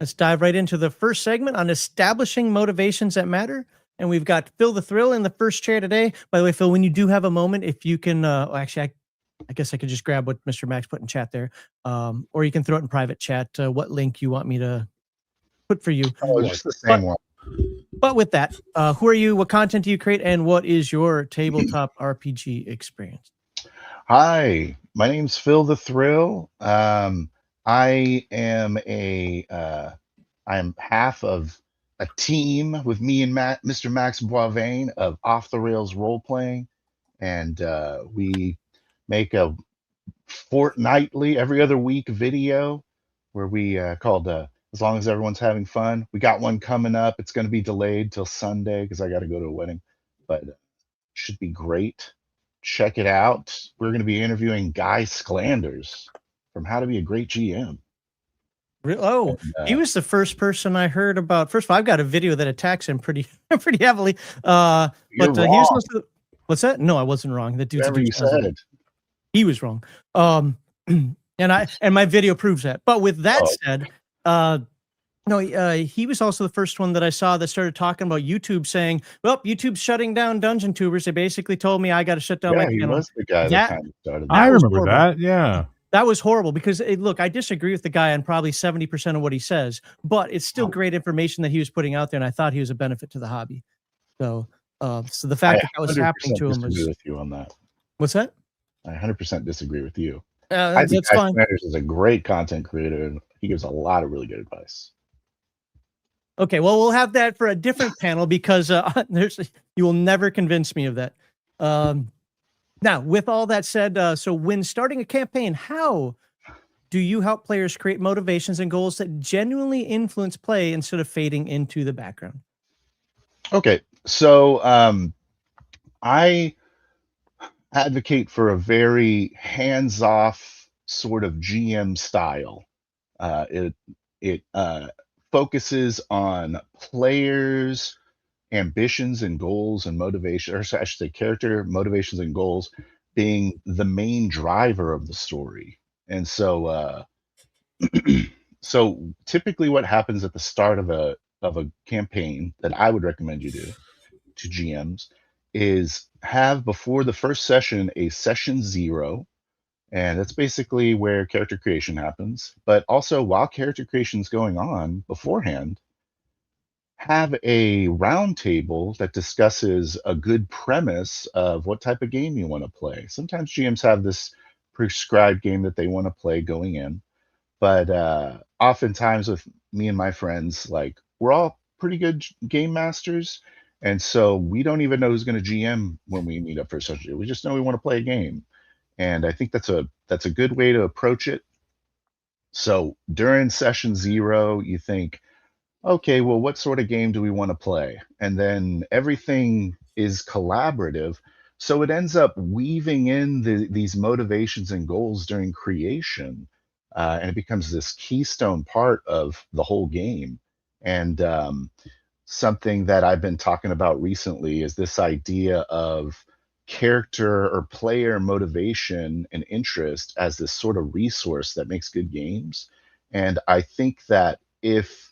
Let's dive right into the first segment on establishing motivations that matter. And we've got Phil the Thrill in the first chair today. By the way, Phil, when you do have a moment, if you can, actually, I guess I could just grab what Mr. Max put in chat there, or you can throw it in private chat. What link you want me to put for you? Oh, just the same one. But with that, who are you? What content do you create? And what is your tabletop RPG experience? Hi, my name's Phil the Thrill. I am I'm half of a team with me and Mr. Max Boivin of Off the Rails Role Playing, and we make a fortnightly, every other week video where we called As Long as Everyone's Having Fun. We got one coming up. It's going to be delayed till Sunday because I got to go to a wedding, but should be great. Check it out. We're going to be interviewing Guy Sklanders from How to Be a Great GM. Oh, he was the first person I heard about. First of all, I've got a video that attacks him pretty heavily. But he was what's that? No, I wasn't wrong. That dude's Whatever you said. He was wrong. And my video proves that. But with that said, no, he was also the first one that I saw that started talking about YouTube, saying, "Well, YouTube's shutting down Dungeon Tubers." They basically told me I got to shut down my channel. He was the guy that kind of started that. I remember that. Yeah. That was horrible because, look, I disagree with the guy on probably 70% of what he says, but it's still great information that he was putting out there, and I thought he was a benefit to the hobby. So, so the fact that was happening to him was. I disagree with you on that. What's that? I 100% disagree with you. I think Guy Sklanders is a great content creator, and he gives a lot of really good advice. Okay, well, we'll have that for a different panel because you will never convince me of that. Now, with all that said, so when starting a campaign, how do you help players create motivations and goals that genuinely influence play instead of fading into the background? Okay, so I advocate for a very hands-off sort of GM style. It focuses on players' ambitions and goals and motivation, or I should say character motivations and goals being the main driver of the story. And so so typically what happens at the start of a campaign that I would recommend you do to GMs is have before the first session a session 0, and that's basically where character creation happens. But also while character creation is going on beforehand, have a round table that discusses a good premise of what type of game you want to play. Sometimes GMs have this prescribed game that they want to play going in, but oftentimes with me and my friends, like, we're all pretty good game masters, and so we don't even know who's going to GM when we meet up for a session. We just know we want to play a game, and I think that's a good way to approach it. So during session 0, you think, okay, well, what sort of game do we want to play? And then everything is collaborative. So it ends up weaving in these motivations and goals during creation. And it becomes this keystone part of the whole game. And something that I've been talking about recently is this idea of character or player motivation and interest as this sort of resource that makes good games. And I think that if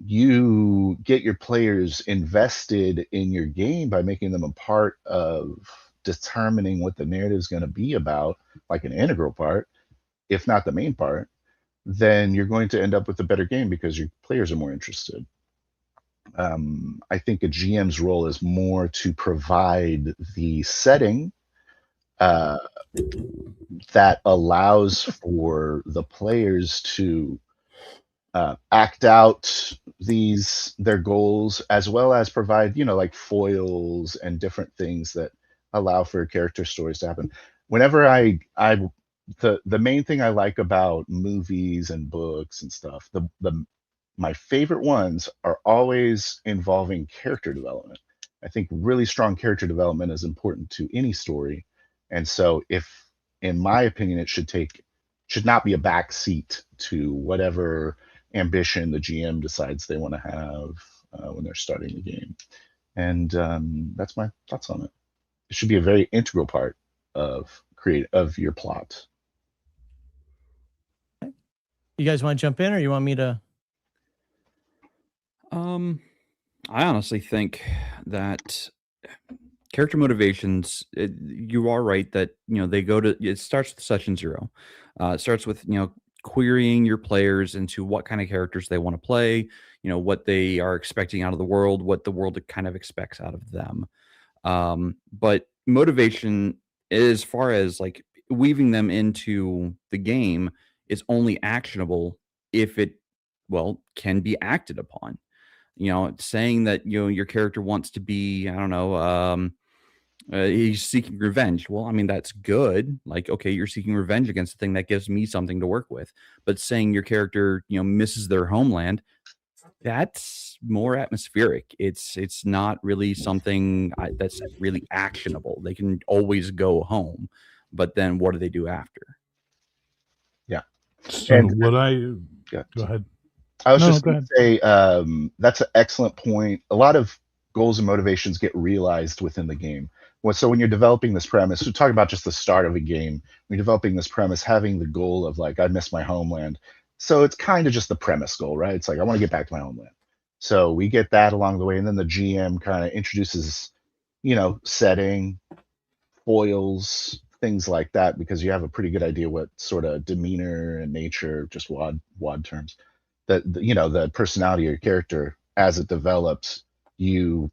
you get your players invested in your game by making them a part of determining what the narrative is going to be about, like an integral part, if not the main part, then you're going to end up with a better game because your players are more interested. I think a GM's role is more to provide the setting that allows for the players to act out their goals, as well as provide, like foils and different things that allow for character stories to happen. Whenever the main thing I like about movies and books and stuff, my favorite ones are always involving character development. I think really strong character development is important to any story. And so in my opinion, it should not be a back seat to whatever ambition the GM decides they want to have when they're starting the game. And that's my thoughts on it. It should be a very integral part of your plot. You guys want to jump in, or you want me to? I honestly think that character motivations, you are right that, they go to it starts with session 0. It starts with, querying your players into what kind of characters they wanna play, what they are expecting out of the world, what the world kind of expects out of them. But motivation, as far as, like, weaving them into the game, is only actionable if it, well, can be acted upon. Saying that, your character wants to be, I don't know, he's seeking revenge. Well, I mean, that's good. Like, okay, you're seeking revenge against the thing that gives me something to work with. But saying your character, misses their homeland, that's more atmospheric. It's not really something that's really actionable. They can always go home, but then what do they do after? Yeah. So And what yeah. go ahead. I was No, just go going to say that's an excellent point. A lot of goals and motivations get realized within the game. So when you're developing this premise, we're talking about just the start of a game. When you're developing this premise, having the goal of like, I miss my homeland. So it's kind of just the premise goal, right? It's like, I want to get back to my homeland. So we get that along the way. And then the GM kind of introduces, setting, foils, things like that, because you have a pretty good idea what sort of demeanor and nature, just wad terms, that the personality of your character as it develops, the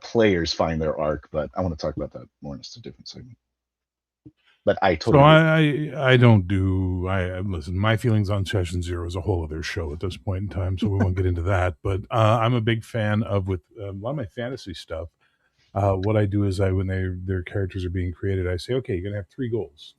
players find their arc. But I want to talk about that more in a different segment. But I So totally I don't do listen. My feelings on session 0 is a whole other show at this point in time, so we won't get into that. But I'm a big fan of with a lot of my fantasy stuff. What I do is when their characters are being created, I say, okay, you're gonna have 3 goals.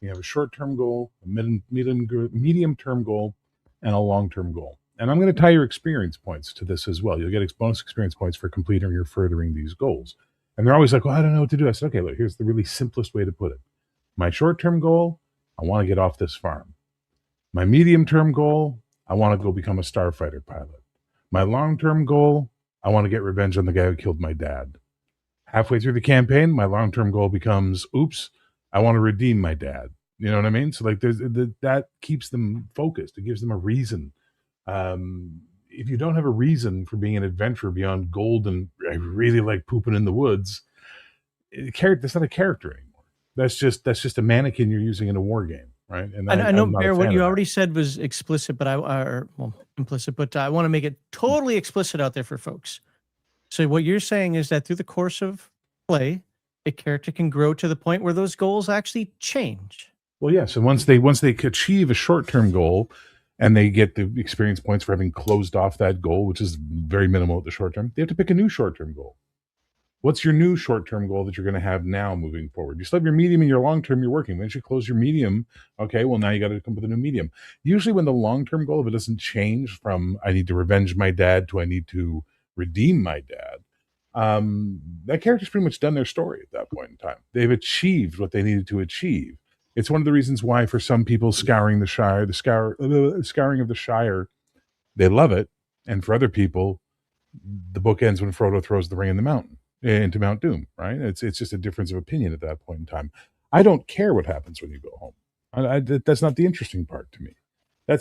You have a short-term goal, a medium-term goal, and a long-term goal. And I'm going to tie your experience points to this as well. You'll get bonus experience points for completing or furthering these goals. And they're always like, well, I don't know what to do. I said, okay, look, here's the really simplest way to put it. My short-term goal, I want to get off this farm. My medium-term goal, I want to go become a starfighter pilot. My long-term goal, I want to get revenge on the guy who killed my dad. Halfway through the campaign, my long-term goal becomes, oops, I want to redeem my dad. You know what I mean? So like that keeps them focused. It gives them a reason. If you don't have a reason for being an adventurer beyond gold and I really like pooping in the woods, that's not a character anymore. That's just a mannequin you're using in a war game, right? And I know, I'm not a Bear, what fan you of that. already said was explicit, but implicit, but I want to make it totally explicit out there for folks. So what you're saying is that through the course of play, a character can grow to the point where those goals actually change. Well, yes, and once they achieve a short-term goal and they get the experience points for having closed off that goal, which is very minimal at the short term, they have to pick a new short-term goal. What's your new short-term goal that you're going to have now moving forward? You still have your medium and your long-term you're working. Once you close your medium, okay, well, now you got to come up with a new medium. Usually when the long-term goal, if it doesn't change from I need to revenge my dad to I need to redeem my dad, that character's pretty much done their story at that point in time. They've achieved what they needed to achieve. It's one of the reasons why for some people scouring of the Shire, they love it. And for other people, the book ends when Frodo throws the ring in the mountain into Mount Doom, right? It's just a difference of opinion at that point in time. I don't care what happens when you go home. That's not the interesting part to me.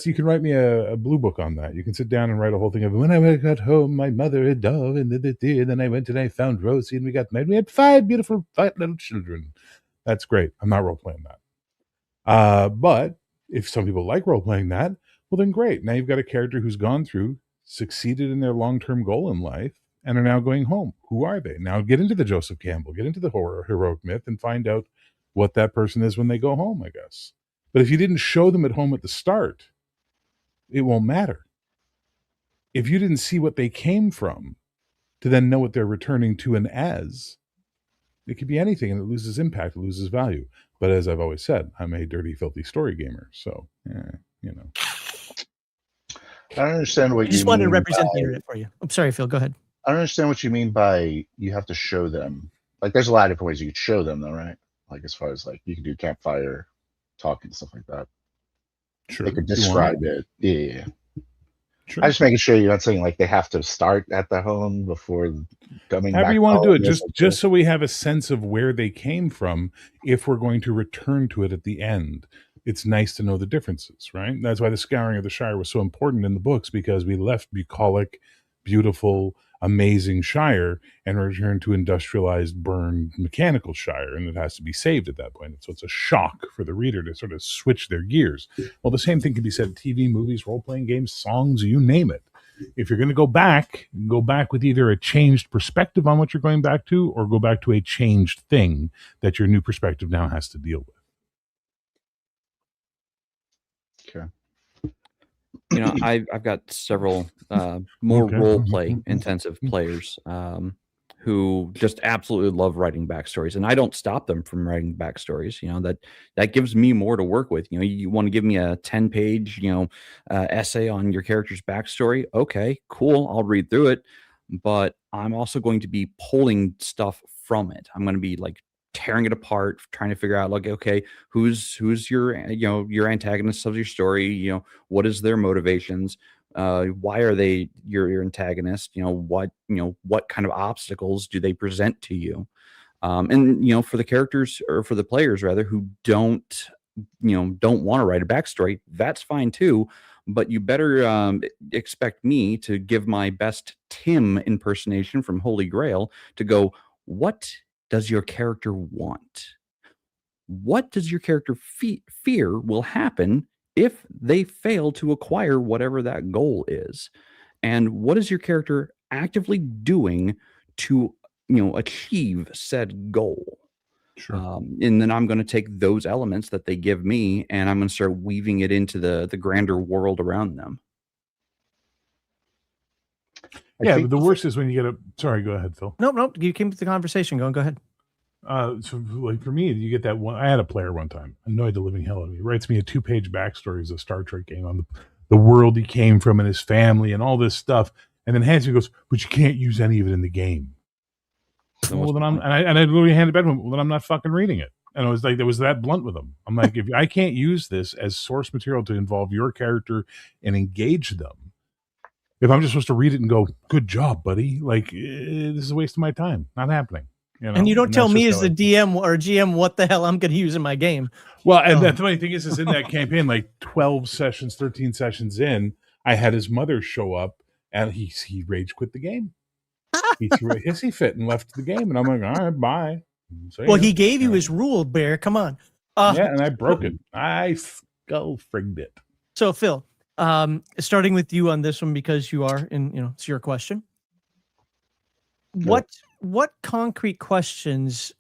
You can write me a blue book on that. You can sit down and write a whole thing of when I got home, my mother had dove, and then I went and I found Rosie, and we got married. We had 5 beautiful, fat little children. That's great. I'm not role playing that. But if some people like role playing that, well, then great. Now you've got a character who's gone through, succeeded in their long-term goal in life, and are now going home. Who are they? Now get into the Joseph Campbell, get into the heroic myth, and find out what that person is when they go home, I guess. But if you didn't show them at home at the start, it won't matter. If you didn't see what they came from to then know what they're returning to and as, it could be anything and it loses impact, it loses value. But as I've always said, I'm a dirty, filthy story gamer. So, I don't understand what I just you wanted to mean represent the by, internet for you. I'm sorry, Phil. Go ahead. I don't understand what you mean by you have to show them. Like, there's a lot of different ways you could show them, though, right? Like, as far as like you can do campfire talking stuff like that. Sure. They could describe it. Yeah. Sure. I'm just making sure you're not saying like they have to start at the home before coming However back. you want to do it, home. just so we have a sense of where they came from if we're going to return to it at the end. It's nice to know the differences, right? That's why the Scouring of the Shire was so important in the books, because we left bucolic, beautiful, amazing Shire and return to industrialized, burned, mechanical Shire, and it has to be saved at that point. So it's a shock for the reader to sort of switch their gears. Well, the same thing can be said in TV, movies, role-playing games, songs, you name it. If you're going to go back with either a changed perspective on what you're going back to, or go back to a changed thing that your new perspective now has to deal with. Okay. You know, I've got several more Okay. role play intensive players who just absolutely love writing backstories, and I don't stop them from writing backstories. You know, that gives me more to work with. You know, you want to give me a 10-page essay on your character's backstory? Okay, cool. I'll read through it, but I'm also going to be pulling stuff from it. I'm going to be like tearing it apart, trying to figure out like, okay, who's your your antagonists of your story. You know, what is their motivations? Why are they your antagonist? What kind of obstacles do they present to you? And for the characters, or for the players rather, who don't want to write a backstory, that's fine too. But you better expect me to give my best Tim impersonation from Holy Grail to go, what does your character want? What does your character fear will happen if they fail to acquire whatever that goal is? And what is your character actively doing to achieve said goal? Sure. And then I'm going to take those elements that they give me, and I'm going to start weaving it into the grander world around them. Yeah, but the worst is when you get a. Sorry, go ahead, Phil. Nope. You came to the conversation going. Go ahead. So like for me, you get that one. I had a player one time, annoyed the living hell out of me. He writes me a 2-page backstory as a Star Trek game on the world he came from and his family and all this stuff, and then hands me and goes, "But you can't use any of it in the game." Well, then I literally handed it back to him. Well, then I'm not fucking reading it. And I was like, there was that blunt with him. I'm like, if I can't use this as source material to involve your character and engage them, if I'm just supposed to read it and go, "Good job, buddy," like this is a waste of my time. Not happening. And you don't tell me as the DM or GM what the hell I'm going to use in my game. Well, and the funny thing is in that campaign, like 12 sessions, 13 sessions in, I had his mother show up, and he rage quit the game. He threw a hissy fit and left the game, and I'm like, all right, bye. So, well, he gave you his rule, Bear. Come on. Yeah, and I broke it. I skull frigged it. So, Phil, starting with you on this one, because you are it's your question. Yep. What concrete questions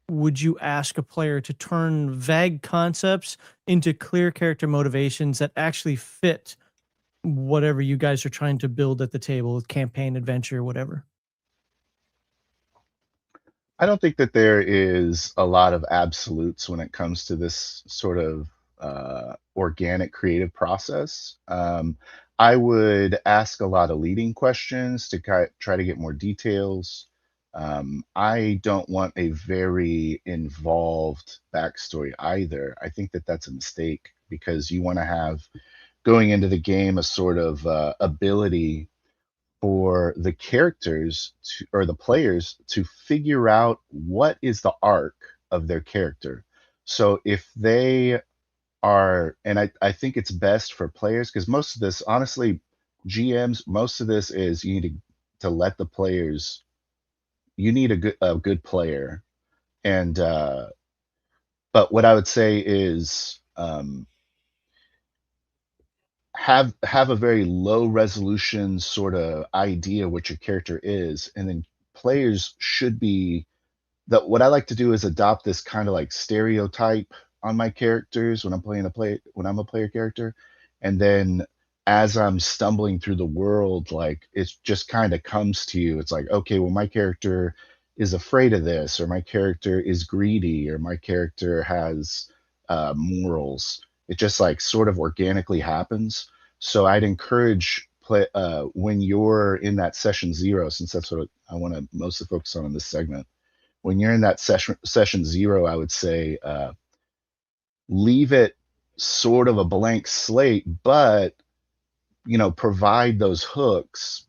would you ask a player to turn vague concepts into clear character motivations that actually fit whatever you guys are trying to build at the table, campaign, adventure, whatever? I don't think that there is a lot of absolutes when it comes to this sort of organic creative process. I would ask a lot of leading questions to try to get more details. I don't want a very involved backstory either. I think that that's a mistake, because you want to have, going into the game, a sort of ability for the characters or the players to figure out what is the arc of their character. So if they are, and I think it's best for players, because most of this, honestly, GMs, most of this is you need to let the players, you need a good player. And but what I would say is have a very low resolution sort of idea what your character is, and then players should be, that what I like to do is adopt this kind of like stereotype on my characters when I'm when I'm a player character, and then as I'm stumbling through the world, like it just kind of comes to you. It's like, okay, well, my character is afraid of this, or my character is greedy, or my character has morals. It just like sort of organically happens. So I'd encourage when you're in that session 0, since that's what I want to mostly focus on in this segment. When you're in that session 0, I would say leave it sort of a blank slate, but provide those hooks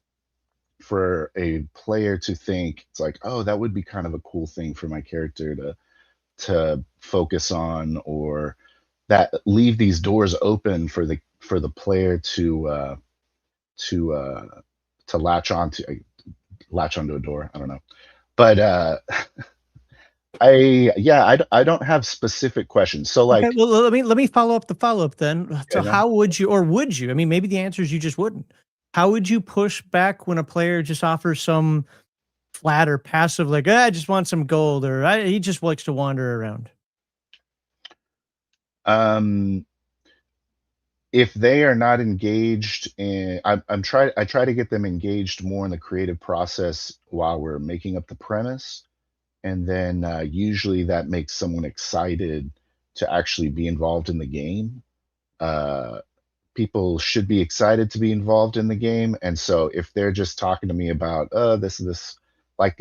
for a player to think, it's like, oh, that would be kind of a cool thing for my character to focus on, or that leave these doors open for the player to latch onto a door. I don't know, but I don't have specific questions. So like, Okay, well, let me follow up the follow-up then. So Okay, how would you, or would you, I mean, maybe the answer is you just wouldn't. How would you push back when a player just offers some flat or passive, like, I just want some gold, or he just likes to wander around? if they are not engaged in, I try to get them engaged more in the creative process while we're making up the premise, and then usually that makes someone excited to actually be involved in the game. People should be excited to be involved in the game, and so if they're just talking to me about this, like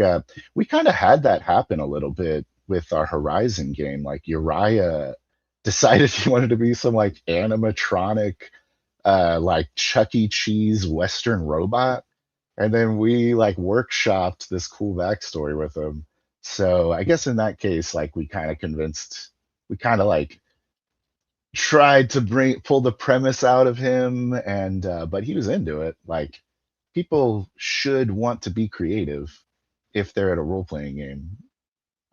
we kind of had that happen a little bit with our Horizon game. Like Uriah decided he wanted to be some like animatronic like Chuck E. Cheese Western robot, and then we like workshopped this cool backstory with him. So I guess in that case, like we kind of like tried to pull the premise out of him, and but he was into it. Like people should want to be creative if they're at a role-playing game.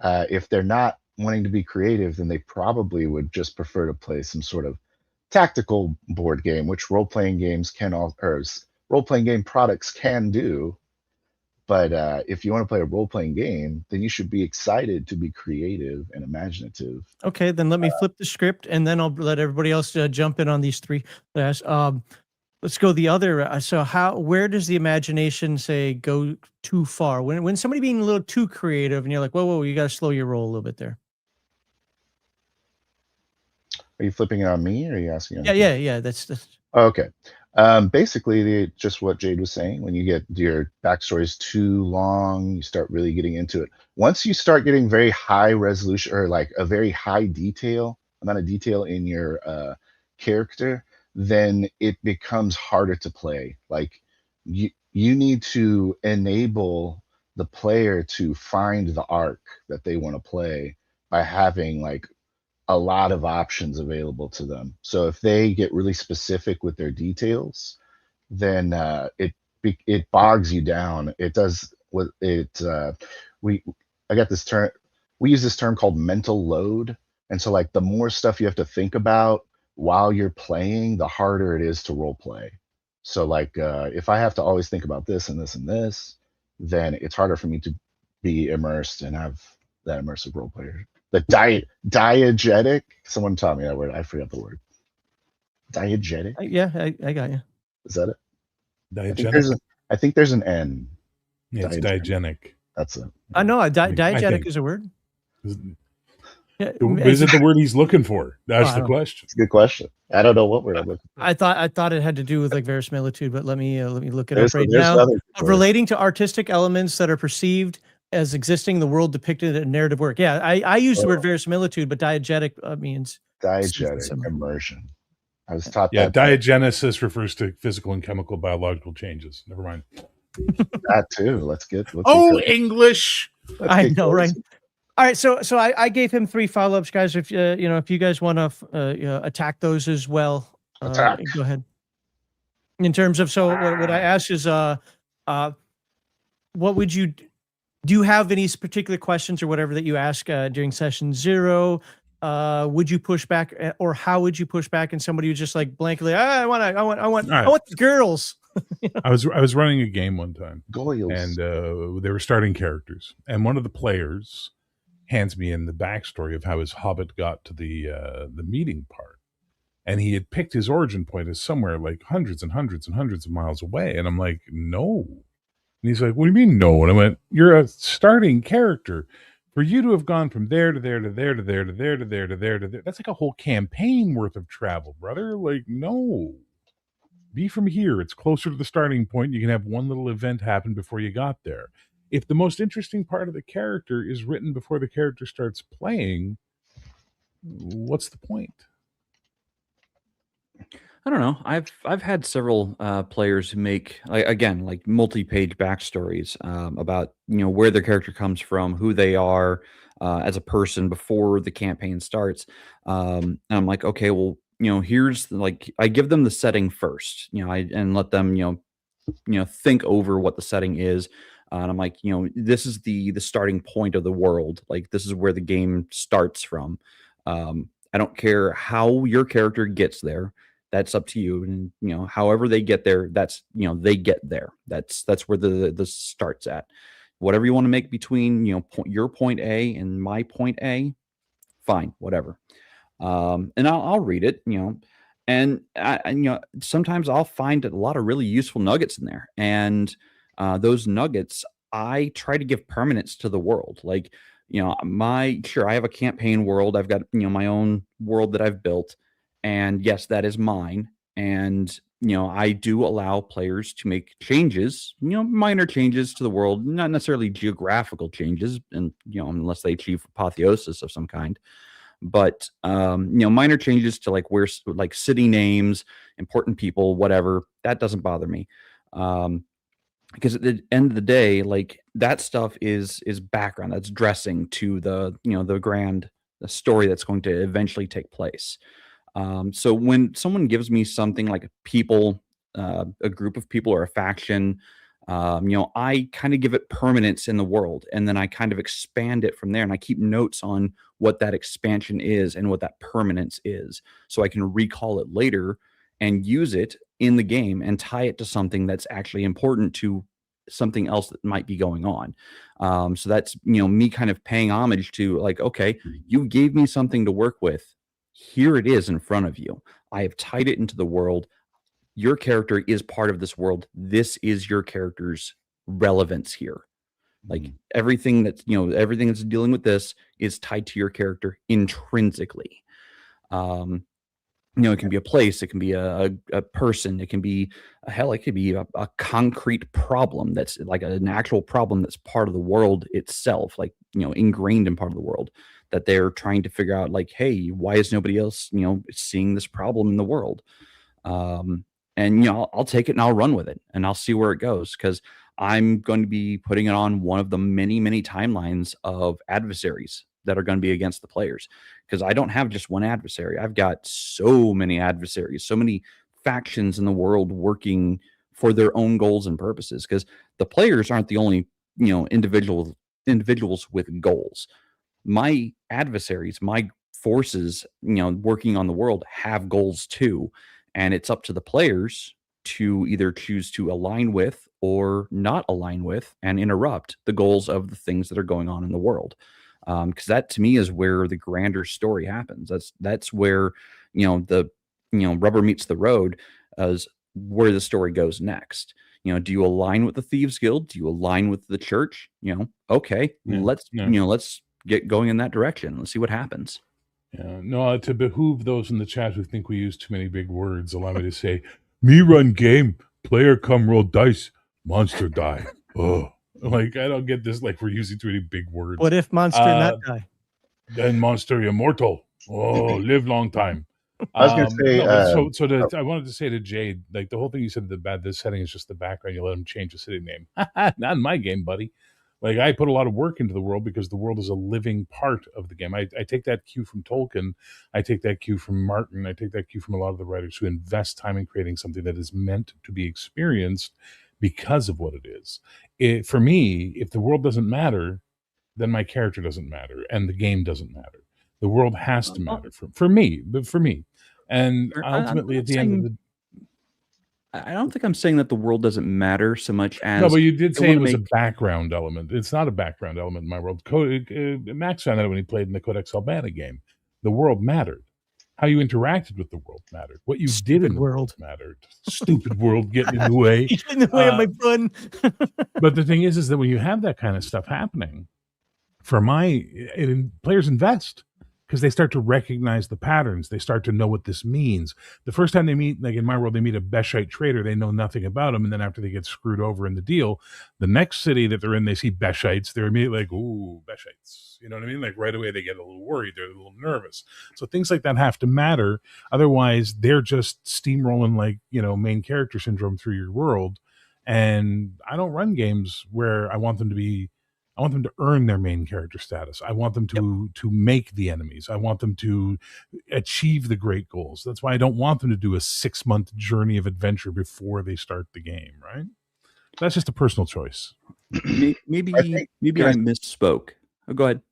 If they're not wanting to be creative, then they probably would just prefer to play some sort of tactical board game, which role-playing games can all, or role-playing game products can do. But if you want to play a role-playing game, then you should be excited to be creative and imaginative. Okay, then let me flip the script, and then I'll let everybody else jump in on these three. Let's go the other. So where does the imagination say go too far? When somebody being a little too creative, and you're like, whoa, you got to slow your roll a little bit there. Are you flipping it on me, or are you asking? Yeah. That's Okay. Basically, just what Jade was saying. When you get your backstories too long, you start really getting into it. Once you start getting very high resolution, or like a very high amount of detail in your character, then it becomes harder to play. Like you need to enable the player to find the arc that they want to play by having like a lot of options available to them. So if they get really specific with their details, then it bogs you down. It does what it we I got this term. We use this term called mental load, and so like the more stuff you have to think about while you're playing, the harder it is to role play. So like if I have to always think about this and this and this, then it's harder for me to be immersed and have that immersive role player. The diegetic. Someone taught me that word. I forgot the word. Diegetic. yeah, I got you. Is that it? Diagenic. I think there's an N. Yeah, it's diagenic. That's it. I know diegetic think. is a word. Yeah, Is it the word he's looking for? That's the question. It's a good question. I don't know what word I'm looking for. I thought it had to do with like verisimilitude, but let me look it up right now. Relating to artistic elements that are perceived as existing in the world depicted in narrative work. Yeah, I use the word verisimilitude, but diegetic means diegetic immersion. I was taught that. Yeah, diagenesis refers to physical and chemical biological changes. Never mind. That too. Let's English. I know, right? All right, so I gave him 3 follow-ups, guys. If if you guys want to attack those as well, go ahead. In terms of what I asked is what would you do? You have any particular questions or whatever that you ask during session 0? Would you push back, or how would you push back? And somebody who's just like blankly, I want the girls. I was running a game one time, Goyles. And they were starting characters, and one of the players hands me in the backstory of how his hobbit got to the meeting part, and he had picked his origin point as somewhere like hundreds and hundreds and hundreds of miles away, and I'm like, no. And he's like, what do you mean no? And I went, you're a starting character. For you to have gone from there to there to there to there to there to there to there to there, that's like a whole campaign worth of travel, brother. Like, no. Be from here. It's closer to the starting point. You can have one little event happen before you got there. If the most interesting part of the character is written before the character starts playing, what's the point? I don't know. I've had several players who make like multi-page backstories about where their character comes from, who they are as a person before the campaign starts. And I'm like, okay, well, here's I give them the setting first, and let them think over what the setting is. And I'm like, this is the starting point of the world. Like, this is where the game starts from. I don't care how your character gets there. That's up to you. And, however they get there, that's, they get there. That's where the starts at. Whatever you want to make between, your point A and my point A, fine, whatever. And I'll read it, and sometimes I'll find a lot of really useful nuggets in there. And those nuggets, I try to give permanence to the world. Like, I have a campaign world. I've got, my own world that I've built. And yes, that is mine. And, I do allow players to make changes, minor changes to the world, not necessarily geographical changes, and, unless they achieve apotheosis of some kind. But minor changes to like where, like city names, important people, whatever, that doesn't bother me. Because at the end of the day, like, that stuff is background, that's dressing to the the story that's going to eventually take place. So when someone gives me something like a group of people or a faction, I kind of give it permanence in the world, and then I kind of expand it from there, and I keep notes on what that expansion is and what that permanence is, so I can recall it later and use it in the game and tie it to something that's actually important to something else that might be going on. So that's, me kind of paying homage to, like, okay, you gave me something to work with. Here it is in front of you. I have tied it into the world. Your character is part of this world. This is your character's relevance here. Like, everything that's dealing with this is tied to your character intrinsically. It can be a place, it can be a person, it can be it could be a concrete problem that's like an actual problem that's part of the world itself, like, ingrained in part of the world that they're trying to figure out, like, hey, why is nobody else, seeing this problem in the world? And I'll take it and I'll run with it and I'll see where it goes, because I'm going to be putting it on one of the many, many timelines of adversaries that are going to be against the players, because I don't have just one adversary. I've got so many adversaries, so many factions in the world working for their own goals and purposes, because the players aren't the only, individuals with goals. My adversaries, my forces, working on the world, have goals too. And it's up to the players to either choose to align with or not align with and interrupt the goals of the things that are going on in the world. Because that, to me, is where the grander story happens. That's where, the rubber meets the road, as where the story goes next. Do you align with the Thieves Guild? Do you align with the church? Okay, let's get going in that direction. Let's see what happens. Yeah, no, to behoove those in the chat who think we use too many big words, allow me to say, me run game, player come roll dice, monster die. Oh, like, I don't get this, like, we're using too many big words. What if monster not die? Then monster immortal. Oh, live long time. I was going to say, I wanted to say to Jade, like, the whole thing you said, this setting is just the background. You let them change the city name. Not in my game, buddy. Like, I put a lot of work into the world because the world is a living part of the game. I take that cue from Tolkien. I take that cue from Martin. I take that cue from a lot of the writers who invest time in creating something that is meant to be experienced because of what it is. For me, if the world doesn't matter, then my character doesn't matter and the game doesn't matter. The world has to matter for me. And ultimately, at the end of the... I don't think I'm saying that the world doesn't matter so much as... No, but you did say it was a background element. It's not a background element in my world. Max found out when he played in the Codex Albana game. The world mattered. How you interacted with the world mattered. What you did in the world mattered. Stupid world getting in the way. Getting in the way of my fun. But the thing is that when you have that kind of stuff happening, players invest, because they start to recognize the patterns. They start to know what this means. The first time they meet, like in my world, they meet a Beshite trader. They know nothing about him. And then after they get screwed over in the deal, the next city that they're in, they see Beshites. They're immediately like, ooh, Beshites. You know what I mean? Like, right away, they get a little worried. They're a little nervous. So things like that have to matter. Otherwise, they're just steamrolling, like, main character syndrome through your world. And I don't run games where I want them to be I want them to earn their main character status. I want them to make the enemies. I want them to achieve the great goals. That's why I don't want them to do a 6-month journey of adventure before they start the game, right? That's just a personal choice. Maybe I think- I misspoke. Oh, go ahead.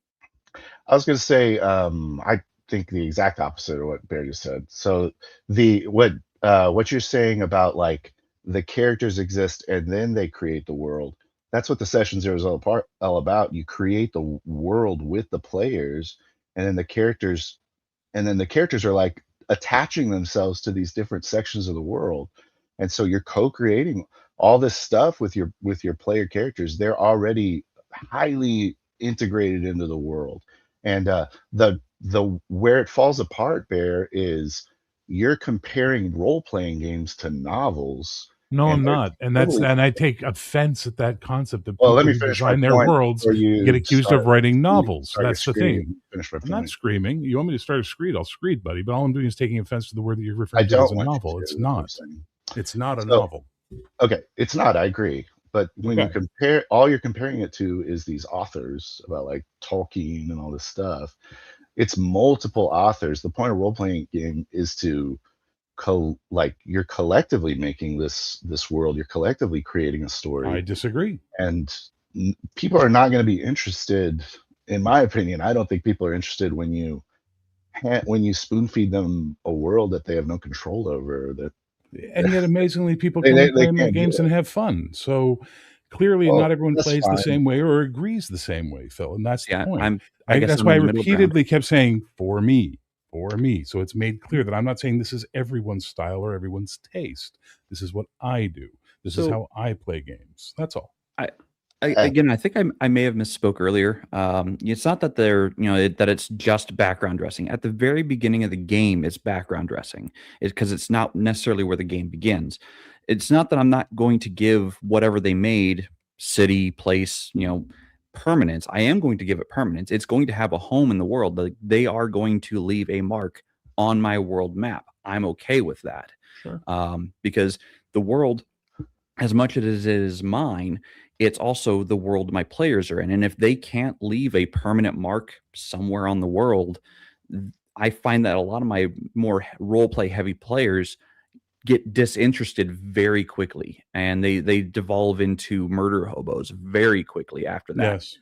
I was going to say, I think the exact opposite of what Bear just said. So what you're saying about like the characters exist and then they create the world. That's what the Session Zero is all about. You create the world with the players, and then the characters are like attaching themselves to these different sections of the world. And so you're co-creating all this stuff with your player characters. They're already highly integrated into the world. And the where it falls apart, Bear, is you're comparing role-playing games to novels. No, And I'm they're not, and totally- I take offense at that concept that Well, people let me who finish my design their point worlds before you get accused start- of writing novels. start your That's the screaming. thing. Finish my I'm point. not screaming. You want me to start a screed? I'll screed, buddy. But all I'm doing is taking offense to the word that you're I referring to don't as a want you novel. to, It's is what I'm not. saying. It's not a So- novel. Okay, it's not. I agree. But when you Okay. compare, all you're comparing it to is these authors about like Tolkien and all this stuff. It's multiple authors. The point of role playing game is to you're collectively making this world. You're collectively creating a story, I disagree. and people are not going to be interested. In my opinion, I don't think people are interested when you spoon feed them a world that they have no control over. That And yet, amazingly, people They- come they- and play they my can't do games it. and have fun. So clearly, Well, not everyone that's plays the fine. same way or agrees the same way, Phil. And that's Yeah, the point. I guess That's I'm why I in the middle ground. repeatedly kept saying, for me. So it's made clear that I'm not saying this is everyone's style or everyone's taste. This is what I do. This is So- how I play games. That's all. Again, I think I may have misspoke earlier. It's not that that it's just background dressing. At the very beginning of the game, it's background dressing. It's because it's not necessarily where the game begins. It's not that I'm not going to give whatever they made, city, place, permanence. I am going to give it permanence. It's going to have a home in the world. Like, they are going to leave a mark on my world map. I'm okay with that. Sure. Because the world, as much as it is mine, it's also the world my players are in. And if they can't leave a permanent mark somewhere on the world, I find that a lot of my more role play heavy players get disinterested very quickly, and they devolve into murder hobos very quickly after that. Yes.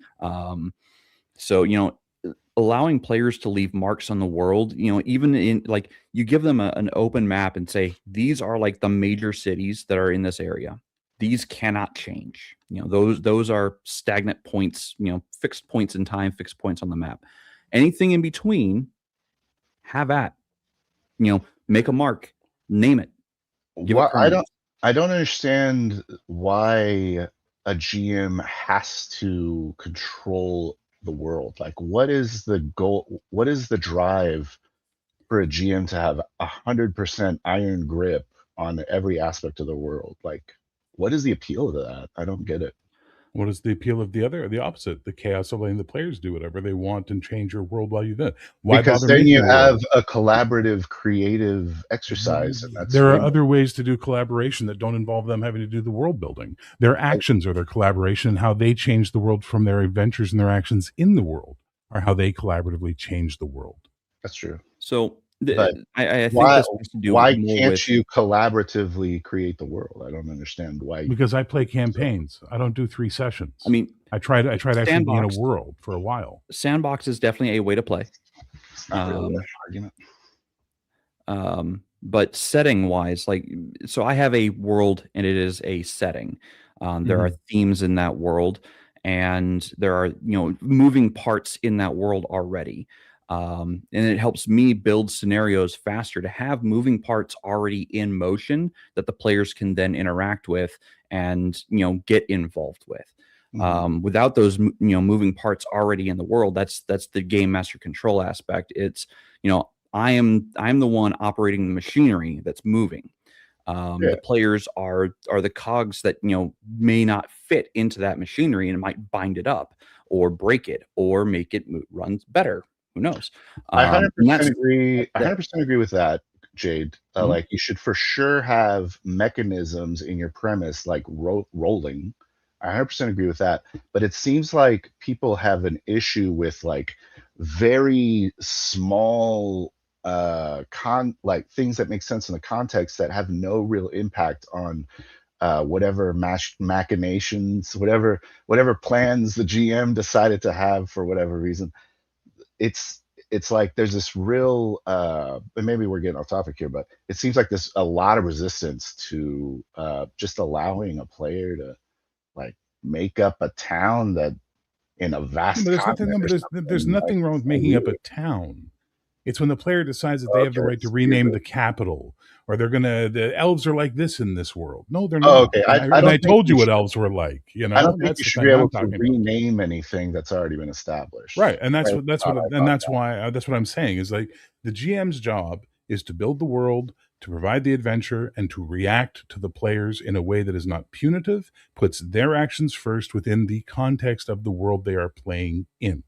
So allowing players to leave marks on the world, even in like you give them an open map and say, these are like the major cities that are in this area. These cannot change. Those are stagnant points, fixed points in time, fixed points on the map. Anything in between, have at. Make a mark, name it. Give it Well, permanence. I don't understand why a GM has to control the world. Like, what is the goal? What is the drive for a GM to have 100% iron grip on every aspect of the world? Like, what is the appeal of that? I don't get it. What is the appeal of the other or the opposite? The chaos of letting the players do whatever they want and change your world while you do it. Why Because bother then making you a have world? a collaborative, creative exercise, and that's There are way- other ways to do collaboration that don't involve them having to do the world building. Their actions are their collaboration, and how they change the world from their adventures and their actions in the world are how they collaboratively change the world. That's true. So But I think Why? this has to do Why more can't with you collaboratively create the world? I don't understand why. Because I play campaigns. I don't do 3 sessions. I mean, I tried to actually be in a Sandbox. world for a while. sandbox is definitely a way to play. It's not really an argument. But setting wise, so I have a world and it is a setting. There are themes in that world, and there are moving parts in that world already. And it helps me build scenarios faster to have moving parts already in motion that the players can then interact with and get involved with. Without those moving parts already in the world, that's the game master control aspect. It's I'm the one operating the machinery that's moving. The players are the cogs that may not fit into that machinery and might bind it up or break it or make it run better. Who knows? I And 100% that's- agree. I 100% agree with that, Jade. Mhm. Like, you should for sure have mechanisms in your premise, like rolling, I 100% agree with that. But it seems like people have an issue with like very small like things that make sense in the context that have no real impact on whatever machinations, whatever plans the GM decided to have for whatever reason. It's like there's this real and maybe we're getting off topic here, but it seems like there's a lot of resistance to just allowing a player to like make up a town that in a No, vast but there's nothing. continent No, or but there's something. Like, nothing wrong with so making up weird. a town. It's when the player decides that they have the Okay, right to it's rename weird. the capital, or the elves are like this in this world. No, they're Oh, not. okay. And I I don't think told you you what should. elves were like. I don't think That's you the should be thing I'm able to talking about. rename anything that's already been established. Right, and Right. that's what I'm saying is like the GM's job is to build the world, to provide the adventure, and to react to the players in a way that is not punitive, puts their actions first within the context of the world they are playing in.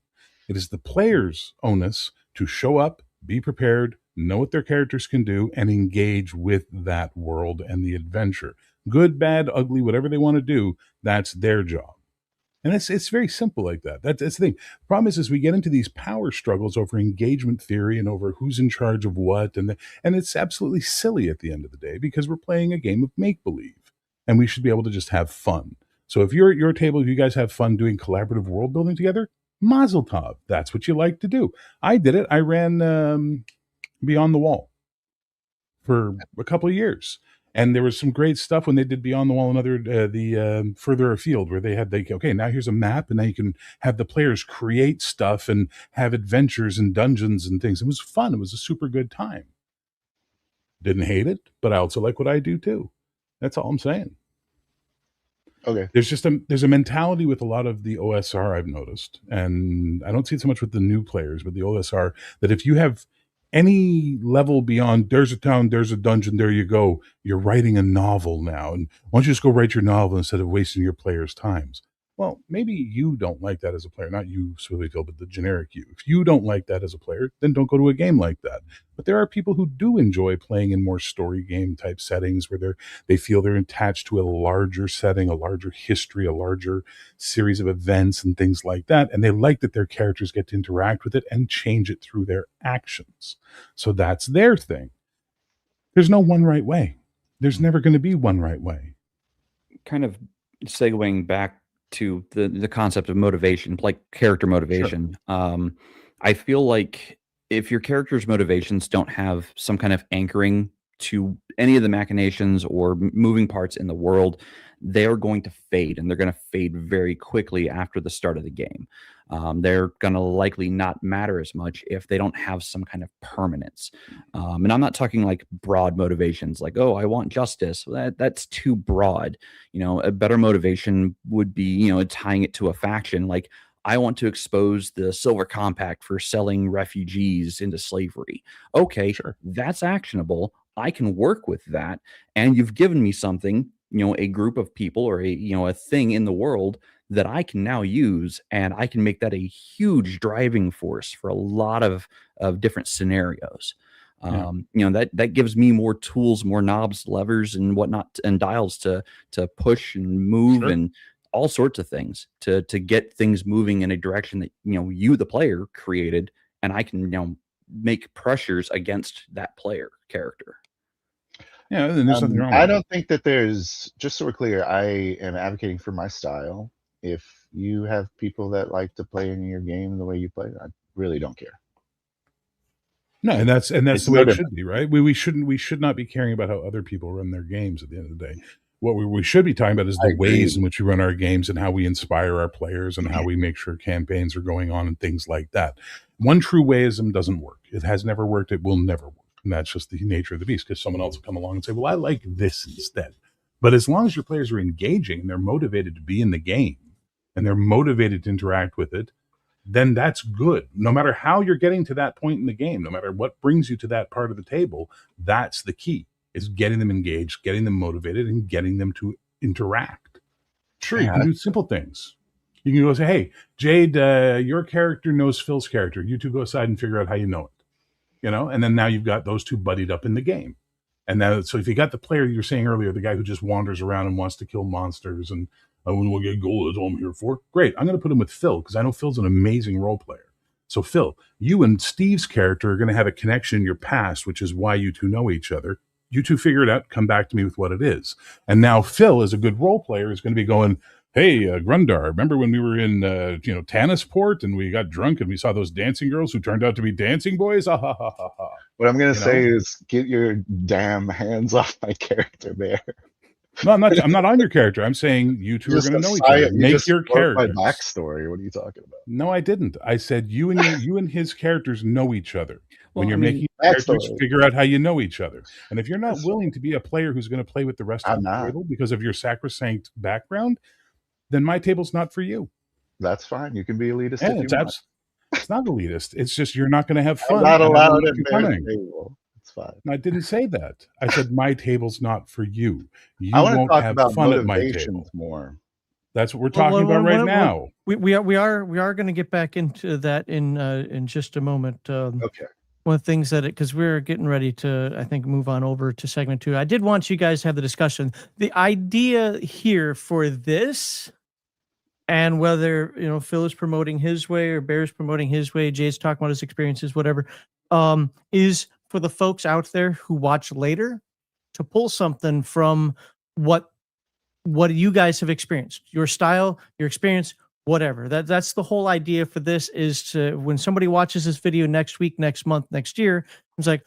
It is the players' onus to show up, be prepared, know what their characters can do, and engage with that world and the adventure. Good, bad, ugly, whatever they want to do, that's their job. And it's very simple like that. That's the thing. The problem is we get into these power struggles over engagement theory and over who's in charge of what, and it's absolutely silly at the end of the day because we're playing a game of make believe, and we should be able to just have fun. So if you're at your table, if you guys have fun doing collaborative world building together, Mazel tov. That's what you like to do. I did it. I ran Beyond the Wall for a couple of years. And there was some great stuff when they did Beyond the Wall and the Further Afield, where okay, now here's a map, and now you can have the players create stuff and have adventures and dungeons and things. It was fun. It was a super good time. Didn't hate it, but I also like what I do too. That's all I'm saying. Okay. There's a mentality with a lot of the OSR I've noticed, and I don't see it so much with the new players, but the OSR, that if you have any level beyond there's a town, there's a dungeon, there you go, you're writing a novel now, and why don't you just go write your novel instead of wasting your players' times? Well, maybe you don't like that as a player, not you, Swillyville, but the generic you. If you don't like that as a player, then don't go to a game like that. But there are people who do enjoy playing in more story game type settings where they feel they're attached to a larger setting, a larger history, a larger series of events and things like that. And they like that their characters get to interact with it and change it through their actions. So that's their thing. There's no one right way. There's never going to be one right way. Kind of segueing back to the concept of motivation, like character motivation. Sure. I feel like if your character's motivations don't have some kind of anchoring to any of the machinations or moving parts in the world, they're going to fade, and they're going to fade very quickly after the start of the game. They're going to likely not matter as much if they don't have some kind of permanence. And I'm not talking like broad motivations, like, oh, I want justice. That's too broad. A better motivation would be, tying it to a faction. Like, I want to expose the Silver Compact for selling refugees into slavery. Okay, Sure. That's actionable. I can work with that. And you've given me something, a group of people or a thing in the world that I can now use, and I can make that a huge driving force for a lot of different scenarios. That gives me more tools, more knobs, levers, and whatnot, and dials to push and move. Sure. And all sorts of things to get things moving in a direction that you the player created, and I can make pressures against that player character. Yeah, and there's nothing wrong with I don't think that there's, just so we're clear, I am advocating for my style. If you have people that like to play in your game the way you play, I really don't care. No, and that's It's the way no it different. should be, right? We should not be caring about how other people run their games at the end of the day. What we should be talking about is the ways in which we run our games and how we inspire our players and how we make sure campaigns are going on and things like that. One true wayism doesn't work. It has never worked. It will never work. And that's just the nature of the beast, because someone else will come along and say, well, I like this instead. But as long as your players are engaging and they're motivated to be in the game and they're motivated to interact with it, then that's good. No matter how you're getting to that point in the game, no matter what brings you to that part of the table, that's the key, is getting them engaged, getting them motivated, and getting them to interact. Sure, you can do simple things. You can go say, hey, Jade, your character knows Phil's character. You two go aside and figure out how you know it. And then now you've got those two buddied up in the game. And now, so if you got the player you're saying earlier, the guy who just wanders around and wants to kill monsters and I want to get gold. That's all I'm here for. Great. I'm going to put him with Phil because I know Phil's an amazing role player. So Phil, you and Steve's character are going to have a connection in your past, which is why you two know each other. You two figure it out. Come back to me with what it is. And now Phil, as a good role player, is going to be going, hey, Grundar, remember when we were in, Tannisport and we got drunk and we saw those dancing girls who turned out to be dancing boys? Ah, ha, ha, ha, ha. What I'm going to You say know? is get your damn hands off my character there. No, I'm not on your character. I'm saying you two are going to know each other. Make your characters. My backstory. What are you talking about? No, I didn't. I said you and his characters know each other. When you're making characters, backstory. figure out how you know each other. And if you're not willing to be a player who's going to play with the rest of I'm the not. table because of your sacrosanct background, then my table's not for you. That's fine. You can be elitist Yeah, if you want. it's not elitist. It's just you're not going to have fun. I'm not and allowed everyone at keep their coming. table. It's fine. And I didn't say that. I said my table's not for you. You I want to won't talk have about fun at my motivations table. more. That's what we're talking about right now. We are going to get back into that in just a moment. Okay. One of the things that because we're getting ready to, I think, move on over to segment 2. I did want you guys to have the discussion. The idea here for this, and whether Phil is promoting his way or Bear's promoting his way, Jay's talking about his experiences, whatever, is for the folks out there who watch later to pull something from what you guys have experienced, your style, your experience, whatever. That's the whole idea for this, is to, when somebody watches this video next week, next month, next year, it's like,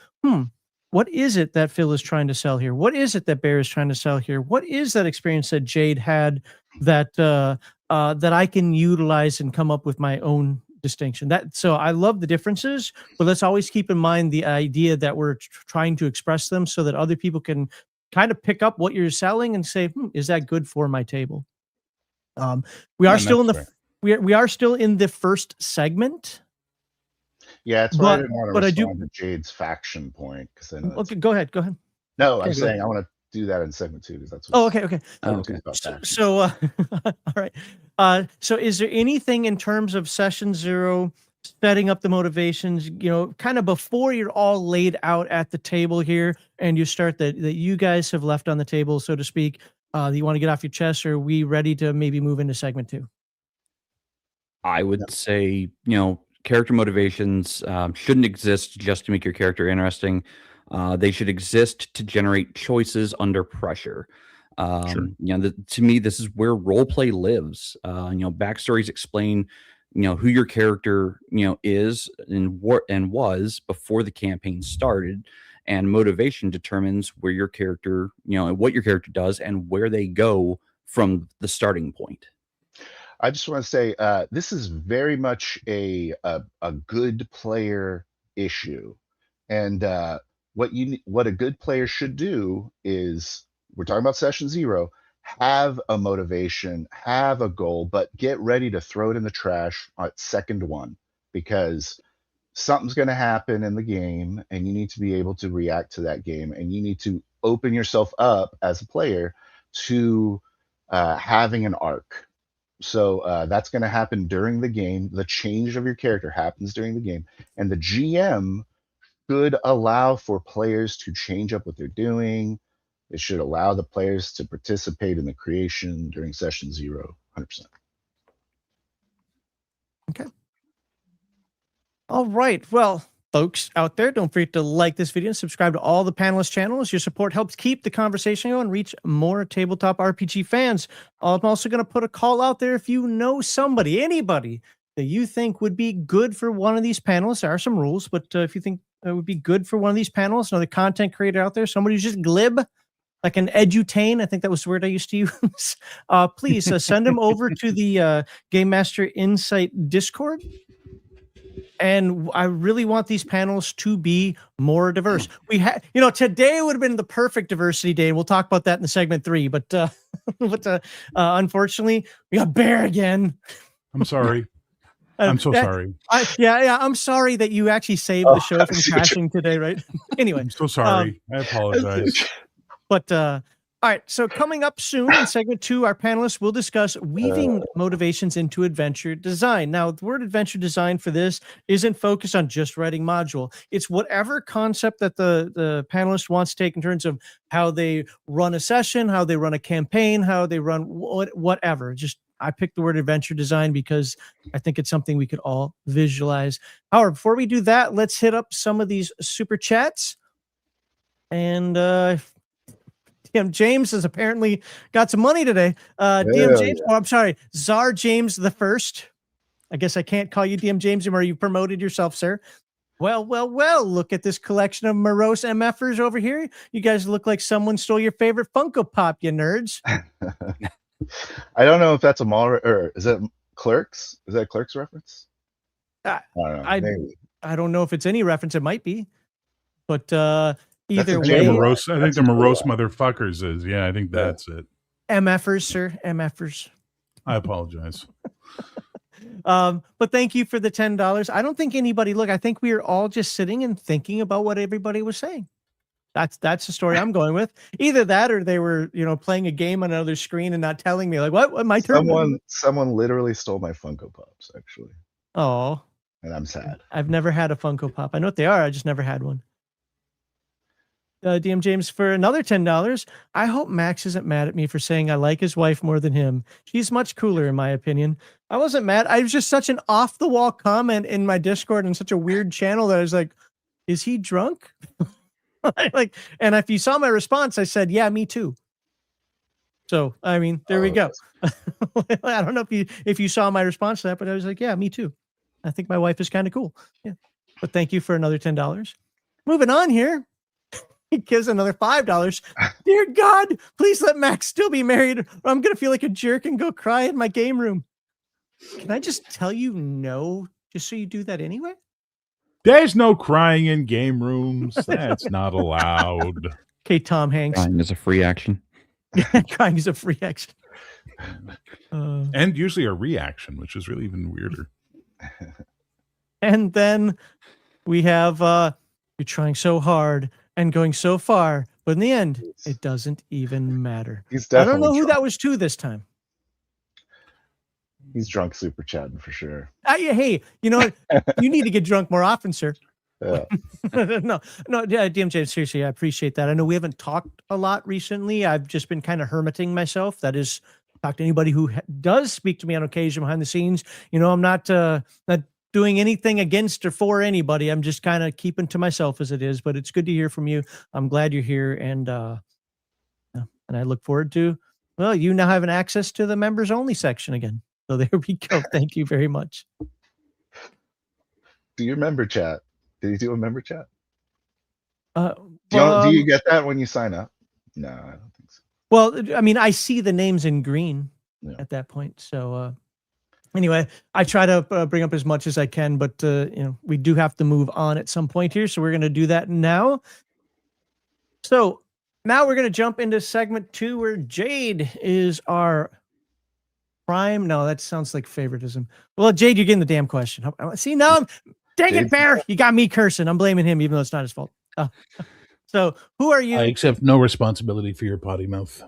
what is it that Phil is trying to sell here? What is it that Bear is trying to sell here? What is that experience that Jade had that that I can utilize and come up with my own distinction? So I love the differences, but let's always keep in mind the idea that we're trying to express them so that other people can kind of pick up what you're selling and say, is that good for my table? We are still in the we are still in the first segment. Yeah, that's why I didn't want to respond to Jade's faction point. Okay, go ahead. No, I'm saying I want to do that in segment 2 because that's what. Okay. So all right. So is there anything in terms of session 0, setting up the motivations, kind of before you're all laid out at the table here and you start that you guys have left on the table, so to speak, that you want to get off your chest, or are we ready to maybe move into segment 2? I would say, character motivations shouldn't exist just to make your character interesting. They should exist to generate choices under pressure. Sure. To me, this is where role play lives. Backstories explain, who your character, is and was before the campaign started, and motivation determines where your character, and what your character does and where they go from the starting point. I just want to say this is very much a good player issue, and what a good player should do is, we're talking about session 0, have a motivation, have a goal, but get ready to throw it in the trash at second 1, because something's going to happen in the game and you need to be able to react to that game, and you need to open yourself up as a player to having an arc. So that's going to happen during the game. The change of your character happens during the game, and the GM should allow for players to change up what they're doing. It should allow the players to participate in the creation during session 0, 100%. Okay. All right. Well, folks out there, don't forget to like this video and subscribe to all the panelist channels. Your support helps keep the conversation going and reach more tabletop RPG fans. I'm also going to put a call out there. If you know anybody that you think would be good for one of these panelists, there are some rules, but if you think it would be good for one of these panelists, another content creator out there, somebody who's just glib, like an edutane, I think that was the word I used to use, please send them over to the Game Master Insight Discord. And I really want these panels to be more diverse. We had, today would have been the perfect diversity day, and we'll talk about that in the segment 3. But unfortunately, we got Bear again. I'm sorry. I'm so sorry. I'm sorry that you actually saved the show from crashing today, right? Anyway, I'm so sorry. I apologize. But All right, so coming up soon in segment 2, our panelists will discuss weaving motivations into adventure design. Now, the word adventure design for this isn't focused on just writing module. It's whatever concept that the panelist wants to take in terms of how they run a session, how they run a campaign, how they run whatever. Just I picked the word adventure design because I think it's something we could all visualize. However, before we do that, let's hit up some of these super chats. And DM James has apparently got some money today. DM James, oh, I'm sorry, Czar James the First. I guess I can't call you DM James anymore. You promoted yourself, sir. Well, look at this collection of morose MFers over here. You guys look like someone stole your favorite Funko Pop, you nerds. I don't know if that's a mall or is that Clerks? Is that a Clerks reference? I don't know. Maybe. I don't know if it's any reference. It might be, but either That's way, I think the morose motherfuckers is. Yeah, I think that's it. MFers, sir, MFers. I apologize. But thank you for the $10. I don't think anybody I think we were all just sitting and thinking about what everybody was saying. That's the story I'm going with. Either that or they were, playing a game on another screen and not telling me, like, what my turn? Someone literally stole my Funko Pops, actually. Oh. And I'm sad. I've never had a Funko Pop. I know what they are. I just never had one. DM James for another $10. I hope Max isn't mad at me for saying I like his wife more than him. She's much cooler, in my opinion. I wasn't mad. I was just such an off-the-wall comment in my Discord and such a weird channel that I was like, is he drunk? And if you saw my response, I said, yeah, me too. So, I mean, there we go. I don't know if you saw my response to that, but I was like, yeah, me too. I think my wife is kind of cool. Yeah. But thank you for another $10. Moving on here. He gives another $5. Dear God, please let Max still be married, or I'm going to feel like a jerk and go cry in my game room. Can I just tell you no, just so you do that anyway? There's no crying in game rooms. That's not allowed. Okay, Tom Hanks. Crying is a free action. Crying is a free action. And usually a reaction, which is really even weirder. And then we have you're trying so hard and going so far, but in the end, it doesn't even matter. I don't know who that was to this time. He's drunk super chatting for sure. Hey, you know what? You need to get drunk more often, sir. Yeah. no, yeah, DMJ, seriously, I appreciate that. I know we haven't talked a lot recently. I've just been kind of hermiting myself. That is, talk to anybody who does speak to me on occasion behind the scenes. I'm not doing anything against or for anybody. I'm just kind of keeping to myself as it is, but it's good to hear from you. I'm glad you're here. And I look forward to, you now have an access to the members only section again. So there we go. Thank you very much. Do you remember chat? Did he do a member chat? Do you get that when you sign up? No, I don't think so. Well, I mean, I see the names in green at that point. So anyway, I try to bring up as much as I can, but we do have to move on at some point here. So we're going to do that now. So now we're going to jump into segment 2 where Jade is our prime. No, that sounds like favoritism. Well, Jade, you're getting the damn question. See, now dang it, Bear. You got me cursing. I'm blaming him, even though it's not his fault. So who are you? I accept no responsibility for your potty mouth.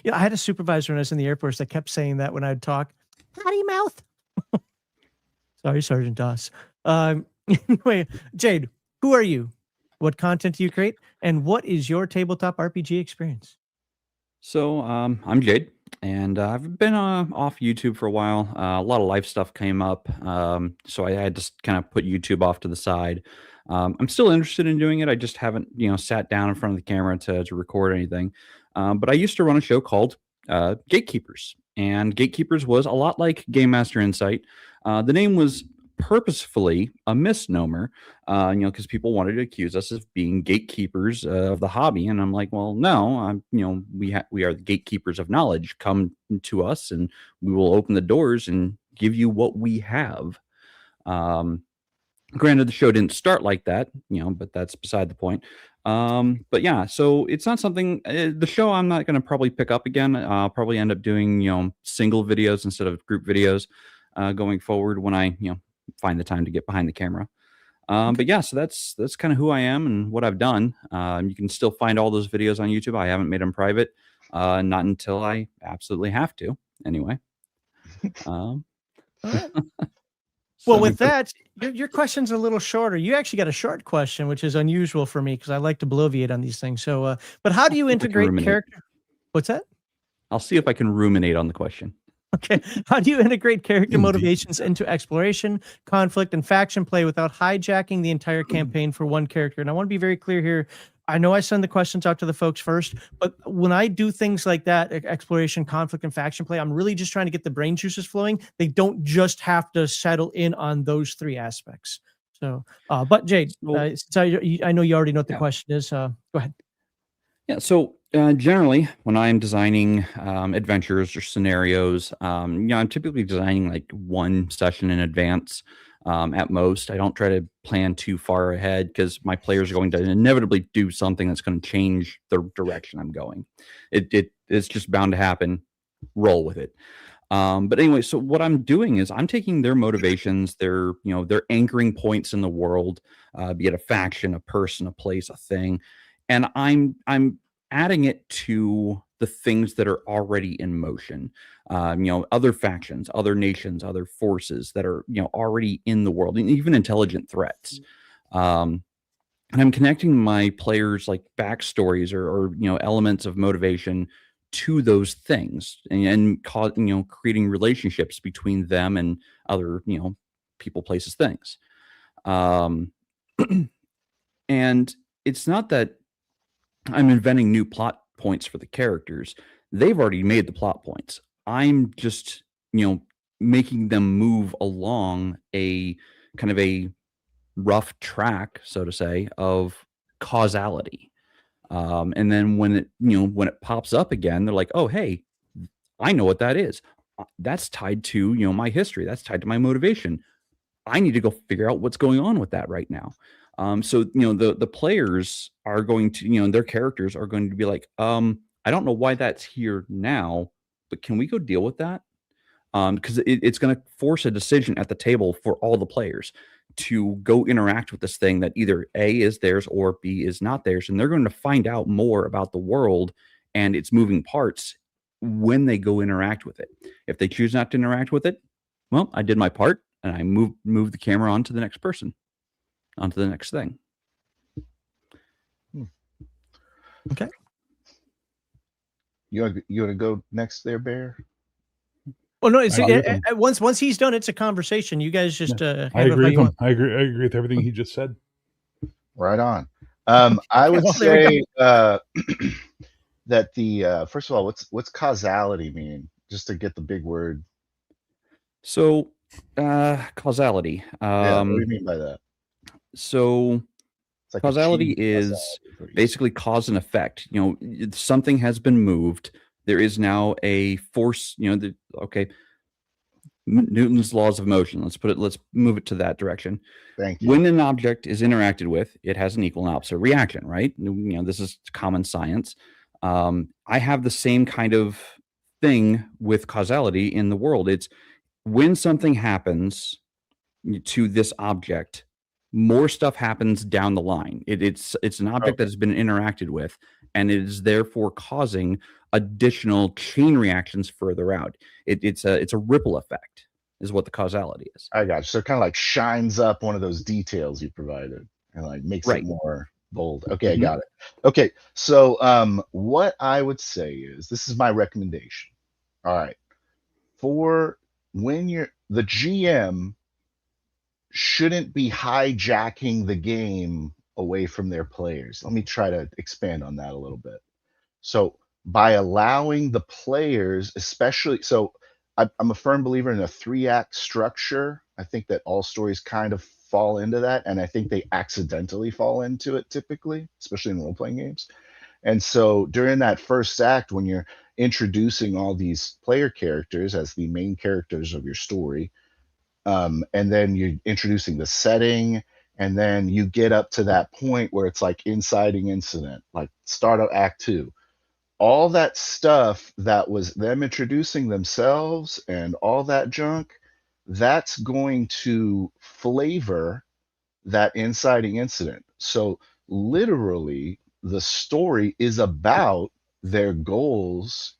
Yeah, I had a supervisor when I was in the Air Force that kept saying that when I'd talk. Potty mouth. Sorry, Sergeant Doss. Anyway, Jade, who are you? What content do you create? And what is your tabletop RPG experience? So I'm Jade, and I've been off YouTube for a while. A lot of life stuff came up, so I had to kind of put YouTube off to the side. I'm still interested in doing it. I just haven't, sat down in front of the camera to record anything. But I used to run a show called Gatekeepers, and Gatekeepers was a lot like Game Master Insight. The name was purposefully a misnomer, because people wanted to accuse us of being gatekeepers of the hobby, and I'm like, well, no, we are the gatekeepers of knowledge. Come to us, and we will open the doors and give you what we have. Granted, the show didn't start like that, but that's beside the point. But yeah, so it's not something. The show I'm not going to probably pick up again. I'll probably end up doing single videos instead of group videos going forward when I find the time to get behind the camera. But yeah, so that's kind of who I am and what I've done. You can still find all those videos on YouTube. I haven't made them private, not until I absolutely have to. Anyway. All right. So, Well, with that, your question's a little shorter. You actually got a short question, which is unusual for me because I like to bloviate on these things. So, but how do you see if I can integrate ruminate. character? What's that? I'll see if I can ruminate on the question. Okay. How do you integrate character Indeed. motivations into exploration, conflict, and faction play without hijacking the entire campaign for one character? And I want to be very clear here. I know I send the questions out to the folks first, but when I do things like that, exploration, conflict, and faction play, I'm really just trying to get the brain juices flowing. They don't just have to settle in on those three aspects. So, but Jade, So- since I know you already know what the Yeah. question is. Go ahead. Yeah, so generally, when I'm designing adventures or scenarios, I'm typically designing like one session in advance at most. I don't try to plan too far ahead because my players are going to inevitably do something that's going to change the direction I'm going. It's just bound to happen. Roll with it. But anyway, so what I'm doing is I'm taking their motivations, their anchoring points in the world, be it a faction, a person, a place, a thing, and I'm adding it to the things that are already in motion. Other factions, other nations, other forces that are already in the world, and even intelligent threats. And I'm connecting my players' like backstories or elements of motivation to those things, and creating relationships between them and other people, places, things. And it's not that I'm inventing new plot points for the characters. They've already made the plot points. I'm just, making them move along a kind of a rough track, so to say, of causality. And then when it pops up again, they're like, oh, hey, I know what that is. That's tied to, my history. That's tied to my motivation. I need to go figure out what's going on with that right now. So the players are going to, their characters are going to be like, I don't know why that's here now, but can we go deal with that? Because it's going to force a decision at the table for all the players to go interact with this thing that either A is theirs or B is not theirs, and they're going to find out more about the world and its moving parts when they go interact with it. If they choose not to interact with it, well, I did my part and I move the camera on to the next person, onto the next thing. Okay. You want to go next there, Bear? Well, no, it's I agree with him. once he's done, it's a conversation. You guys just I handle it how agree with you him. want. I agree with everything he just said. Right on. I would well, there we say that the first of all, what's causality mean? Just to get the big word. So, causality. Yeah, what do you mean by that? So It's like causality achieved is causality, what do you basically cause and effect. Something has been moved. There is now a force. Newton's laws of motion. Let's move it to that direction. say? Thank you. When an object is interacted with, it has an equal and opposite reaction, right? This is common science. I have the same kind of thing with causality in the world. It's when something happens to this object, more stuff happens down the line. It's an object that has been interacted with, and it is therefore causing additional chain reactions further out. It's a ripple effect, is what the causality is. I got you. So it kind of like shines up one of those details you provided and like makes Right. it more bold. Okay, Mhm. I got it. Okay, so what I would say is this is my recommendation. All right. For when the GM shouldn't be hijacking the game away from their players. Let me try to expand on that a little bit. So by allowing the players, especially, so I'm a firm believer in a 3-act structure. I think that all stories kind of fall into that, and I think they accidentally fall into it typically, especially in role-playing games. And so during that first act, when you're introducing all these player characters as the main characters of your story, and then you're introducing the setting, and then you get up to that point where it's like inciting incident, like start of Act 2. All that stuff that was them introducing themselves and all that junk, that's going to flavor that inciting incident. So literally, the story is about their goals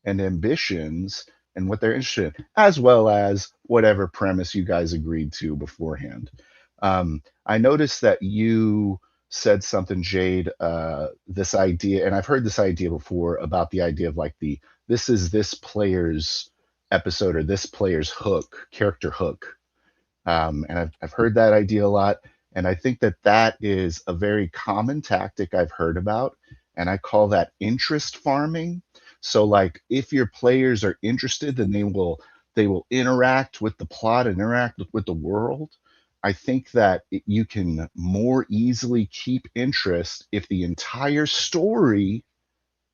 and ambitions and what they're interested in, as well as whatever premise you guys agreed to beforehand. I noticed that you said something, Jade, this idea, and I've heard this idea before about the idea of like this is this player's episode or this player's hook, character hook. And I've heard that idea a lot. And I think that that is a very common tactic I've heard about. And I call that interest farming. So like if your players are interested, then they will interact with the plot and interact with the world. I think that you can more easily keep interest if the entire story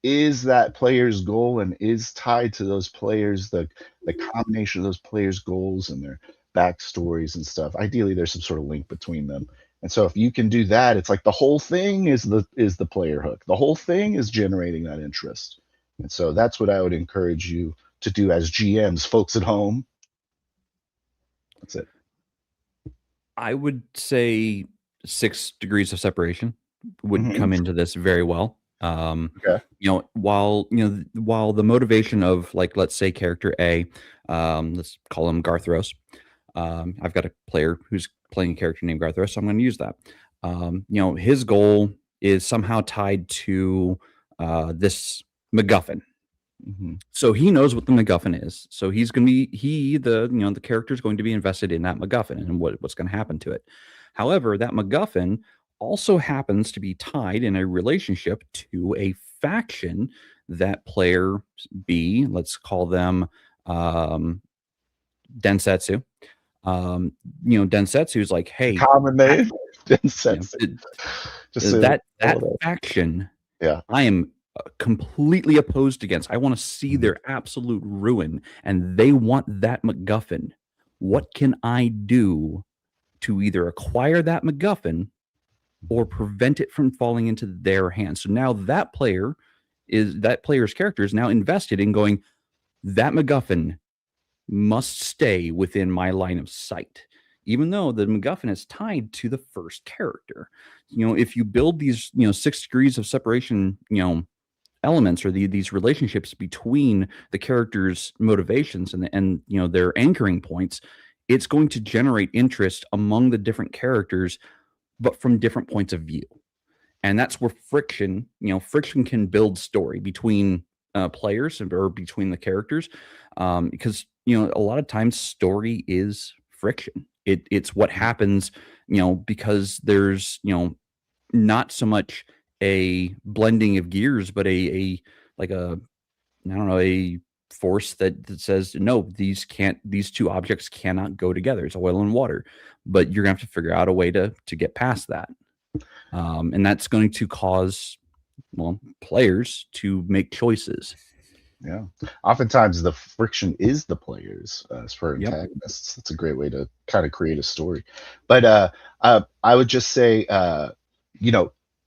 is that player's goal and is tied to those players, the combination of those players' goals and their backstories and stuff. Ideally, there's some sort of link between them. And so if you can do that, it's like the whole thing is the player hook. The whole thing is generating that interest. And so that's what I would encourage you to do as GMs, folks at home. That's it. I would say 6 degrees of separation would come into this very well. Okay. While the motivation of, like, let's say character A, let's call him Garthros. I've got a player who's playing a character named Garthros, so I'm going to use that. His goal is somehow tied to this MacGuffin. So he knows what the MacGuffin is. So he's going to be the character is going to be invested in that MacGuffin and what's going to happen to it. However, that MacGuffin also happens to be tied in a relationship to a faction that player B, let's call them Densetsu. Densetsu is like, hey, common name. Densetsu. That faction, yeah, I am completely opposed against. I want to see their absolute ruin, and they want that MacGuffin. What can I do to either acquire that MacGuffin or prevent it from falling into their hands? So now that player's character is now invested in going, that MacGuffin must stay within my line of sight, even though the MacGuffin is tied to the first character. If you build these 6 degrees of separation elements or these relationships between the characters' motivations and their anchoring points, it's going to generate interest among the different characters, but from different points of view. And that's where friction can build story between players or between the characters, because a lot of times story is friction. It's what happens because there's not so much a blending of gears, but a force that says, no, these two objects cannot go together. It's oil and water, but you're gonna have to figure out a way to get past that. And that's going to cause players to make choices. Yeah. Oftentimes the friction is the players as for antagonists. That's a great way to kind of create a story. But I would just say,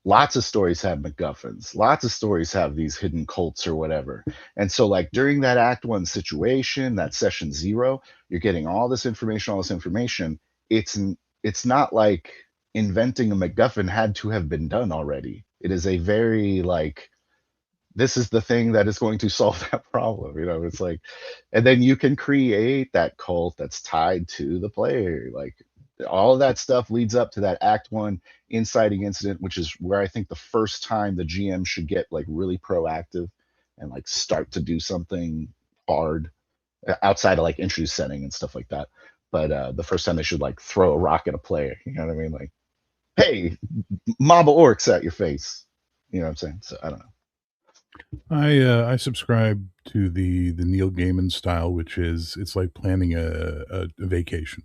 lots of stories have MacGuffins. Lots of stories have these hidden cults or whatever. And so like during that Act 1 situation, that session 0, you're getting all this information. It's not like inventing a MacGuffin had to have been done already. It is a very like, this is the thing that is going to solve that problem. It's like, and then you can create that cult that's tied to the player. Like all of that stuff leads up to that Act 1 inciting incident, which is where I think the first time the GM should get like really proactive and like start to do something hard outside of like introduce setting and stuff like that. But the first time they should like throw a rock at a player. You know what I mean? Like, hey, mob of orcs at your face. You know what I'm saying? So I don't know. I subscribe to the Neil Gaiman style, which is it's like planning a vacation.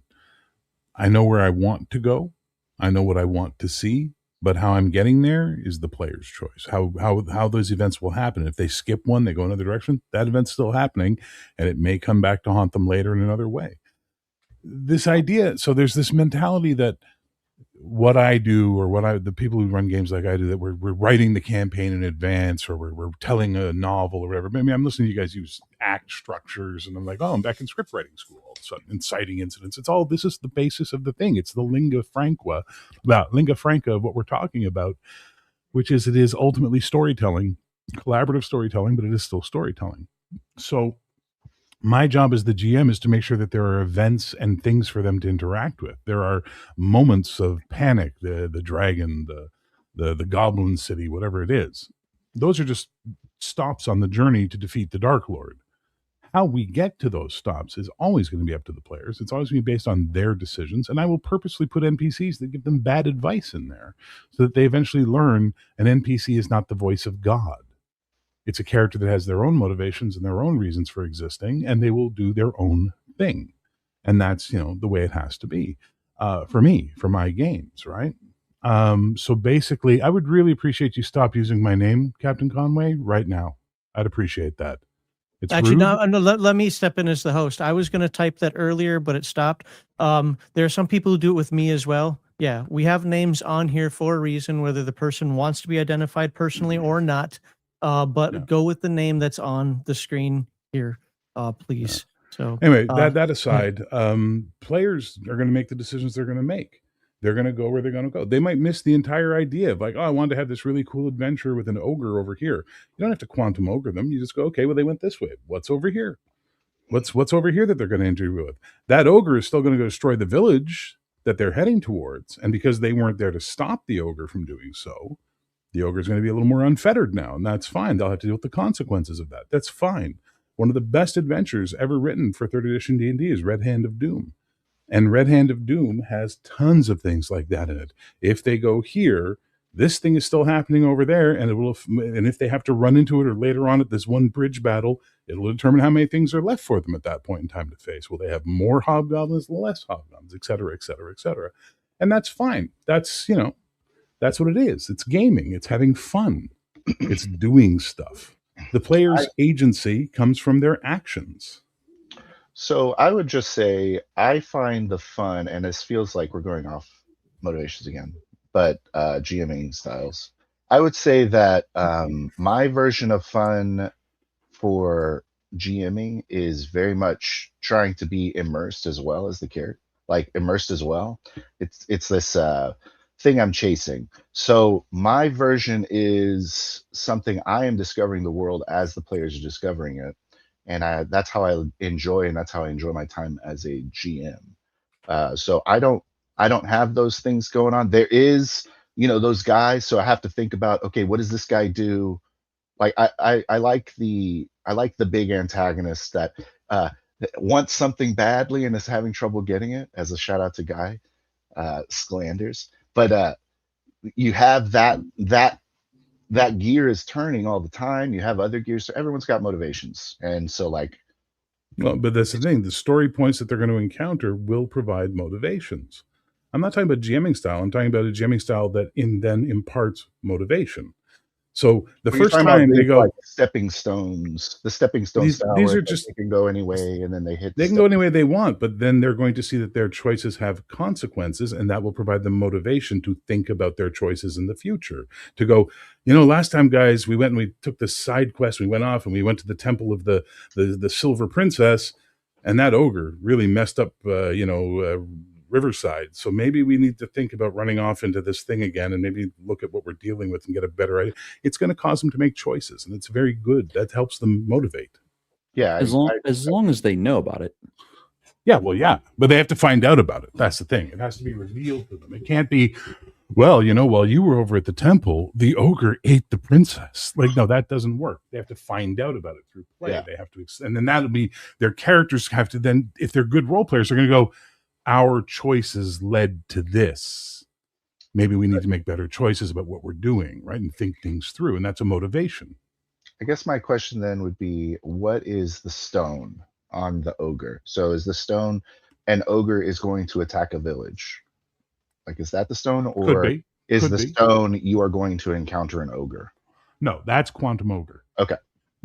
I know where I want to go. I know what I want to see, but how I'm getting there is the player's choice. How those events will happen. If they skip one, they go another direction, that event's still happening, and it may come back to haunt them later in another way. This idea, so there's this mentality that what I do or the people who run games like I do, that we're writing the campaign in advance or we're telling a novel or whatever. Maybe I'm listening to you guys use act structures and I'm like, oh, I'm back in script writing school all inciting incidents. It's all, this is the basis of the thing. It's the lingua franca of what we're talking about, which is, it is ultimately storytelling, collaborative storytelling, but it is still storytelling. So my job as the GM is to make sure that there are events and things for them to interact with. There are moments of panic, the dragon, the goblin city, whatever it is. Those are just stops on the journey to defeat the Dark Lord. How we get to those stops is always going to be up to the players. It's always going to be based on their decisions. And I will purposely put NPCs that give them bad advice in there so that they eventually learn an NPC is not the voice of God. It's a character that has their own motivations and their own reasons for existing, and they will do their own thing. And that's, the way it has to be for me, for my games, right? So basically, I would really appreciate you stop using my name, Captain Conway, right now. I'd appreciate that. It's actually rude. no, let me step in as the host. I was going to type that earlier, but it stopped. There are some people who do it with me as well. Yeah, we have names on here for a reason, whether the person wants to be identified personally or not. But go with the name that's on the screen here, please. So anyway, that aside, players are going to make the decisions they're going to make. They're going to go where they're going to go. They might miss the entire idea of like, oh, I wanted to have this really cool adventure with an ogre over here. You don't have to quantum ogre them. You just go, okay, well, they went this way. What's over here? What's over here that they're going to interview with? That ogre is still going to go destroy the village that they're heading towards. And because they weren't there to stop the ogre from doing so, the ogre is going to be a little more unfettered now, and that's fine. They'll have to deal with the consequences of that. That's fine. One of the best adventures ever written for 3rd edition D&D is Red Hand of Doom. And Red Hand of Doom has tons of things like that in it. If they go here, this thing is still happening over there, and and if they have to run into it or later on at this one bridge battle, it'll determine how many things are left for them at that point in time to face. Will they have more hobgoblins, less hobgoblins, et cetera, et cetera, et cetera. And that's fine. That's what it is. It's gaming. It's having fun. It's doing stuff. The player's agency comes from their actions. So I would just say I find the fun, and this feels like we're going off motivations again, but GMing styles. I would say that my version of fun for GMing is very much trying to be immersed as well as the character, like immersed as well. It's this thing I'm chasing. So my version is something I am discovering the world as the players are discovering it. And that's how I enjoy, and that's how I enjoy my time as a GM. So I don't have those things going on. There is, those guys. So I have to think about, okay, what does this guy do? Like I like the big antagonist that wants something badly and is having trouble getting it. As a shout out to Guy Sklanders. But you have that gear is turning all the time. You have other gears, so everyone's got motivations, and so but that's the thing. The story points that they're going to encounter will provide motivations. I'm not talking about GMing style. I'm talking about a GMing style that then imparts motivation. So the first time they go, like stepping stones, the stepping stones style, these are just, they can go any way, and then they can go any way they want, but then they're going to see that their choices have consequences, and that will provide them motivation to think about their choices in the future. To go, last time, guys, we went and we took this side quest. We went off and we went to the temple of the Silver Princess, and that ogre really messed up, Riverside. So maybe we need to think about running off into this thing again and maybe look at what we're dealing with and get a better idea. It's going to cause them to make choices, and it's very good. That helps them motivate. Yeah. As long as they know about it. Yeah, well, yeah. But they have to find out about it. That's the thing. It has to be revealed to them. It can't be, well, while you were over at the temple, the ogre ate the princess. Like, no, that doesn't work. They have to find out about it through play. Yeah. They have to, and then that'll be, their characters have to then, if they're good role players, they're going to go, our choices led to this. Maybe we need to make better choices about what we're doing, right? And think things through. And that's a motivation. I guess my question then would be, what is the stone on the ogre? So is the stone, an ogre is going to attack a village? Like, is that the stone? Or is the stone, you are going to encounter an ogre? No, that's quantum ogre. Okay.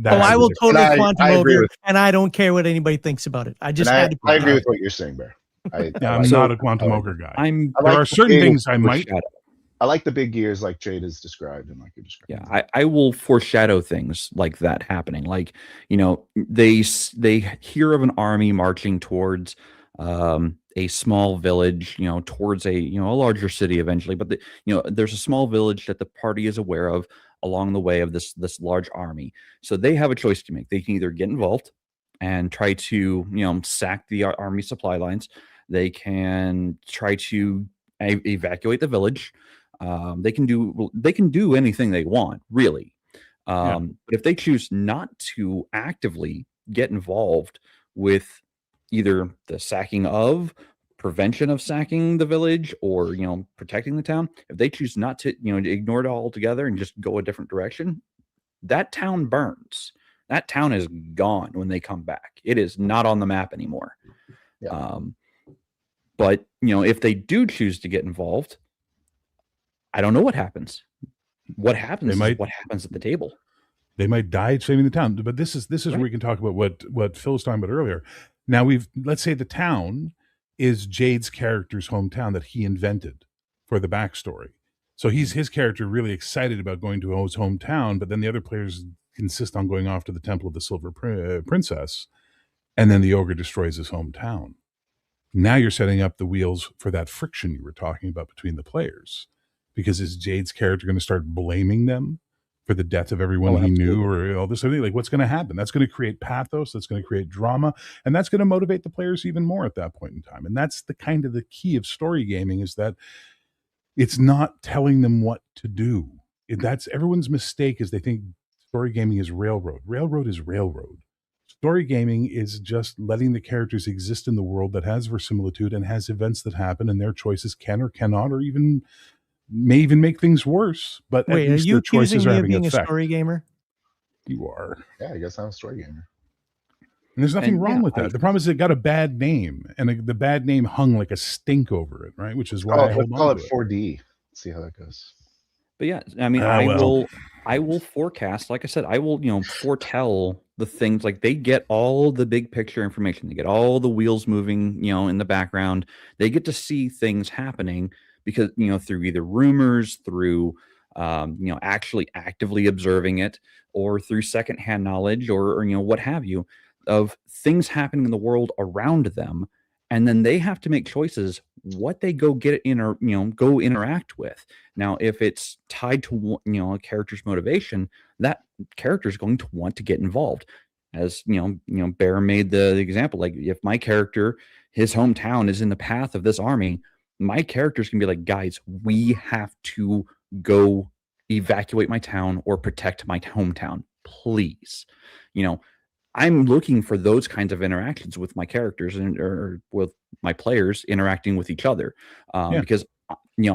I will totally quantum ogre, and I don't care what anybody thinks about it. I just had to. I agree with what you're saying, Bear. I'm not a quantum ogre guy. There are certain things I might. I like the big gears like Jade has described and like you're describing. Yeah, I will foreshadow things like that happening. Like, they hear of an army marching towards a small village, towards a larger city eventually. But there's a small village that the party is aware of along the way of this large army. So they have a choice to make. They can either get involved and try to sack the army supply lines. They can try to evacuate the village. They can do anything they want, really. But if they choose not to actively get involved with either the sacking of, prevention of sacking the village, or protecting the town, if they choose not to ignore it altogether and just go a different direction, that town burns. That town is gone when they come back. It is not on the map anymore. Yeah. But if they do choose to get involved, I don't know what happens. What happens is what happens at the table. They might die saving the town. But this is Right. where we can talk about what Phil was talking about earlier. Now let's say the town is Jade's character's hometown that he invented for the backstory. So his character really excited about going to his hometown, but then the other players insist on going off to the Temple of the Silver Princess, and then the ogre destroys his hometown. Now you're setting up the wheels for that friction you were talking about between the players. Because is Jade's character going to start blaming them for the death of everyone he knew, or all this other thing? Like, what's going to happen? That's going to create pathos. That's going to create drama, and that's going to motivate the players even more at that point in time. And that's the kind of the key of story gaming, is that it's not telling them what to do. That's everyone's mistake, is they think story gaming is railroad. Railroad is railroad. Story gaming is just letting the characters exist in the world that has verisimilitude and has events that happen, and their choices can or cannot, or may even make things worse. But wait, at least are you their choices accusing are me of having being effect. a story gamer? You are. Yeah, I guess I'm a story gamer. And there's nothing wrong with that. The problem is it got a bad name, and the bad name hung like a stink over it, right? Which is why I hold call on it to it. 4D. Let's see how that goes. But yeah, I mean, I will forecast, like I said, I will, foretell the things. Like, they get all the big picture information. They get all the wheels moving, in the background. They get to see things happening because, through either rumors, through, actually actively observing it, or through secondhand knowledge, or what have you, of things happening in the world around them. And then they have to make choices what they go get in, or go interact with. Now, if it's tied to a character's motivation, that character is going to want to get involved. As Bear made the example, like, if my character, his hometown is in the path of this army, my characters can be like, guys, we have to go evacuate my town or protect my hometown, please. I'm looking for those kinds of interactions with my characters or with my players interacting with each other. Because,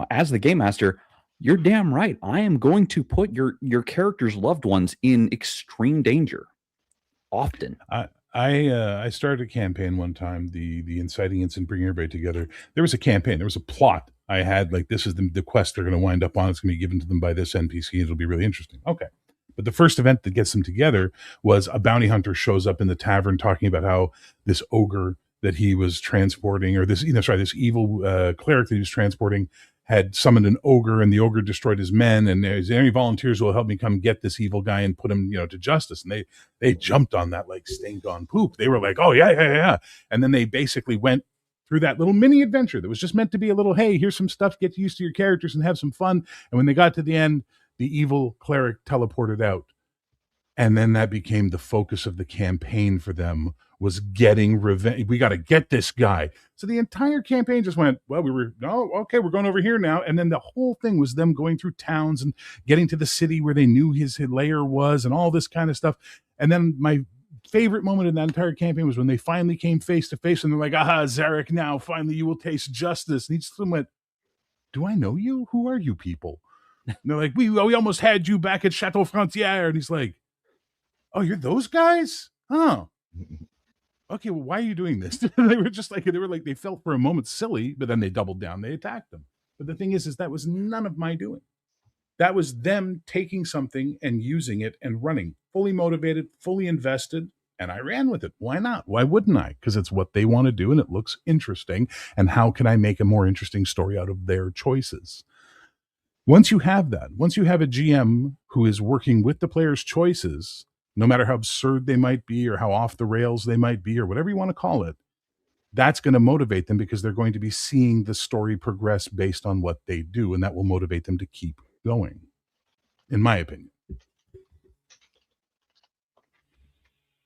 as the game master, you're damn right. I am going to put your character's loved ones in extreme danger often. I started a campaign one time, the inciting incident, bringing everybody together. There was a campaign. There was a plot I had, like, this is the quest they're going to wind up on. It's going to be given to them by this NPC. It'll be really interesting. Okay. But the first event that gets them together was a bounty hunter shows up in the tavern talking about how this ogre that he was transporting, or this evil cleric that he was transporting, had summoned an ogre, and the ogre destroyed his men. And is there any volunteers who will help me come get this evil guy and put him, to justice? And they jumped on that like stink on poop. They were like, oh yeah. And then they basically went through that little mini adventure that was just meant to be a little, hey, here's some stuff, get used to your characters and have some fun. And when they got to the end, the evil cleric teleported out. And then that became the focus of the campaign for them, was getting revenge. We got to get this guy. So the entire campaign just went, well, we're going over here now. And then the whole thing was them going through towns and getting to the city where they knew his lair was and all this kind of stuff. And then my favorite moment in that entire campaign was when they finally came face to face, and they're like, aha, Zarek, now finally you will taste justice. And he just went, do I know you? Who are you people? And they're like, we almost had you back at Chateau Frontière. And he's like, oh, you're those guys? Oh. Okay, well, why are you doing this? They felt for a moment silly, but then they doubled down. They attacked them. But the thing is that was none of my doing. That was them taking something and using it and running, fully motivated, fully invested, and I ran with it. Why not? Why wouldn't I? Because it's what they want to do, and it looks interesting. And how can I make a more interesting story out of their choices? Once you have that, once you have a GM who is working with the player's choices, no matter how absurd they might be or how off the rails they might be or whatever you want to call it, that's going to motivate them because they're going to be seeing the story progress based on what they do, and that will motivate them to keep going, in my opinion.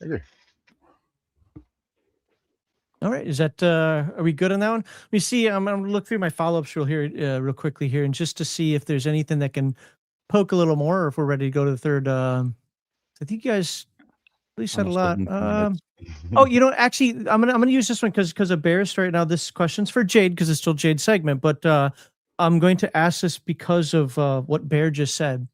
I agree. All right, is that are we good on that one? Let me see. I'm gonna look through my follow-ups real quickly here, and just to see if there's anything that can poke a little more, or if we're ready to go to the third. I think you guys at least said a Almost lot. looking for minutes. Oh, you know, actually, I'm gonna use this one because of Bears right now. This question's for Jade because it's still Jade's segment, but I'm going to ask this because of what Bear just said.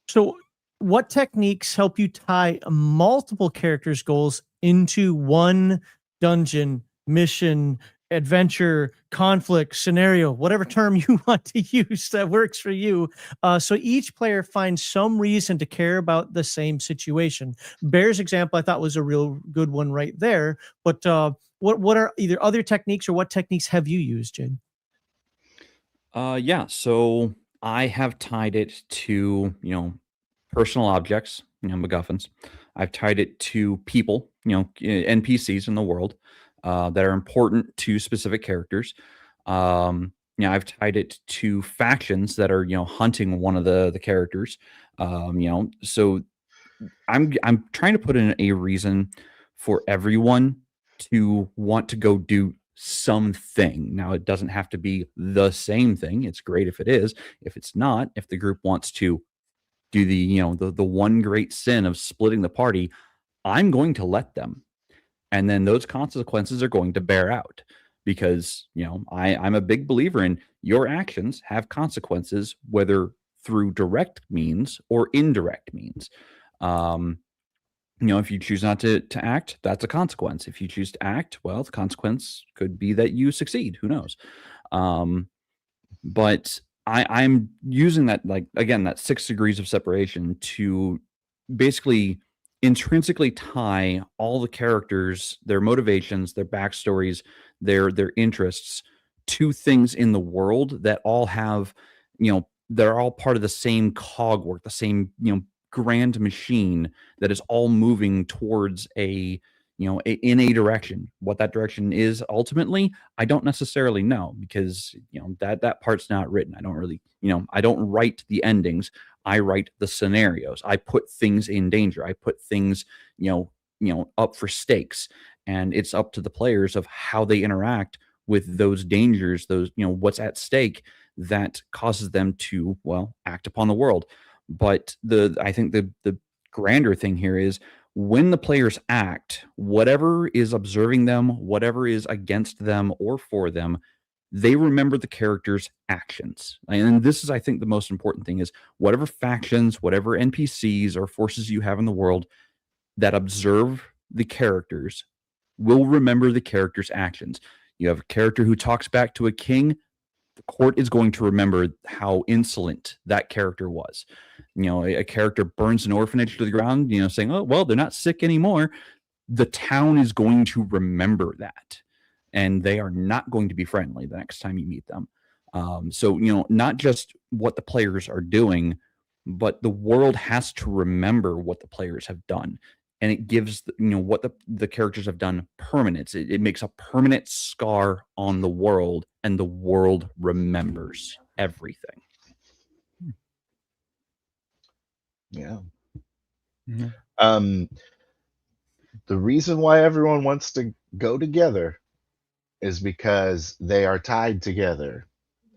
So, what techniques help you tie multiple characters' goals into one dungeon, mission, adventure, conflict, scenario, whatever term you want to use that works for you? So each player finds some reason to care about the same situation. Bear's example, I thought, was a real good one right there. But what are either other techniques, or what techniques have you used, Jade? Yeah, so I have tied it to, personal objects, MacGuffins. I've tied it to people, NPCs in the world that are important to specific characters. I've tied it to factions that are, hunting one of the characters. So I'm trying to put in a reason for everyone to want to go do something. Now, it doesn't have to be the same thing. It's great if it is. If it's not, if the group wants to do the one great sin of splitting the party, I'm going to let them. And then those consequences are going to bear out because, I'm a big believer in your actions have consequences, whether through direct means or indirect means. If you choose not to act, that's a consequence. If you choose to act, well, the consequence could be that you succeed. Who knows? But I'm using that, like, again, that 6 degrees of separation to basically intrinsically tie all the characters, their motivations, their backstories, their interests to things in the world that all have, they're all part of the same cogwork, the same, grand machine that is all moving towards in a direction. What that direction is ultimately, I don't necessarily know because that part's not written. I don't really, I don't write the endings. I write the scenarios. I put things in danger. I put things, up for stakes, and it's up to the players of how they interact with those dangers, those, what's at stake that causes them to, well, act upon the world. But I think the grander thing here is when the players act, whatever is observing them, whatever is against them or for them, they remember the character's actions. And this is, I think, the most important thing is whatever factions, whatever NPCs or forces you have in the world that observe the characters will remember the character's actions. You have a character who talks back to a king, the court is going to remember how insolent that character was. A character burns an orphanage to the ground, saying, oh, well, they're not sick anymore. The town is going to remember that. And they are not going to be friendly the next time you meet them. So, not just what the players are doing, but the world has to remember what the players have done. And it gives, what the characters have done permanence. It makes a permanent scar on the world, and the world remembers everything. Yeah. Mhm. The reason why everyone wants to go together is because they are tied together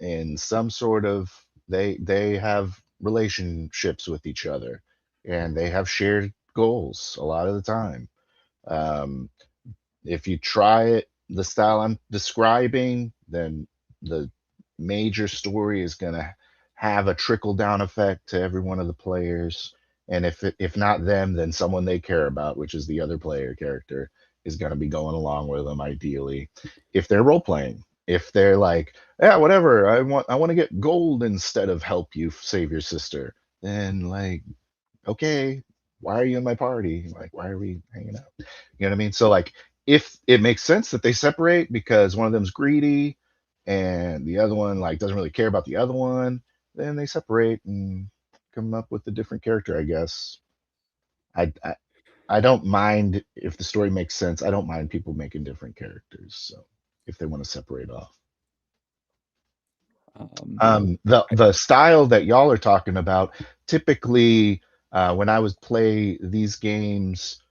in some sort of they have relationships with each other, and they have shared goals a lot of the time. Um, if you try it the style I'm describing, then the major story is going to have a trickle down effect to every one of the players. And if not them, then someone they care about, which is the other player character, is going to be going along with them ideally. If they're role playing, if they're like, yeah, whatever, I want to get gold instead of help you save your sister, then like, okay, why are you in my party? Like, why are we hanging out? You know what I mean? So like, if it makes sense that they separate because one of them's greedy and the other one like doesn't really care about the other one, then they separate and come up with a different character, I guess. I don't mind if the story makes sense. I don't mind people making different characters. So if they want to separate off. The style that y'all are talking about, typically when I would play these games,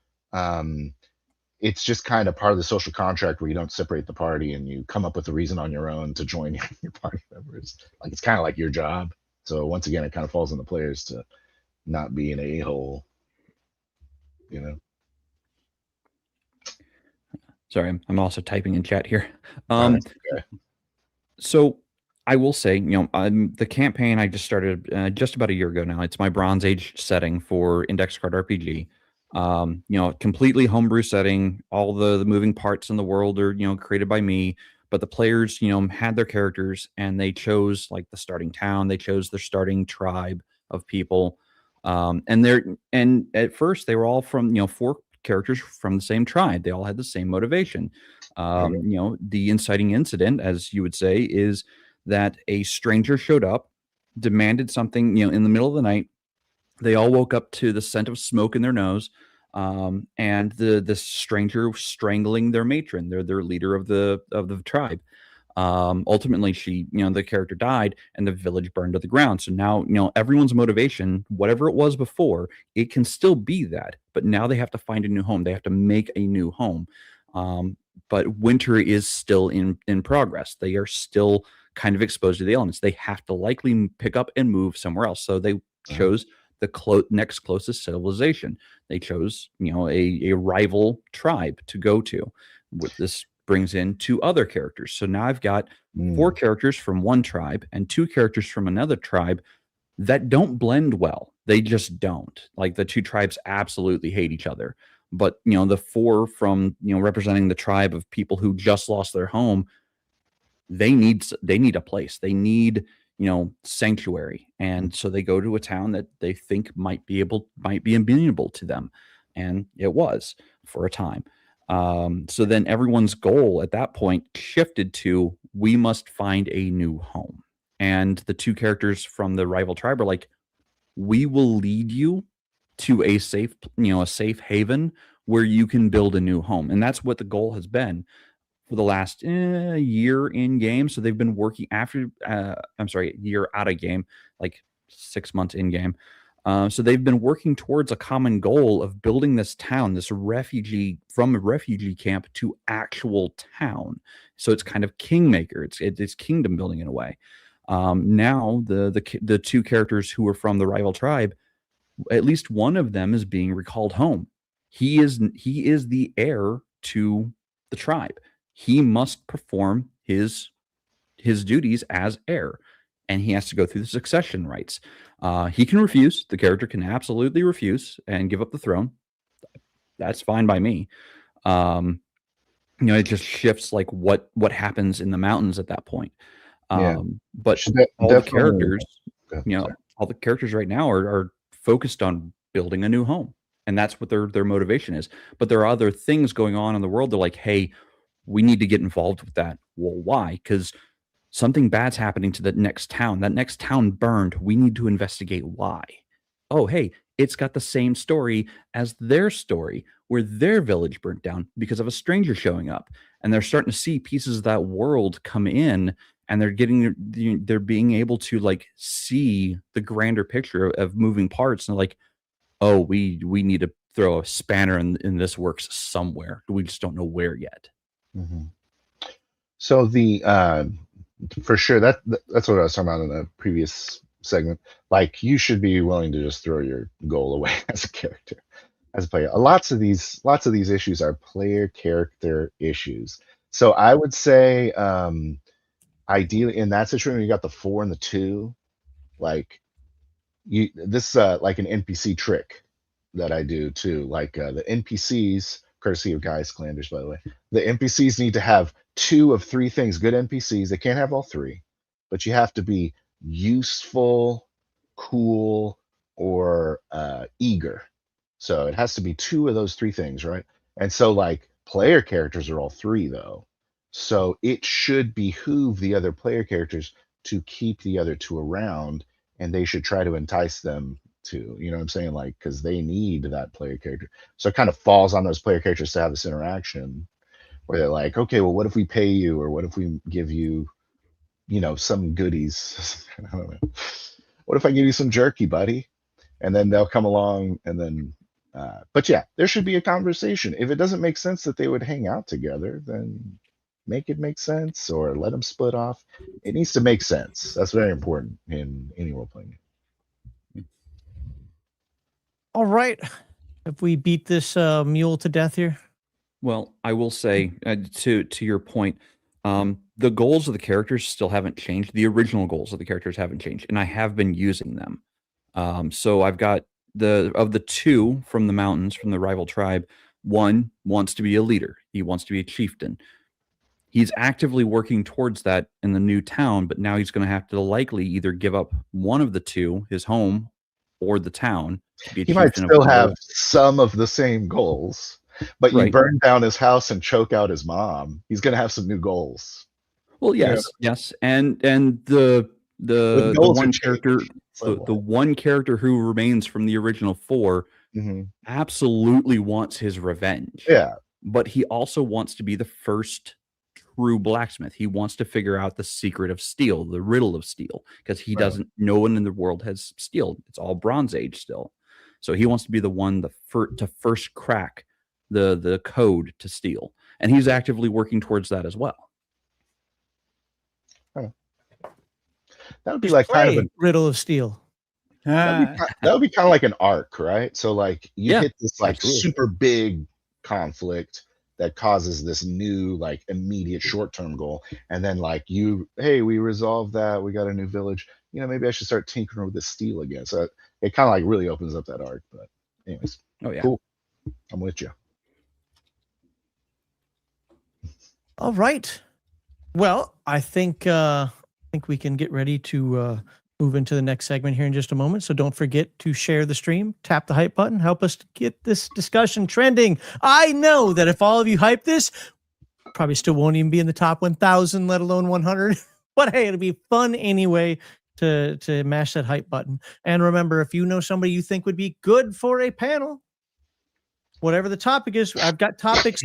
it's just kind of part of the social contract where you don't separate the party and you come up with a reason on your own to join your party members. Like it's kind of like your job. So once again, it kind of falls on the players to not be an a-hole, you know. Sorry, I'm also typing in chat here. Okay. So I will say, the campaign I just started just about a year ago now. It's my Bronze Age setting for Index Card RPG. Completely homebrew setting. All the moving parts in the world are, created by me. But the players, had their characters and they chose like the starting town. They chose their starting tribe of people. And at first they were all from, 4 characters from the same tribe. They all had the same motivation. The inciting incident, as you would say, is that a stranger showed up, demanded something, in the middle of the night. They all woke up to the scent of smoke in their nose, and the stranger strangling their matron, their leader of the tribe. Ultimately, the character died, and the village burned to the ground. So now, everyone's motivation, whatever it was before, it can still be that, but now they have to find a new home. They have to make a new home. But winter is still in progress. They are still kind of exposed to the elements. They have to likely pick up and move somewhere else. So they chose the next closest civilization. They chose, a rival tribe to go to. With this brings in 2 other characters. So now I've got 4 characters from one tribe and 2 characters from another tribe that don't blend well. They just don't. Like the 2 tribes absolutely hate each other. But, the 4 from, representing the tribe of people who just lost their home, they need a place. They need, sanctuary. And so they go to a town that they think might be amenable to them. And it was for a time. So then everyone's goal at that point shifted to, we must find a new home. And the 2 characters from the rival tribe are like, we will lead you to a safe haven where you can build a new home. And that's what the goal has been for the last year in game. So they've been working year out of game, like 6 months in game. So they've been working towards a common goal of building this town, this refugee from a refugee camp to actual town. So it's kind of kingmaker. It's kingdom building in a way. Now the 2 characters who are from the rival tribe, at least one of them is being recalled home. He is the heir to the tribe. He must perform his duties as heir, and he has to go through the succession rites. He can refuse. The character can absolutely refuse and give up the throne. That's fine by me. It just shifts like what happens in the mountains at that point. But all the characters, all the characters right now are focused on building a new home, and that's what their motivation is. But there are other things going on in the world. They're like, hey, we need to get involved with that. Well, why? Because something bad's happening to the next town. That next town burned. We need to investigate why. Oh, hey, it's got the same story as their story, where their village burnt down because of a stranger showing up. And they're starting to see pieces of that world come in, and they're being able to like see the grander picture of moving parts. And like, oh, we need to throw a spanner in this works somewhere. We just don't know where yet. So for sure that's what I was talking about in the previous segment. Like, you should be willing to just throw your goal away as a character, as a player. Lots of these issues are player character issues. So I would say, ideally in that situation, you got the 4 and the 2. Like, this is like an NPC trick that I do too. Like the NPCs, courtesy of Guy Slanders, by the way, the NPCs need to have 2 of 3 things. Good NPCs, they can't have all 3, but you have to be useful, cool, or eager. So it has to be 2 of those 3 things, right? And so like player characters are all 3 though. So it should behoove the other player characters to keep the other 2 around and they should try to entice them to, you know what I'm saying? Like, because they need that player character. So it kind of falls on those player characters to have this interaction where they're like, okay, well, what if we pay you, or what if we give you, you know, some goodies? I don't know. What if I give you some jerky, buddy? And then they'll come along, and then, but yeah, there should be a conversation. If it doesn't make sense that they would hang out together, then make it make sense, or let them split off. It needs to make sense. That's very important in any role playing game. All right. Have we beat this mule to death here? Well, I will say to your point, the goals of the characters still haven't changed. The original goals of the characters haven't changed, and I have been using them. So I've got the two from the mountains, from the rival tribe. One wants to be a leader. He wants to be a chieftain. He's actively working towards that in the new town, but now he's going to have to likely either give up one of the two, his home or the town. To be a He might chieftain of still one have of some of the same goals, but you Right. burn down his house and choke out his mom. He's going to have some new goals. Well, Yeah. yes, and the goals are one changed character, the somewhat. one character who remains from the original four Mhm. absolutely wants his revenge. Yeah. But he also wants to be the first true blacksmith. He wants to figure out the secret of steel, the riddle of steel, because he Right. doesn't. No one in the world has steel. It's all Bronze Age still. So he wants to be the one to first crack the code to steel, and he's actively working towards that as well. That would be Just like kind of play a Riddle of Steel. that would be kind of like an arc, right? So like you Yeah, hit this like absolutely. super big conflict that causes this new like immediate short-term goal, and then like hey, we resolved that, we got a new village. You know, maybe I should start tinkering with this steel again. So it kind of like really opens up that arc. But anyways, Oh yeah. cool. I'm with you. All right. Well, I think we can get ready to move into the next segment here in just a moment. So don't forget to share the stream, tap the hype button, help us get this discussion trending. I know that if all of you hype this, probably still won't even be in the top 1,000, let alone 100. But hey, it'll be fun anyway to mash that hype button. And remember, if you know somebody you think would be good for a panel, whatever the topic is, I've got topics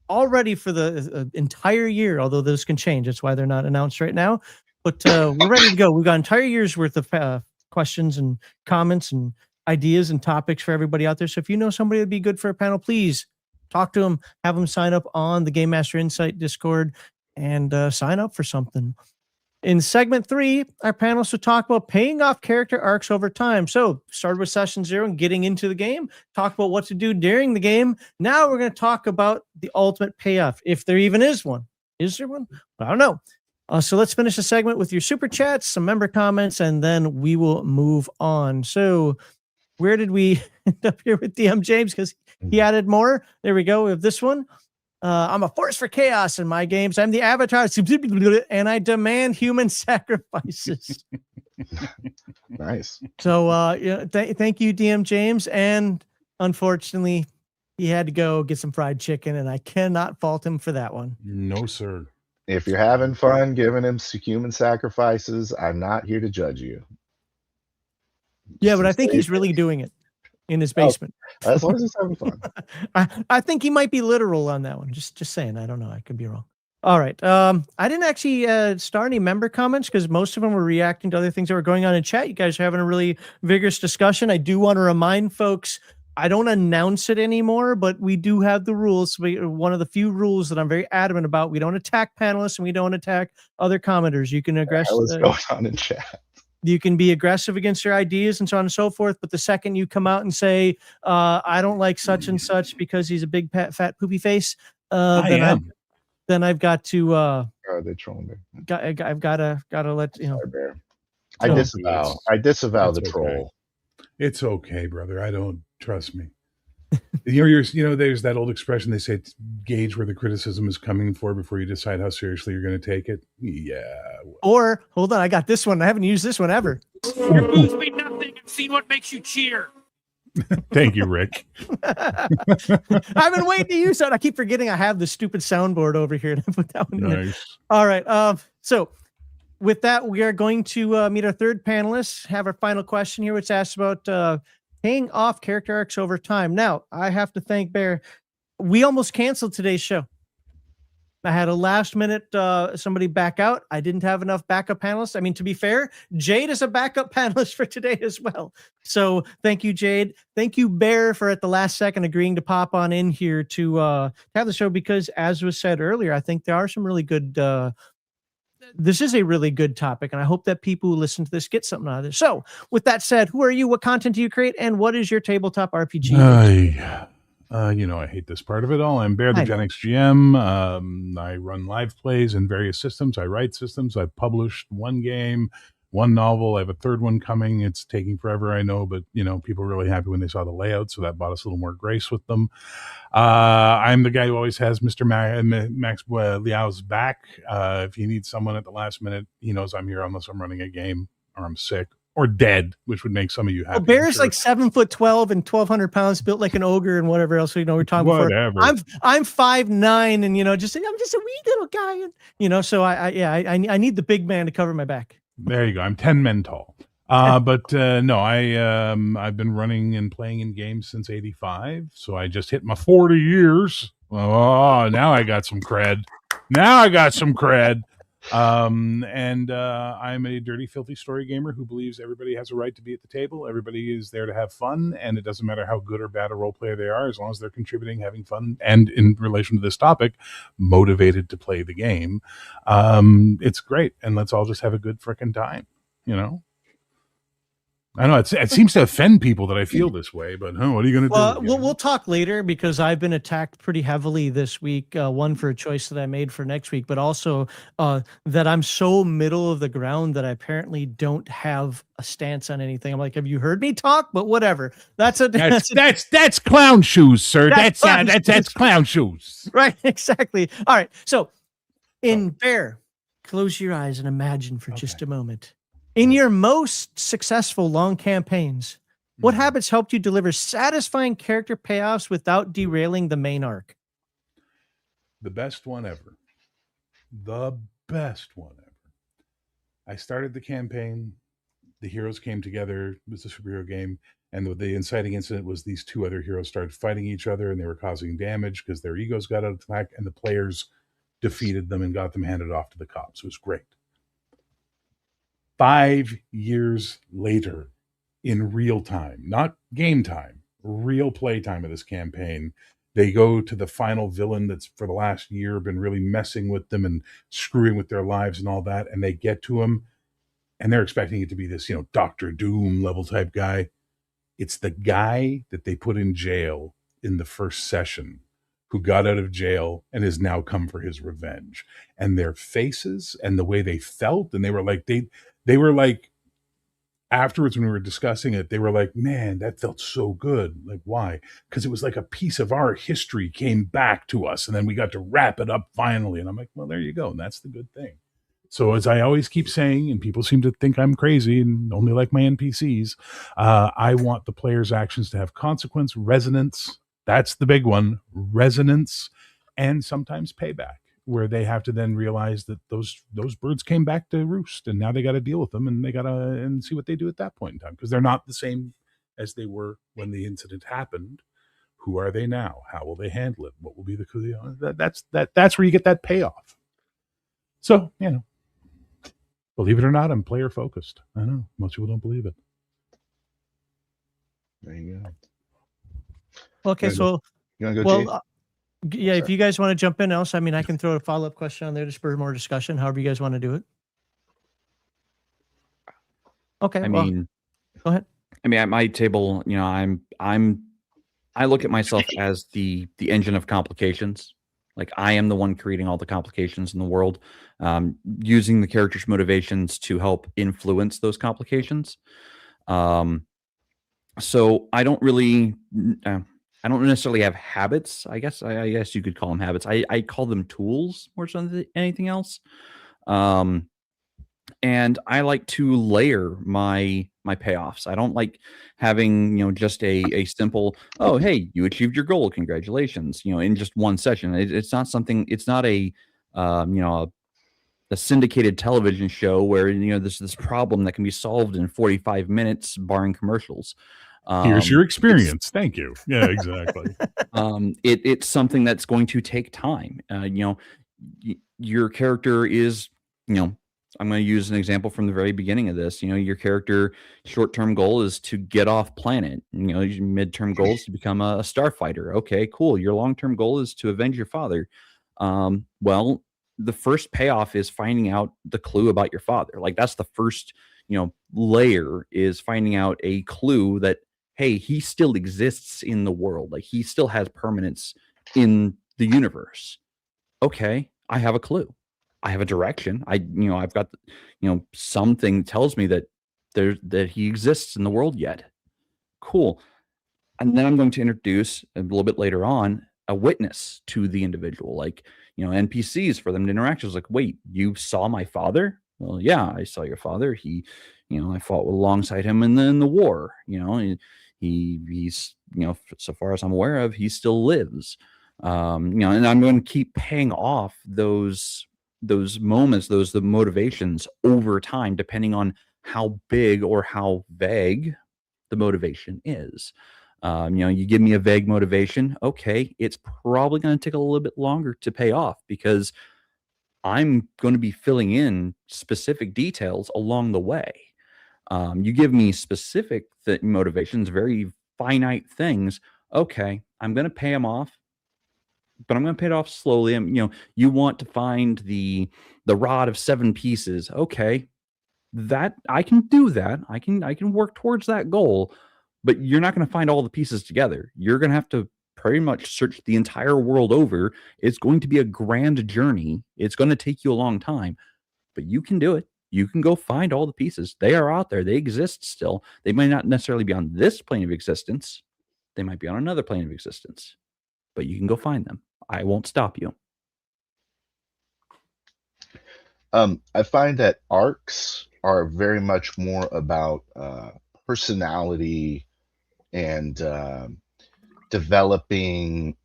already for the entire year, although those can change. That's why they're not announced right now. But we're ready to go. We've got an entire year's worth of questions and comments and ideas and topics for everybody out there. So if you know somebody that'd be good for a panel, please talk to them, have them sign up on the Game Master Insight Discord, and sign up for something. In segment 3, our panelists will talk about paying off character arcs over time. So started with session 0 and getting into the game, talk about what to do during the game. Now we're going to talk about the ultimate payoff, if there even is one. Is there one? I don't know. So let's finish the segment with your super chats, some member comments, and then we will move on. So where did we end up here with DM James? Because he added more. There we go. We have this one. I'm a force for chaos in my games. I'm the avatar, and I demand human sacrifices. Nice. So, thank you, DM James. And unfortunately, he had to go get some fried chicken, and I cannot fault him for that one. No, sir. If you're having fun giving him human sacrifices, I'm not here to judge you. Yeah, but I think he's really doing it in his basement. As long as he's having fun. I think he might be literal on that one. Just saying. I don't know. I could be wrong. All right. I didn't actually start any member comments because most of them were reacting to other things that were going on in chat. You guys are having a really vigorous discussion. I do want to remind folks, I don't announce it anymore, but we do have the rules. One of the few rules that I'm very adamant about, we don't attack panelists and we don't attack other commenters. You can What's going on in chat? You can be aggressive against your ideas and so on and so forth. But the second you come out and say, I don't like such and such because he's a big fat poopy face, then I've got to They trolling me. I've got to let you know. Sorry, Bear. So- I disavow the That's troll. okay. It's okay, brother. I don't trust me. There's that old expression they say, gauge where the criticism is coming for before you decide how seriously you're going to take it. Yeah. Or hold on, I got this one. I haven't used this one ever. Your moves mean nothing. I've seen what makes you cheer. Thank you, Rick. I've been waiting to use that. I keep forgetting I have the stupid soundboard over here to put that one in there. Nice. All right. So with that, we are going to meet our third panelist, have our final question here, which asks about paying off character arcs over time. Now, I have to thank Bear. We almost canceled today's show. I had a last minute somebody back out. I didn't have enough backup panelists. I mean, to be fair, Jade is a backup panelist for today as well. So thank you, Jade. Thank you, Bear, for at the last second agreeing to pop on in here to have the show, because as was said earlier, I think there are some really good this is a really good topic, and I hope that people who listen to this get something out of this. So with that said, who are you? What content do you create? And what is your tabletop RPG? I hate this part of it all. I'm Bear, the Gen X GM. I run live plays in various systems. I write systems. I've published one game, one novel. I have a third one coming. It's taking forever, I know, but people were really happy when they saw the layout, so that bought us a little more grace with them. I'm the guy who always has Mr. Max Liao's back. If you need someone at the last minute, he knows I'm here unless I'm running a game or I'm sick or dead, which would make some of you happy. Well, Bear's like 7'12" and 1,200 pounds, built like an ogre and whatever else we're talking Whatever. before. I'm 5'9", and I'm just a wee little guy, and so I need the big man to cover my back. There you go. I'm 10 men tall. But no, I've been running and playing in games since '85, so I just hit my 40 years. Oh, now I got some cred. And I'm a dirty, filthy story gamer who believes everybody has a right to be at the table. Everybody is there to have fun, and it doesn't matter how good or bad a role player they are, as long as they're contributing, having fun, and in relation to this topic, motivated to play the game. It's great, and let's all just have a good frickin' time, I know it seems to offend people that I feel this way, but what are you going to do? We'll talk later, because I've been attacked pretty heavily this week. One, for a choice that I made for next week, but also that I'm so middle of the ground that I apparently don't have a stance on anything. I'm like, have you heard me talk? But whatever. That's clown shoes, sir. That's clown shoes. Right, exactly. All right. So, Bear, close your eyes and imagine for just a moment. In your most successful long campaigns, what habits helped you deliver satisfying character payoffs without derailing the main arc? The best one ever. I started the campaign. The heroes came together. It was a superhero game. And the inciting incident was these two other heroes started fighting each other, and they were causing damage because their egos got out of whack, and the players defeated them and got them handed off to the cops. It was great. 5 years later, in real time, not game time, real play time of this campaign, they go to the final villain that's for the last year been really messing with them and screwing with their lives and all that, and they get to him, and they're expecting it to be this, Dr. Doom level type guy. It's the guy that they put in jail in the first session, who got out of jail and has now come for his revenge. And their faces and the way they felt, and they were like, afterwards when we were discussing it, they were like, man, that felt so good. Like, why? Because it was like a piece of our history came back to us, and then we got to wrap it up finally. And I'm like, well, there you go. And that's the good thing. So as I always keep saying, and people seem to think I'm crazy and only like my NPCs, I want the players' actions to have consequence, resonance. That's the big one, resonance, and sometimes payback, where they have to then realize that those birds came back to roost, and now they got to deal with them, and they got to and see what they do at that point in time, because they're not the same as they were when the incident happened. Who are they now? How will they handle it? What will be that's where you get that payoff. So, believe it or not, I'm player focused. I know most people don't believe it. There you go. Okay, so you want to go, yeah, if you guys want to jump in else, I can throw a follow-up question on there to spur more discussion, however you guys want to do it. Okay, go ahead. At my table, I look at myself as the engine of complications. Like, I am the one creating all the complications in the world, using the character's motivations to help influence those complications. So I don't really, I don't necessarily have habits. I guess you could call them habits. I call them tools more than anything else. And I like to layer my payoffs. I don't like having, just a simple, oh, hey, you achieved your goal, congratulations, in just one session. It's not something, it's not a syndicated television show where there's this problem that can be solved in 45 minutes, barring commercials. Here's your It's experience. Thank you. Yeah, exactly. it's something that's going to take time. Your character is, I'm going to use an example from the very beginning of this. Your character short-term goal is to get off planet. Your midterm goal is to become a starfighter. Okay, cool. Your long-term goal is to avenge your father. Well, the first payoff is finding out the clue about your father. Like, that's the first, layer, is finding out a clue that, hey, he still exists in the world. Like, he still has permanence in the universe. Okay, I have a clue. I have a direction. I've got, something that tells me that he exists in the world yet. Cool. And then I'm going to introduce a little bit later on a witness to the individual, like, NPCs, for them to interact. It's like, wait, you saw my father? Well, yeah, I saw your father. He, I fought alongside him in the war. He's, so far as I'm aware of, he still lives. And I'm going to keep paying off those moments, the motivations over time, depending on how big or how vague the motivation is. You give me a vague motivation, okay, it's probably going to take a little bit longer to pay off, because I'm going to be filling in specific details along the way. You give me specific motivations, very finite things. Okay, I'm going to pay them off, but I'm going to pay it off slowly. You want to find the rod of 7 pieces. Okay, that I can do that. I can work towards that goal, but you're not going to find all the pieces together. You're going to have to pretty much search the entire world over. It's going to be a grand journey. It's going to take you a long time, but you can do it. You can go find all the pieces. They are out there. They exist still. They might not necessarily be on this plane of existence. They might be on another plane of existence, but you can go find them. I won't stop you. I find that arcs are very much more about personality and developing,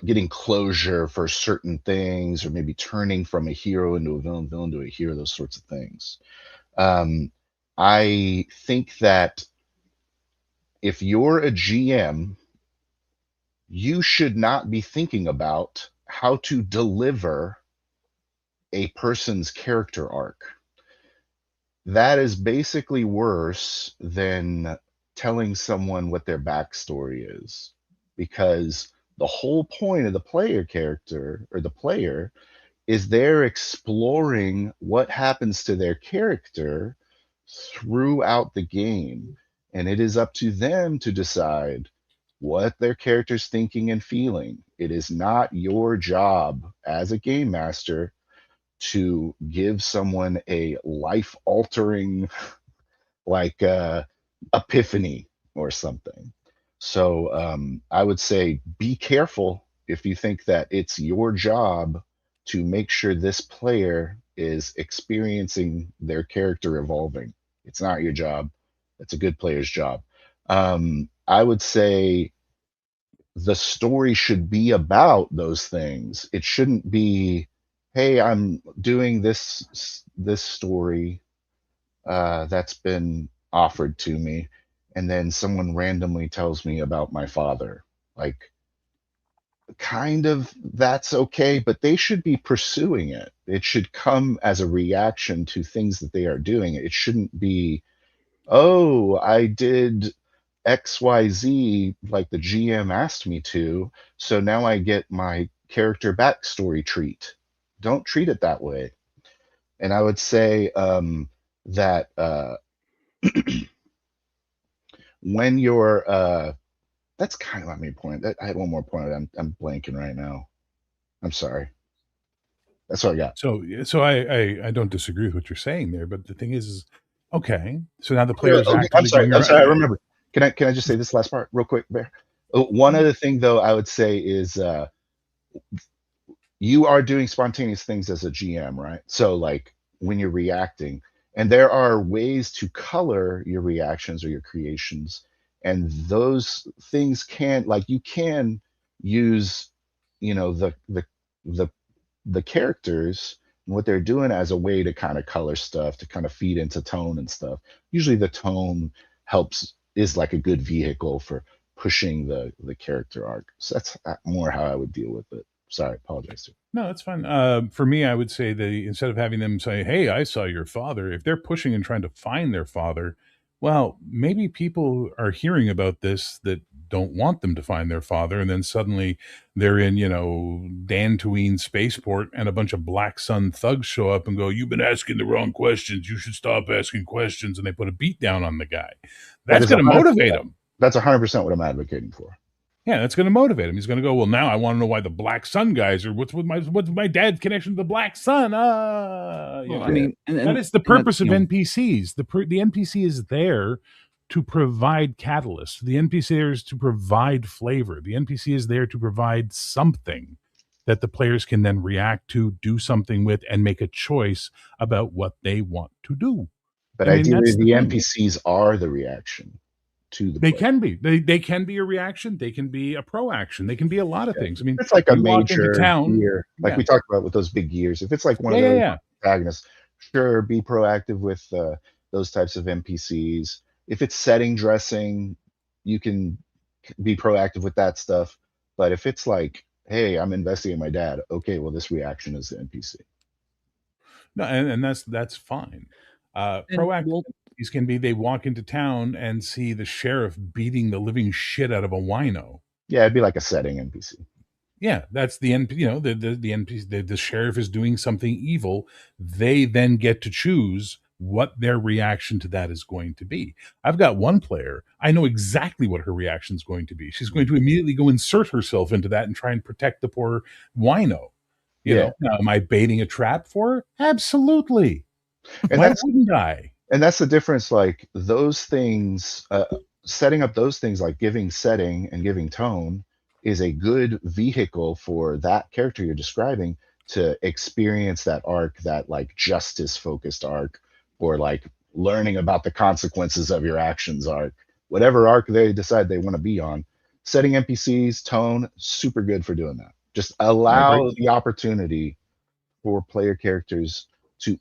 getting closure for certain things, or maybe turning from a hero into a villain to a hero, those sorts of things. I think that if you're a GM, you should not be thinking about how to deliver a person's character arc. That is basically worse than telling someone what their backstory is, because the whole point of the player character, or the player, is they're exploring what happens to their character throughout the game, and it is up to them to decide what their character's thinking and feeling. It is not your job as a game master to give someone a life altering, like epiphany or something. So I would say be careful if you think that it's your job to make sure this player is experiencing their character evolving. It's not your job. It's a good player's job. I would say the story should be about those things. It shouldn't be, hey, I'm doing this story that's been offered to me, and then someone randomly tells me about my father. Like, kind of, that's okay, but they should be pursuing it. It should come as a reaction to things that they are doing. It shouldn't be, oh, I did XYZ like the GM asked me to, so now I get my character backstory treat. Don't treat it that way. And I would say that when you're that's kind of my main point. I had one more point. I'm blanking right now. I'm sorry. That's all I got. So I don't disagree with what you're saying there, but the thing is okay. So now the player is Okay, actively I'm sorry. going I'm sorry. I around. remember. Can I just say this last part real quick, Bear? One other thing, though, I would say is you are doing spontaneous things as a GM, right? So, like, when you're reacting, and there are ways to color your reactions or your creations, and those things can, like, you can use, the the characters what they're doing as a way to kind of color stuff, to kind of feed into tone and stuff. Usually the tone is like a good vehicle for pushing the character arc. So that's more how I would deal with it. Sorry, apologize to you. No, that's fine. For me, I would say instead of having them say, "Hey, I saw your father," if they're pushing and trying to find their father, well, maybe people are hearing about this that don't want them to find their father, and then suddenly they're in, Dantooine spaceport, and a bunch of Black Sun thugs show up and go, "You've been asking the wrong questions. You should stop asking questions," and they put a beat down on the guy. That's going to motivate him. That's 100% what I'm advocating for. Yeah, that's going to motivate him. He's going to go, well, now I want to know why the Black Sun guys are, what's my dad's connection to the Black Sun? I mean, that is the purpose of NPCs. The NPC is there to provide catalyst. The NPC is to provide flavor. The NPC is there to provide something that the players can then react to, do something with, and make a choice about what they want to do. But ideally, the NPCs are the reaction. They can be. They can be a reaction. They can be a proaction. They can be a lot of things. I mean, it's like a major gear, like we talked about with those big gears. If it's like one of those protagonists, sure, be proactive with those types of NPCs. If it's setting dressing, you can be proactive with that stuff. But if it's like, hey, I'm investigating my dad, okay, well, this reaction is the NPC. No, and that's fine. Proactive can be they walk into town and see the sheriff beating the living shit out of a wino. Yeah, it'd be like a setting NPC. Yeah, that's the NPC. The sheriff is doing something evil. They then get to choose what their reaction to that is going to be. I've got one player. I know exactly what her reaction is going to be. She's going to immediately go insert herself into that and try and protect the poor wino. You know, now, am I baiting a trap for her? Absolutely. And why wouldn't I? And that's the difference. Like those things, setting up those things like giving setting and giving tone is a good vehicle for that character you're describing to experience that arc, that like justice focused arc, or like learning about the consequences of your actions arc, whatever arc they decide they want to be on. Setting NPCs, tone, super good for doing that. Just allow the opportunity for player characters to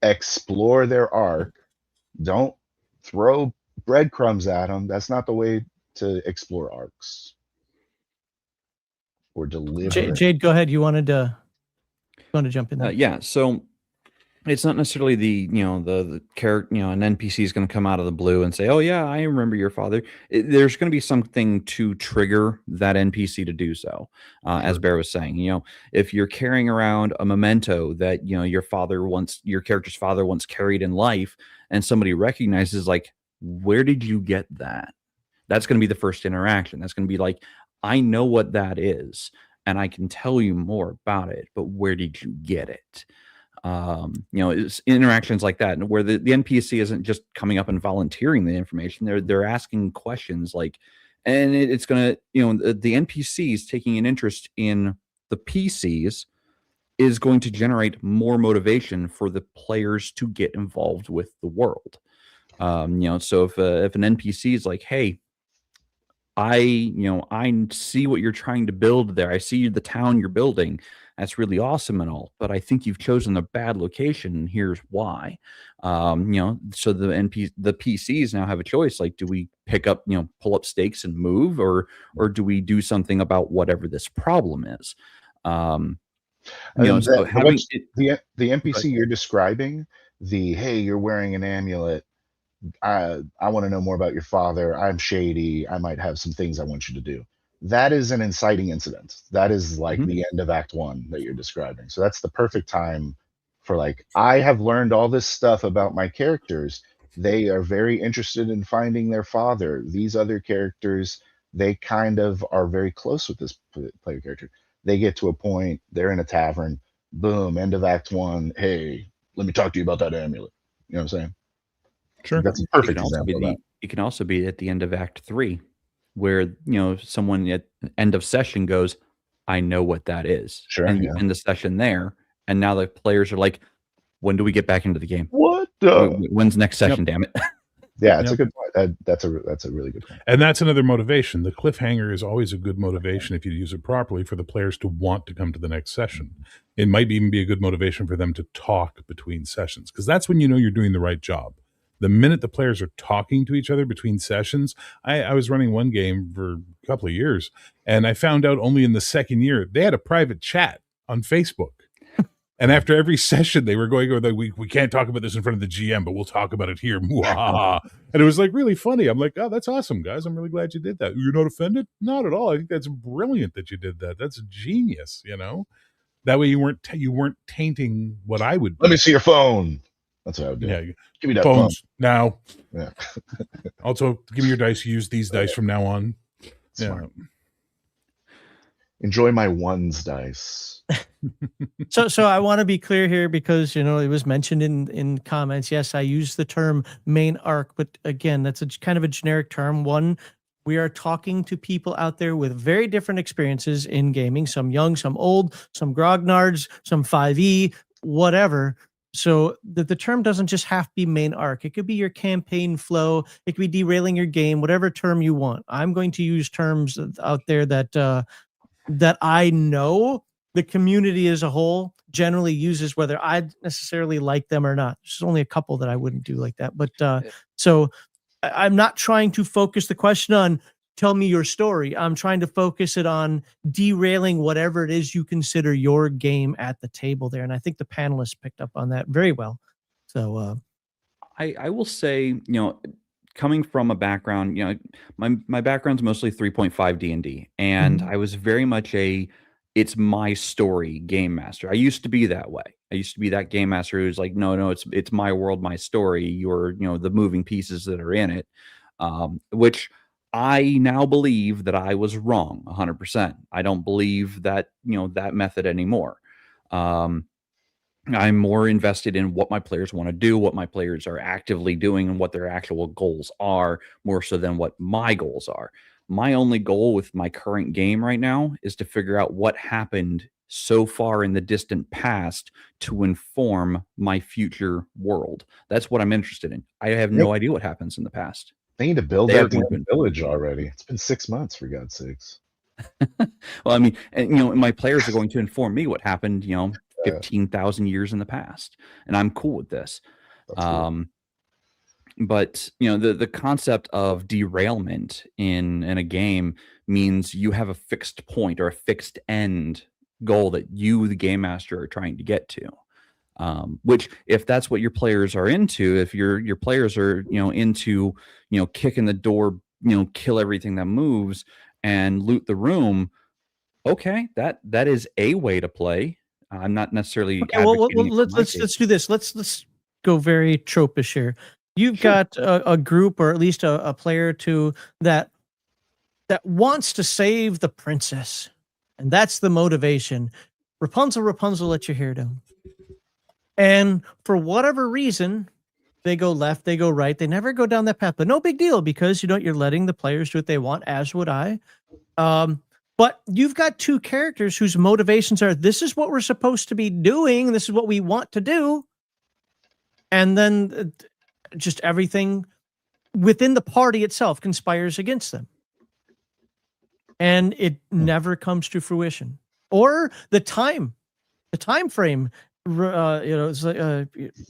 explore their arc. Don't throw breadcrumbs at them. That's not the way to explore arcs or deliver. Jade, go ahead. You wanted to jump in there? Yeah. So it's not necessarily the character, an NPC is going to come out of the blue and say, "Oh yeah, I remember your father." There's going to be something to trigger that NPC to do so. As Bear was saying, if you're carrying around a memento that your character's father once carried in life, and somebody recognizes, like, where did you get that? That's going to be the first interaction. That's going to be like, I know what that is, and I can tell you more about it, but where did you get it? It's interactions like that, and where the NPC isn't just coming up and volunteering the information. They're asking questions, like, and it's gonna, the NPCs taking an interest in the PCs is going to generate more motivation for the players to get involved with the world. So if an NPC is like, "Hey, I see what you're trying to build there. I see the town you're building. That's really awesome and all, but I think you've chosen a bad location, and here's why." So the PCs now have a choice. Like, do we pick up, pull up stakes and move, or do we do something about whatever this problem is? The NPC you're describing, hey, you're wearing an amulet. I want to know more about your father. I'm shady. I might have some things I want you to do. That is an inciting incident. That is like the end of Act 1 that you're describing. So that's the perfect time for, like, I have learned all this stuff about my characters. They are very interested in finding their father. These other characters, they kind of are very close with this player character. They get to a point, they're in a tavern, boom, end of Act 1. Hey, let me talk to you about that amulet. You know what I'm saying? Sure. That's a perfect example of that. It can also be at the end of Act 3, where someone at the end of session goes, "I know what that is." Sure. And you end the session there, and now the players are like, "When do we get back into the game? What? When's next session? Damn it!" Yeah, it's a good point. That's a really good point. And that's another motivation. The cliffhanger is always a good motivation if you use it properly for the players to want to come to the next session. It might even be a good motivation for them to talk between sessions, because that's when you know you're doing the right job. The minute the players are talking to each other between sessions, I was running one game for a couple of years, and I found out only in the second year they had a private chat on Facebook. And after every session, they were going, we can't talk about this in front of the GM, but we'll talk about it here. And it was like really funny. I'm like, oh, that's awesome, guys. I'm really glad you did that. You're not offended? Not at all. I think that's brilliant that you did that. That's genius, you know? That way you weren't tainting what I would do. Let me see your phone. That's what I would do. Yeah, Give me that phones phone. now. Yeah. Also, give me your dice. Use these dice from now on. Smart. Enjoy my ones dice. So I want to be clear here because, you know, it was mentioned in comments. Yes, I use the term main arc, but again, that's a kind of a generic term. One, we are talking to people out there with very different experiences in gaming, some young, some old, some grognards, some 5e, whatever. So the term doesn't just have to be main arc. It could be your campaign flow. It could be derailing your game, whatever term you want. I'm going to use terms out there that that I know the community as a whole generally uses, whether I necessarily like them or not. There's only a couple that I wouldn't do like that. But so I'm not trying to focus the question on tell me your story. I'm trying to focus it on derailing whatever it is you consider your game at the table there. And I think the panelists picked up on that very well. So I will say, you know, coming from a background, you know, my background's mostly 3.5 D&D, and I was very much it's my story game master. I used to be that way. I used to be that game master who's like, no, it's my world, my story. You're, you know, the moving pieces that are in it, which I now believe that I was wrong 100%. I don't believe that, you know, that method anymore. I'm more invested in what my players want to do, what my players are actively doing, and what their actual goals are, more so than what my goals are. My only goal with my current game right now is to figure out what happened so far in the distant past to inform my future world. That's what I'm interested in. I have no idea what happens in the past. They need to build They are that going damn to village already. It's been 6 months, for God's sakes. Well, I mean, and, you know, my players are going to inform me what happened, you know, 15,000 years in the past, and I'm cool with this. Cool. But you know, the concept of derailment in a game means you have a fixed point or a fixed end goal that you, the game master, are trying to get to. Which, if that's what your players are into, if your players are, you know, into, you know, kicking the door, you know, kill everything that moves and loot the room, okay, that is a way to play. I'm not necessarily okay, well, advocating it for my let's case. do this. Let's go very tropish here. You've got a group, or at least a player or two that wants to save the princess, and that's the motivation. Rapunzel, let your hair down. And for whatever reason, they go left, they go right, they never go down that path. But no big deal, because you know you're letting the players do what they want, as would I. But you've got two characters whose motivations are, this is what we're supposed to be doing, this is what we want to do. And then just everything within the party itself conspires against them. And it never comes to fruition. Or the time frame, you know, it's like,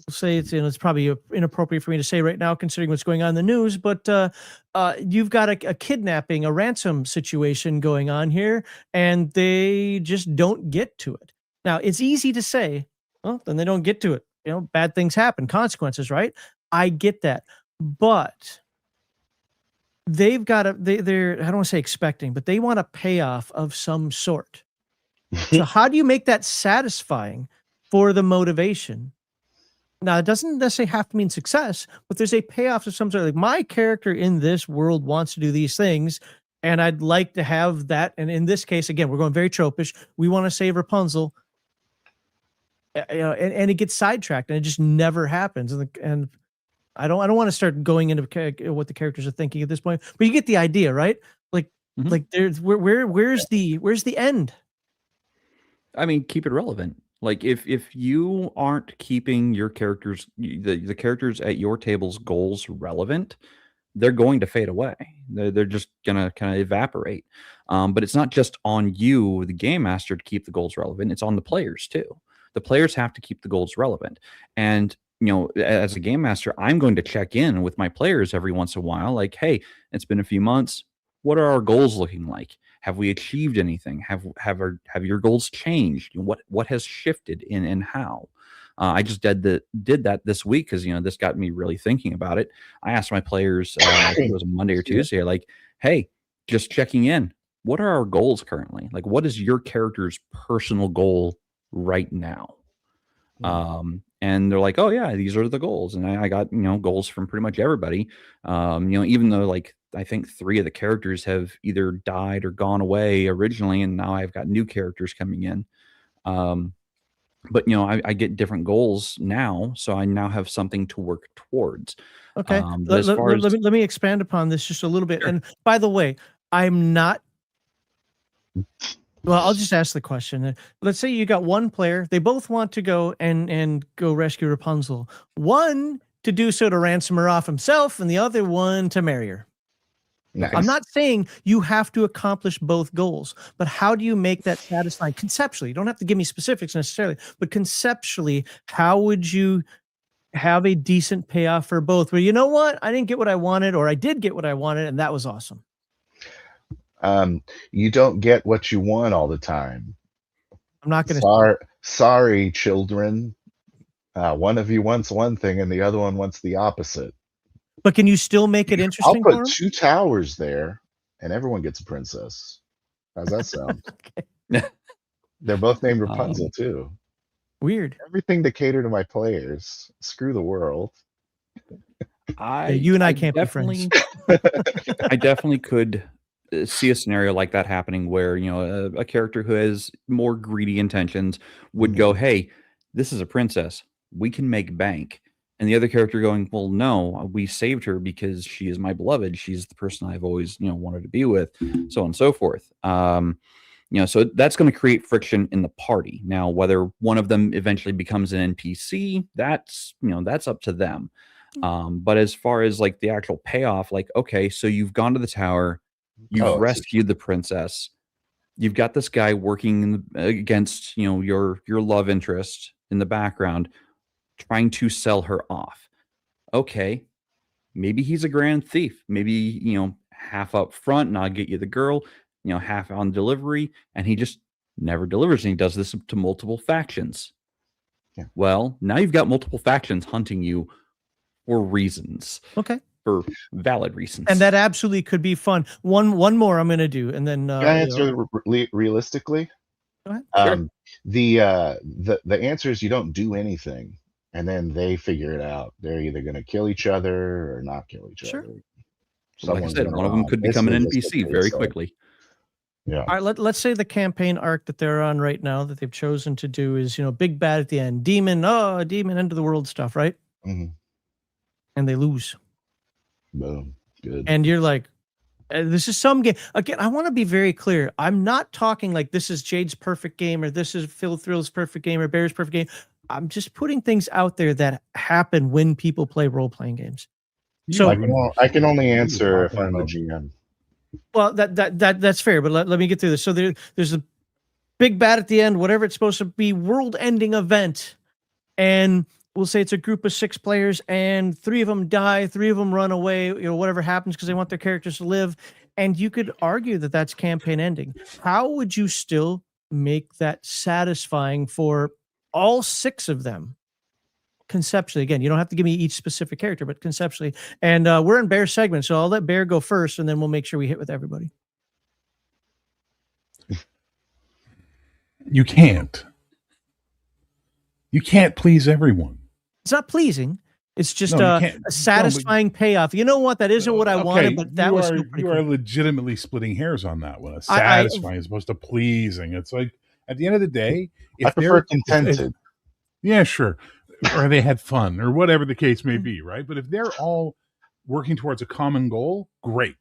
say it's, you know, it's probably inappropriate for me to say right now, considering what's going on in the news, but you've got a kidnapping, a ransom situation going on here, and they just don't get to it. Now, it's easy to say, well, then they don't get to it. You know, bad things happen, consequences, right? I get that. But they've got they're, I don't want to say expecting, but they want a payoff of some sort. So how do you make that satisfying for the motivation? Now, it doesn't necessarily have to mean success, but there's a payoff of some sort. Like, my character in this world wants to do these things, and I'd like to have that. And in this case, again, we're going very tropish. We want to save Rapunzel, you know, and it gets sidetracked, and it just never happens. And I don't want to start going into what the characters are thinking at this point, but you get the idea, right? Like, like there's where's the end? I mean, keep it relevant. Like, if you aren't keeping your characters, the characters at your table's goals relevant, they're going to fade away. They're just gonna kind of evaporate. But it's not just on you, the game master, to keep the goals relevant. It's on the players too. The players have to keep the goals relevant. And as a game master, I'm going to check in with my players every once in a while. Like, hey, it's been a few months. What are our goals looking like? Have we achieved anything? Have your goals changed? What has shifted and how? I just did that this week because this got me really thinking about it. I asked my players, I think it was a Monday or Tuesday, like, hey, just checking in. What are our goals currently? Like, what is your character's personal goal right now? And they're like, oh yeah, these are the goals. And I got, goals from pretty much everybody. Even though like I think 3 of the characters have either died or gone away originally, and now I've got new characters coming in. But I get different goals now, so I now have something to work towards. Okay. But Let me expand upon this just a little bit. Sure. And by the way, I'm not. Well, I'll just ask the question. Let's say you got one player. They both want to go and go rescue Rapunzel. One to do so to ransom her off himself, and the other one to marry her. Nice. I'm not saying you have to accomplish both goals, but how do you make that satisfying conceptually? You don't have to give me specifics necessarily, but conceptually, how would you have a decent payoff for both? Where, you know what, I didn't get what I wanted, or I did get what I wanted, and that was awesome. You don't get what you want all the time. I'm not going to. Sorry, children. One of you wants one thing, and the other one wants the opposite. But can you still make it interesting? I'll put 2 towers there, and everyone gets a princess. How's that sound? Okay. They're both named Rapunzel too. Weird. Everything to cater to my players. Screw the world. You and I can't be friends. I definitely could see a scenario like that happening where a character who has more greedy intentions would go, hey, this is a princess, we can make bank. And the other character going, well, no, we saved her because she is my beloved. She's the person I've always, wanted to be with, so on and so forth. So that's going to create friction in the party. Now, whether one of them eventually becomes an NPC, that's up to them. But as far as like the actual payoff, like, okay, so you've gone to the tower, you've rescued the princess, you've got this guy working against, your love interest in the background, trying to sell her off. Okay, maybe he's a grand thief. Maybe, half up front and I'll get you the girl, half on delivery, and he just never delivers. And he does this to multiple factions. Yeah. Well, now you've got multiple factions hunting you for reasons. Okay. For valid reasons. And that absolutely could be fun. One more I'm going to do, and then can I answer realistically? Go ahead. Sure. The answer is you don't do anything, and then they figure it out. They're either going to kill each other or not kill each other. Like I said, one of them could become an NPC very quickly. Yeah. All right. Let's say the campaign arc that they're on right now that they've chosen to do is, big bad at the end, demon, end of the world stuff, right? Mm-hmm. And they lose. Boom. Good. And you're like, this is some game. Again, I want to be very clear. I'm not talking like this is Jade's perfect game, or this is Phil Thrill's perfect game, or Bear's perfect game. I'm just putting things out there that happen when people play role-playing games. So I can only answer if I'm the GM. Well, that's fair, but let me get through this. So there's a big bad at the end, whatever it's supposed to be, world-ending event, and we'll say it's a group of 6 players, and 3 of them die, 3 of them run away, whatever happens because they want their characters to live, and you could argue that that's campaign ending. How would you still make that satisfying for all 6 of them? Conceptually, again, you don't have to give me each specific character, but conceptually. And we're in Bear's segment, so I'll let Bear go first, and then we'll make sure we hit with everybody. You can't. You can't please everyone. It's not pleasing. It's just No, a satisfying payoff. You know what? That isn't what I wanted, but that was still pretty you cool. are legitimately splitting hairs on that one. A satisfying as opposed to pleasing. It's like at the end of the day, if I prefer contented. Yeah, sure. Or they had fun, or whatever the case may be, right? But if they're all working towards a common goal, great.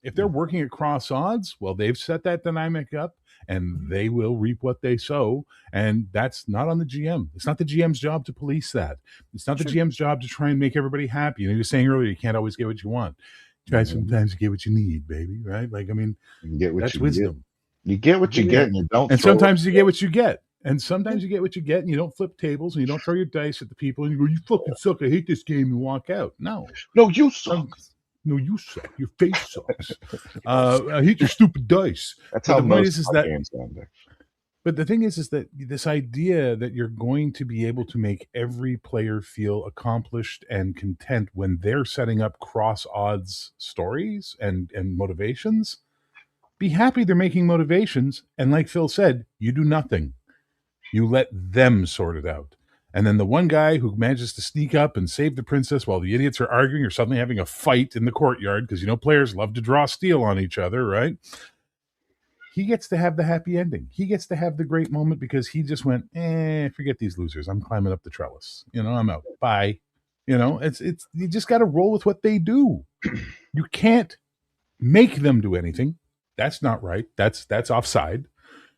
If they're working at cross odds, well, they've set that dynamic up, and they will reap what they sow. And that's not on the GM. It's not the GM's job to police that. It's not the GM's job to try and make everybody happy. You were saying earlier, you can't always get what you want. Try sometimes to get what you need, baby. Right? Like, I mean, You get what that's you wisdom. get. You get what you get, and you don't. And throw sometimes you get what you get. And sometimes you get what you get, and you don't flip tables, and you don't throw your dice at the people, and you go, "You fucking suck! I hate this game," and walk out. No, No, you suck. no, you suck. Your face sucks. I hate your stupid dice. That's But how the point most is of that. games end. But the thing is that this idea that you're going to be able to make every player feel accomplished and content when they're setting up cross odds stories and motivations. Be happy they're making motivations, and like Phil said, you do nothing. You let them sort it out. And then the one guy who manages to sneak up and save the princess while the idiots are arguing or suddenly having a fight in the courtyard, because players love to draw steel on each other, right? He gets to have the happy ending. He gets to have the great moment because he just went, forget these losers. I'm climbing up the trellis. I'm out. Bye. It's you just got to roll with what they do. You can't make them do anything. That's not right. That's offside.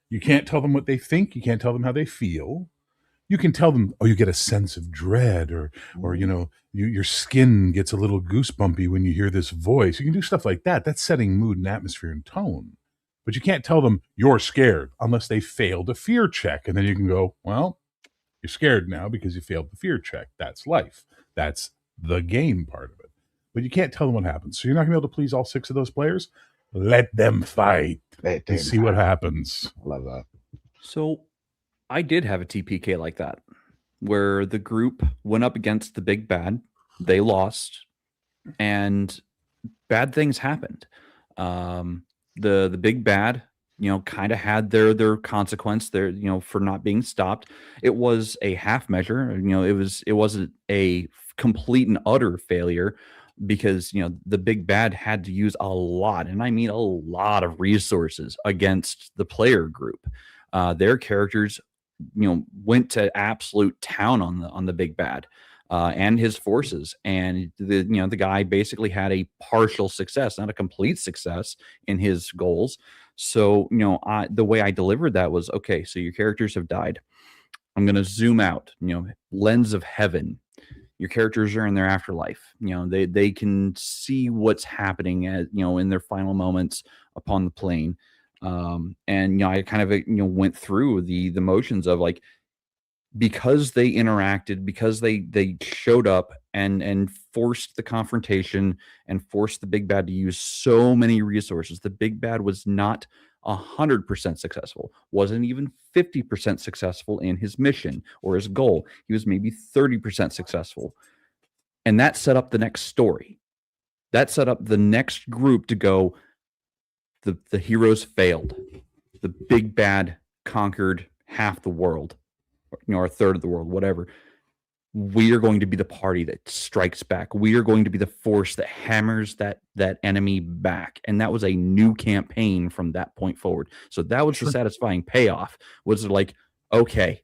You can't tell them what they think. You can't tell them how they feel. You can tell them, you get a sense of dread, or your skin gets a little goosebumpy when you hear this voice. You can do stuff like that. That's setting mood and atmosphere and tone. But you can't tell them you're scared unless they failed a fear check. And then you can go, well, you're scared now because you failed the fear check. That's life. That's the game part of it. But you can't tell them what happens. So you're not going to be able to please all 6 of those players. Let them fight and see what happens. Love that. So I did have a TPK like that, where the group went up against the big bad. They lost, and bad things happened. The big bad, kind of had their consequence there, for not being stopped. It was a half measure. It wasn't a complete and utter failure, because the big bad had to use a lot, and I mean a lot of resources against the player group. Their characters, went to absolute town on the big bad and his forces, and the guy basically had a partial success, not a complete success in his goals. So the way I delivered that was, okay, so your characters have died. I'm going to zoom out, lens of heaven. Your characters are in their afterlife. They can see what's happening in their final moments upon the plane. And I kind of went through the motions of, like, because they interacted, because they showed up and forced the confrontation and forced the big bad to use so many resources. The big bad was not 100% successful, wasn't even 50% successful in his mission or his goal. He was maybe 30% successful. And that set up the next story. That set up the next group to go, the heroes failed. The big bad conquered half the world, or a third of the world, whatever. We are going to be the party that strikes back. We are going to be the force that hammers that enemy back. And that was a new campaign from that point forward. So that was the satisfying payoff. Was like, okay,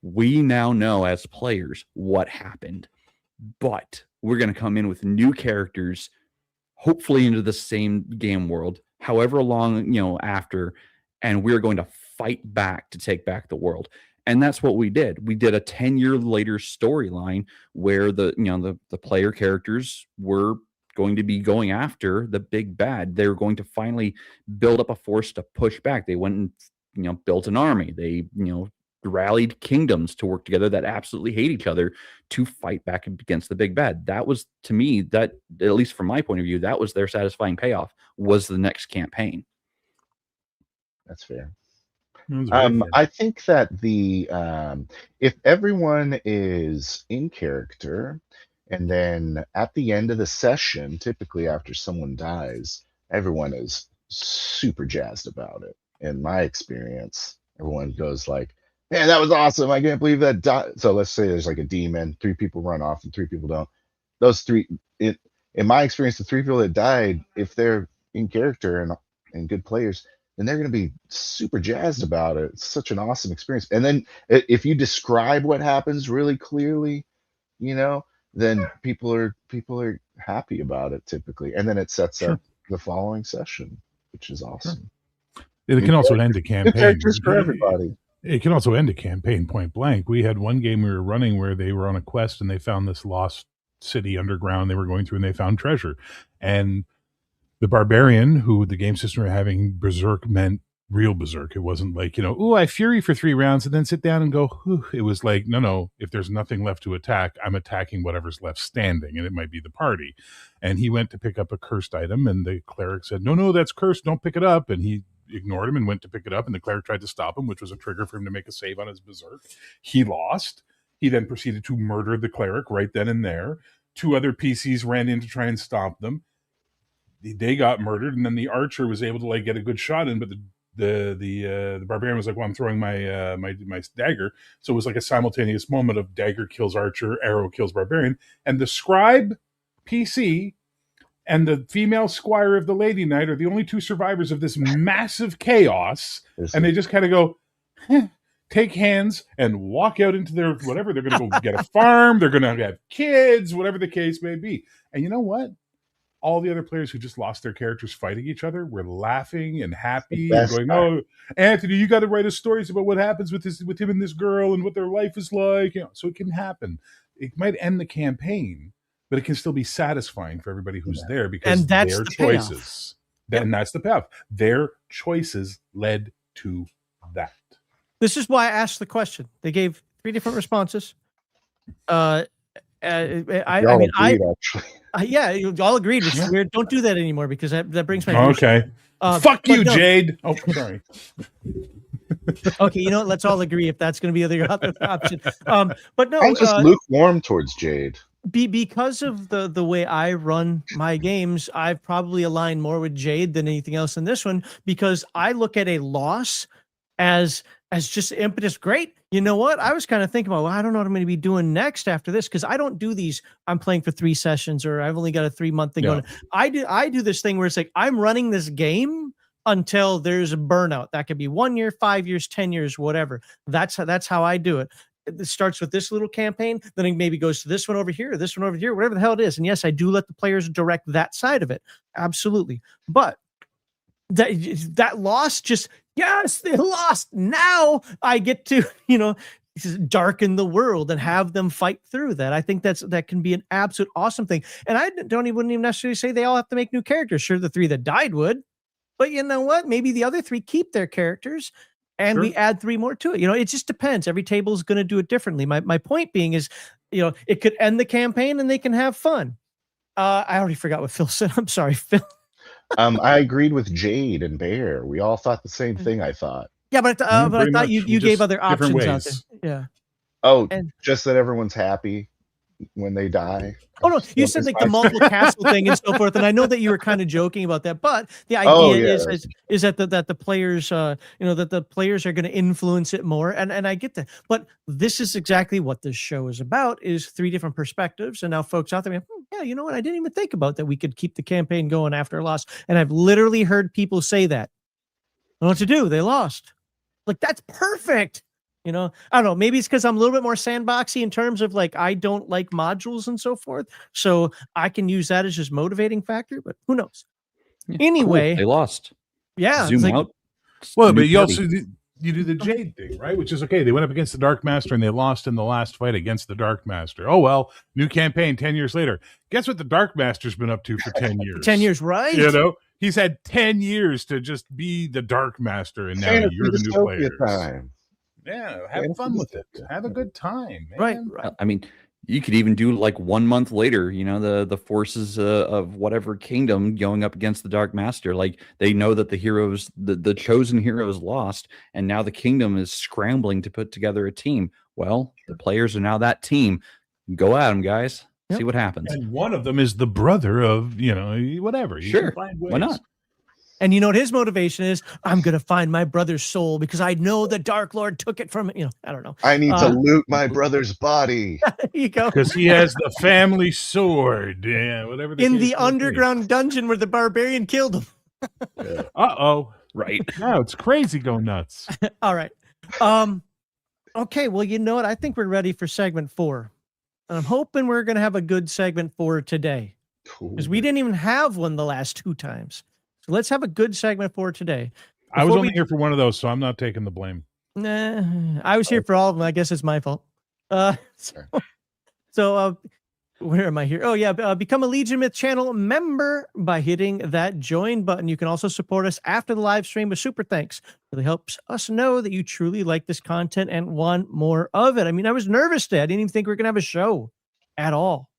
we now know as players what happened, but we're going to come in with new characters, hopefully into the same game world, however long, after, and we're going to fight back to take back the world. And that's what we did. We did a 10-year later storyline where the player characters were going to be going after the big bad. They were going to finally build up a force to push back. They went and, built an army. They, rallied kingdoms to work together that absolutely hate each other to fight back against the big bad. That was, to me, that, at least from my point of view, that was their satisfying payoff, was the next campaign. That's fair. I I think that if everyone is in character, and then at the end of the session, typically after someone dies, everyone is super jazzed about it. In my experience, everyone goes like, "Man, that was awesome! I can't believe that died." So let's say there's like a demon, 3 people run off and 3 people don't. Those 3, in my experience, the 3 people that died, if they're in character and good players, then they're going to be super jazzed about it. It's such an awesome experience. And then if you describe what happens really clearly, then people are happy about it typically. And then it sets up the following session, which is awesome. It can also end a campaign. Characters for everybody. It can also end a campaign point blank. We had one game we were running where they were on a quest and they found this lost city underground they were going through, and they found treasure. And The barbarian, who the game system were having berserk, meant real berserk. It wasn't like, ooh, I fury for 3 rounds and then sit down and go, whew. It was like, no, if there's nothing left to attack, I'm attacking whatever's left standing, and it might be the party. And he went to pick up a cursed item, and the cleric said, no, that's cursed, don't pick it up. And he ignored him and went to pick it up, and the cleric tried to stop him, which was a trigger for him to make a save on his berserk. He lost. He then proceeded to murder the cleric right then and there. 2 other PCs ran in to try and stop them. They got murdered, and then the archer was able to like get a good shot in, but the barbarian was like, well, I'm throwing my my dagger. So it was like a simultaneous moment of dagger kills archer, arrow kills barbarian, and the scribe PC and the female squire of the Lady Knight are the only 2 survivors of this massive chaos. And they just kind of go, take hands and walk out into their whatever. They're going to go get a farm. They're going to have kids, whatever the case may be. And you know what? All the other players who just lost their characters fighting each other were laughing and happy and going, "Oh, Anthony, you got to write us stories about what happens with him and this girl and what their life is like." So it can happen. It might end the campaign, but it can still be satisfying for everybody who's there because And that's their the choices. And that's the payoff. Their choices led to that. This is why I asked the question. They gave 3 different responses. Yeah, you all agreed, which is weird. Don't do that anymore because that brings my okay. Fuck you, Jade. Oh, sorry. Okay, you know what? Let's all agree if that's going to be the other option. But no, I'm just lukewarm towards Jade. Because of the way I run my games, I've probably aligned more with Jade than anything else in this one because I look at a loss as just impetus. Great. You know what? I was kind of thinking about, well, I don't know what I'm going to be doing next after this because I don't do these. I'm playing for 3 sessions or I've only got a 3-month thing going. I do this thing where it's like I'm running this game until there's a burnout. That could be 1 year, 5 years, 10 years, whatever. That's how I do it. It starts with this little campaign, then it maybe goes to this one over here, this one over here, whatever the hell it is. And yes, I do let the players direct that side of it. Absolutely. But that loss just, yes, they lost. Now I get to, darken the world and have them fight through that. I think that can be an absolute awesome thing. And I wouldn't even necessarily say they all have to make new characters. Sure, the 3 that died would, but you know what? Maybe the other 3 keep their characters and we add 3 more to it. It just depends. Every table is going to do it differently. My point being is, it could end the campaign and they can have fun. I already forgot what Phil said. I'm sorry, Phil. I agreed with Jade and Bear. We all thought the same thing, I thought. Yeah, but I thought you gave other options out there. Yeah. Oh, just that everyone's happy when they die. Oh no, you said like the multiple castle thing and so forth, and I know that you were kind of joking about that, but the idea is that the players, that the players are going to influence it more, and I get that. But this is exactly what this show is about: is 3 different perspectives, and now folks out there, yeah, you know what? I didn't even think about that. We could keep the campaign going after a loss, and I've literally heard people say that. I don't know what to do. They lost. Like that's perfect. I don't know. Maybe it's because I'm a little bit more sandboxy in terms of like I don't like modules and so forth. So I can use that as just motivating factor, but who knows? Yeah, anyway, cool. They lost. Yeah. Zoom out. Well, but you also you do the Jade thing, right? Which is okay. They went up against the Dark Master and they lost in the last fight against the Dark Master. Oh well, new campaign 10 years later. Guess what the Dark Master's been up to for 10 years? 10 years, right? He's had 10 years to just be the Dark Master, and now you're the new player. Yeah, have fun with it. Have a good time, man. Right. I mean, you could even do like 1 month later, the forces of whatever kingdom going up against the Dark Master. Like they know that the heroes, the chosen heroes lost, and now the kingdom is scrambling to put together a team. Well, the players are now that team. Go at them, guys. See what happens. And one of them is the brother of, whatever. You sure. Find ways. Why not? And you know what his motivation is? I'm going to find my brother's soul because I know the Dark Lord took it from, I don't know. I need to loot my brother's body. There you go. Because he has the family sword. Yeah, whatever. In the underground dungeon where the barbarian killed him. Uh-oh. Right. Now it's crazy go nuts. All right. Okay, well, you know what? I think we're ready for segment 4. And I'm hoping we're going to have a good segment 4 today. Cool. Because we didn't even have one the last 2 times. So let's have a good segment for today. I was only here for one of those, so I'm not taking the blame. Nah, I was here for all of them. I guess it's my fault. So Where am I here? Oh, yeah. Become a Legion Myth channel member by hitting that join button. You can also support us after the live stream with super thanks. It really helps us know that you truly like this content and want more of it. I mean, I was nervous today. I didn't even think we were going to have a show at all.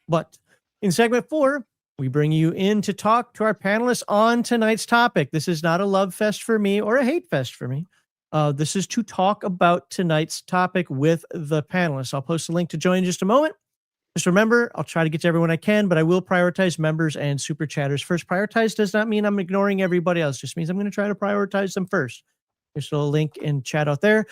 But in segment 4, we bring you in to talk to our panelists on tonight's topic. This is not a love fest for me or a hate fest for me. This is to talk about tonight's topic with the panelists. I'll post a link to join in just a moment. Just remember, I'll try to get to everyone I can, but I will prioritize members and super chatters first. Prioritize does not mean I'm ignoring everybody else. It just means I'm going to try to prioritize them first. There's a link in chat out there.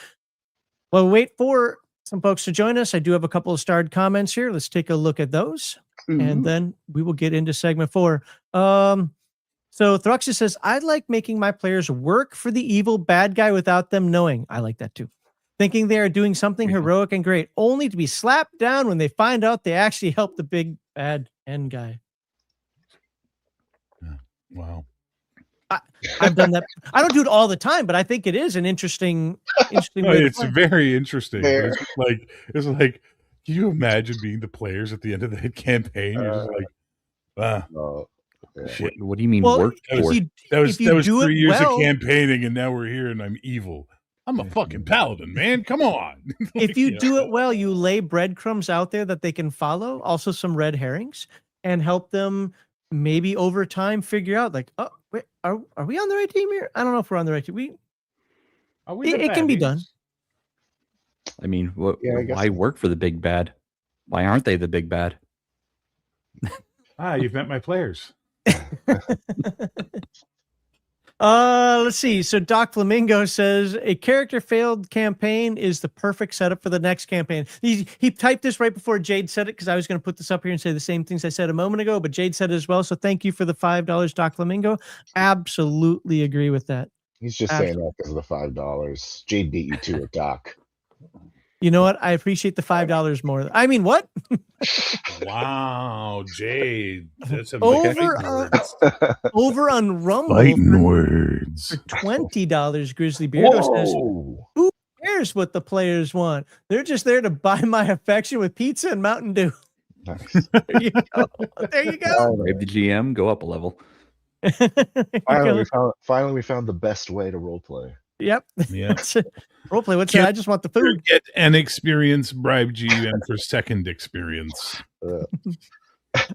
Well, wait for some folks to join us. I do have a couple of starred comments here. Let's take a look at those, and then we will get into segment 4. So Thruxus says, I like making my players work for the evil bad guy without them knowing. I like that too. Thinking they are doing something heroic and great, only to be slapped down when they find out they actually helped the big bad end guy. Wow. I've done that. I don't do it all the time, but I think it is an interesting No, way to it's play. very interesting. Fair. It's like, can you imagine being the players at the end of that campaign? You're just like, Oh, yeah. shit. What do you mean Well, work if for? you, That was if you do 3 it years well, of campaigning, and now we're here, and I'm evil. I'm a fucking paladin, man. Come on. if you do it well, you lay breadcrumbs out there that they can follow, also some red herrings, and help them maybe over time figure out, like, oh, wait, are we on the right team here? I don't know if we're on the right team. Are we the It can be baddies? done. I mean, Yeah, I guess why so. work for the big bad? Why aren't they the big bad? You've met my players. Let's see. So Doc Flamingo says a character failed campaign is the perfect setup for the next campaign. He typed this right before Jade said it, because I was going to put this up here and say the same things I said a moment ago, but Jade said it as well. So thank you for the $5, Doc Flamingo. Absolutely agree with that. He's just saying that because of the $5. Jade beat you to it, Doc. You know what? I appreciate the $5 more. I mean, what? Wow, Jade. That's some Over, fighting words. Over on Rumble Fighting words. for $20, Grizzly Beardo says, Whoa. who cares what the players want? They're just there to buy my affection with pizza and Mountain Dew. Nice. There you go. There you go. Brave the GM, go up a level. Finally, we found the best way to roleplay. Yep. Yeah. Roleplay. What's that? I just want the food. Get an experience, bribe GM for second experience. All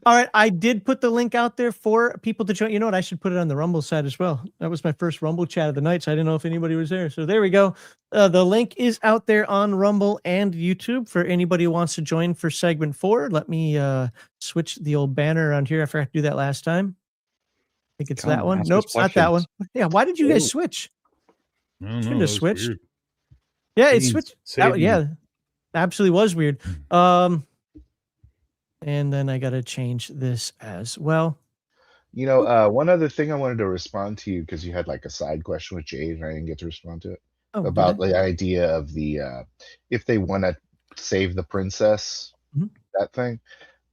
right. I did put the link out there for people to join. You know what? I should put it on the Rumble side as well. That was my first Rumble chat of the night, so I didn't know if anybody was there. So there we go. The link is out there on Rumble and YouTube for anybody who wants to join for segment 4. Let me switch the old banner around here. I forgot to do that last time. I think it's Come that on, one. ask Nope, us it's not that one. questions. Yeah. Why did you guys switch? I don't Shouldn't know, have that was switched. weird. Yeah, it Please, switched. save me. Yeah, absolutely was weird. And then I got to change this as well. You know, one other thing I wanted to respond to you, because you had like a side question with Jade and I didn't get to respond to it, Oh, did about I? the idea of the if they want to save the princess, Mhm. that thing.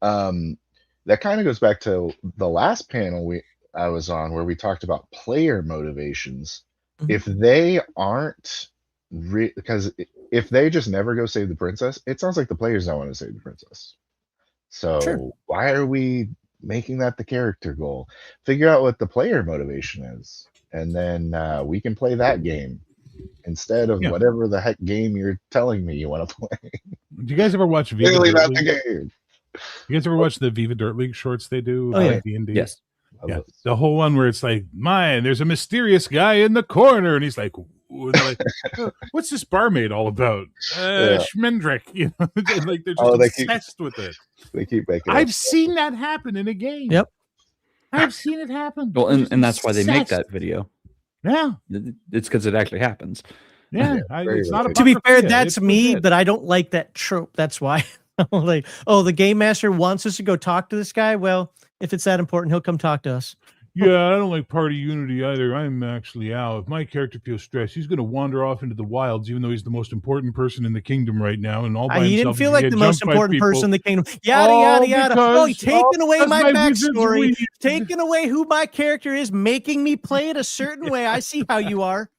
That kind of goes back to the last panel I was on, where we talked about player motivations. Mhm. If they aren't because if they just never go save the princess, it sounds like the players don't want to save the princess. So Sure. why are we making that the character goal? Figure out what the player motivation is, and then we can play that game instead of Yeah. whatever the heck game you're telling me you want to play. Do you guys ever watch Viva Clearly Dirt not the League? game. You guys ever watch the Viva Dirt League shorts they do Oh, yeah. about D&D? Yes. Yeah, the whole one where it's like, there's a mysterious guy in the corner, and he's like, what's this barmaid all about? Schmendrick, you know, like they're just obsessed with it. They keep making. I've seen that happen in a game. Yep. I've seen it happen. Well, They're just and that's why they make obsessed. that video. Yeah, It's because it actually happens. yeah. very It's not a To be fair, apocryphal, that's it's me, legit. but I don't like that trope. That's why. I'm like, oh, the game master wants us to go talk to this guy. Well, if it's that important, he'll come talk to us. Yeah, I don't like party unity either. I'm actually Al. If my character feels stressed, he's going to wander off into the wilds, even though he's the most important person in the kingdom right now, and all by He himself. didn't feel he's like gonna the get most jumped by important people. person in the kingdom. Yada, All yada, yada. Oh, because- taking away because my my wizard's backstory, weird. taking away who my character is, making me play it a certain way. I see how you are.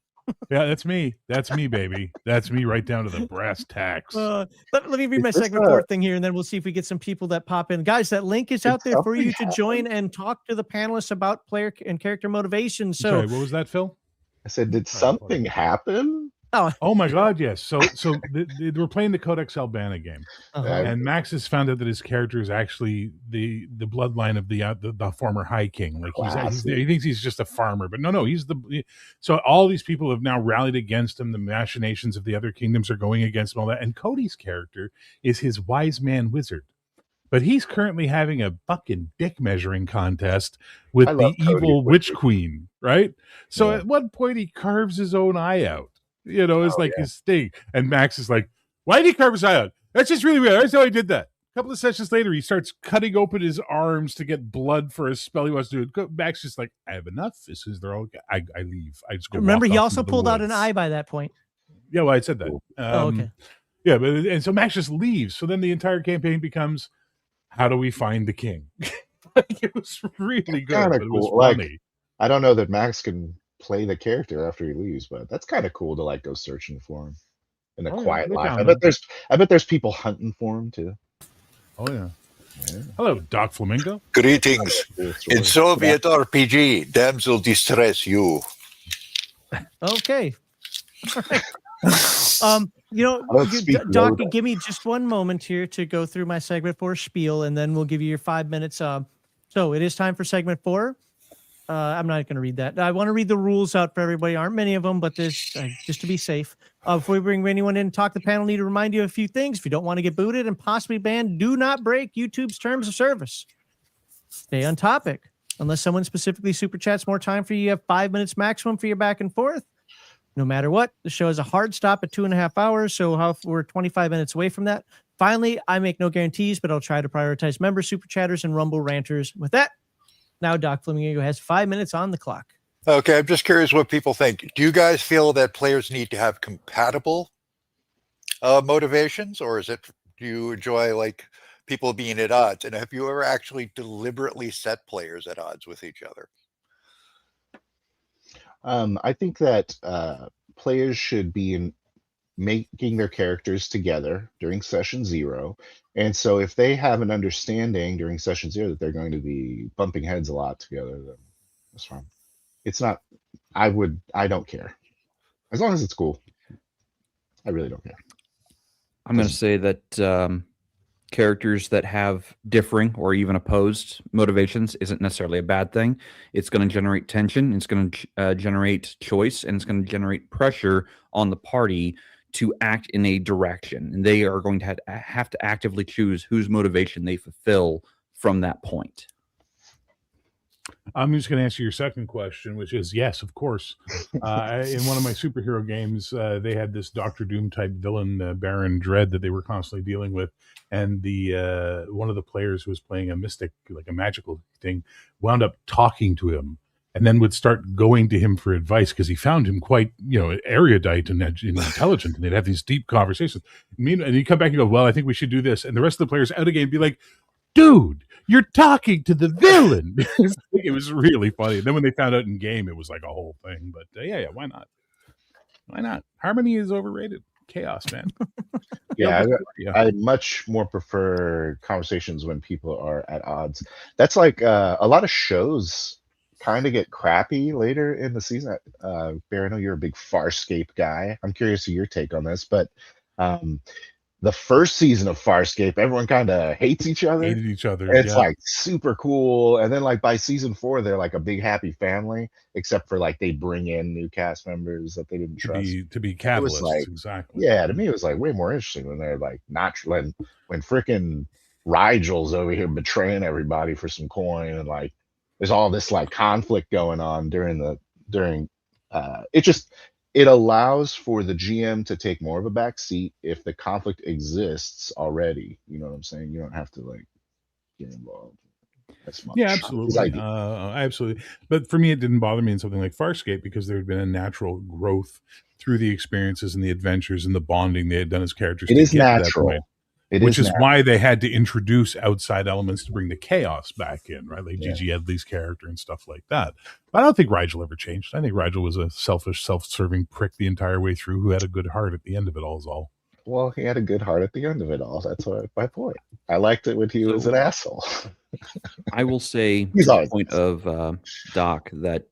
Yeah, that's me. That's me, baby. That's me right down to the brass tacks. Let me read Is my this segment 4 thing here, and then we'll see if we get some people that pop in. Guys, that link is out there for you to join and talk to the panelists about player and character motivation. So, Sorry, what was that, Phil? I said, did something happen? Oh my God, yes. So we're playing the Codex Albana game, and Max has found out that his character is actually the bloodline of the former High King. Like he thinks he's just a farmer, but no, he's the. So all these people have now rallied against him. The machinations of the other kingdoms are going against him. All that, and Cody's character is his wise man wizard. But he's currently having a fucking dick measuring contest with the evil witch queen, right? So at one point he carves his own eye out. You know, it's his thing. And Max is like, why did he carve his eye out? That's just really weird. That's how he did that. A couple of sessions later, he starts cutting open his arms to get blood for a spell he wants to do. Max just like, I have enough. As soon as they're all, I leave. I just go. Remember, he also pulled out an eye by that point. Yeah, well, I said that. Okay. Yeah, and so Max just leaves. So then the entire campaign becomes, how do we find the king? Like, it was really good. But it was funny. I don't know that Max can play the character after he leaves, but that's kind of cool to like go searching for him in a quiet life. I bet there's people hunting for him too. Oh yeah. Hello, Doc Flamingo. Greetings. In Soviet RPG, damsel distress you. Okay. All right. Doc, give me just one moment here to go through my segment 4 spiel, and then we'll give you your 5 minutes. So it is time for segment 4. I'm not going to read that. I want to read the rules out for everybody. Aren't many of them, but there's just to be safe. Before we bring anyone in and talk, the panel need to remind you of a few things. If you don't want to get booted and possibly banned, do not break YouTube's terms of service. Stay on topic. Unless someone specifically super chats more time for you, you have 5 minutes maximum for your back and forth. No matter what, the show is a hard stop at 2.5 hours, so we're 25 minutes away from that. Finally, I make no guarantees, but I'll try to prioritize member super chatters and Rumble ranters. With that, now Doc Flamingo has 5 minutes on the clock. Okay, I'm just curious what people think. Do you guys feel that players need to have compatible motivations, or do you enjoy like people being at odds? And have you ever actually deliberately set players at odds with each other? I think that players should be making their characters together during session 0. And so if they have an understanding during session 0 that they're going to be bumping heads a lot together, then that's fine. It's not, I don't care. As long as it's cool. I really don't care. I'm going to say that characters that have differing or even opposed motivations isn't necessarily a bad thing. It's going to generate tension. It's going to generate choice, and it's going to generate pressure on the party to act in a direction. And they are going to have to actively choose whose motivation they fulfill from that point. I'm just going to answer your second question, which is yes, of course. In one of my superhero games, they had this Doctor Doom type villain, Baron Dread, that they were constantly dealing with. And the one of the players who was playing a mystic, like a magical thing, wound up talking to him, and then would start going to him for advice because he found him quite, erudite and intelligent, and they'd have these deep conversations. And he'd come back and go, "Well, I think we should do this," and the rest of the players out again be like, "Dude, you're talking to the villain." It was really funny. And then when they found out in game, it was like a whole thing. But yeah, why not? Why not? Harmony is overrated. Chaos, man. I much more prefer conversations when people are at odds. That's like a lot of shows kind of get crappy later in the season. Bear, I know you're a big Farscape guy. I'm curious of your take on this, but the first season of Farscape, everyone kind of hated each other. It's like super cool. And then like by season 4, they're like a big happy family, except for like they bring in new cast members that they didn't trust. To be catalysts, like, exactly. Yeah, to me it was like way more interesting when they're like not when freaking Rigel's over here betraying everybody for some coin, and like there's all this like conflict going on during it allows for the GM to take more of a back seat if the conflict exists already. You know what I'm saying? You don't have to like get involved as much. Yeah, absolutely. Absolutely. But for me, it didn't bother me in something like Farscape because there had been a natural growth through the experiences and the adventures and the bonding they had done as characters. It is natural. which is why they had to introduce outside elements to bring the chaos back in, right? Like Gigi Edley's character and stuff like that. But I don't think Rigel ever changed. I think Rigel was a selfish, self-serving prick the entire way through who had a good heart at the end of it all is all. Well, he had a good heart at the end of it all. That's my point. I liked it when he was an asshole. I will say He's to the always point of Doc that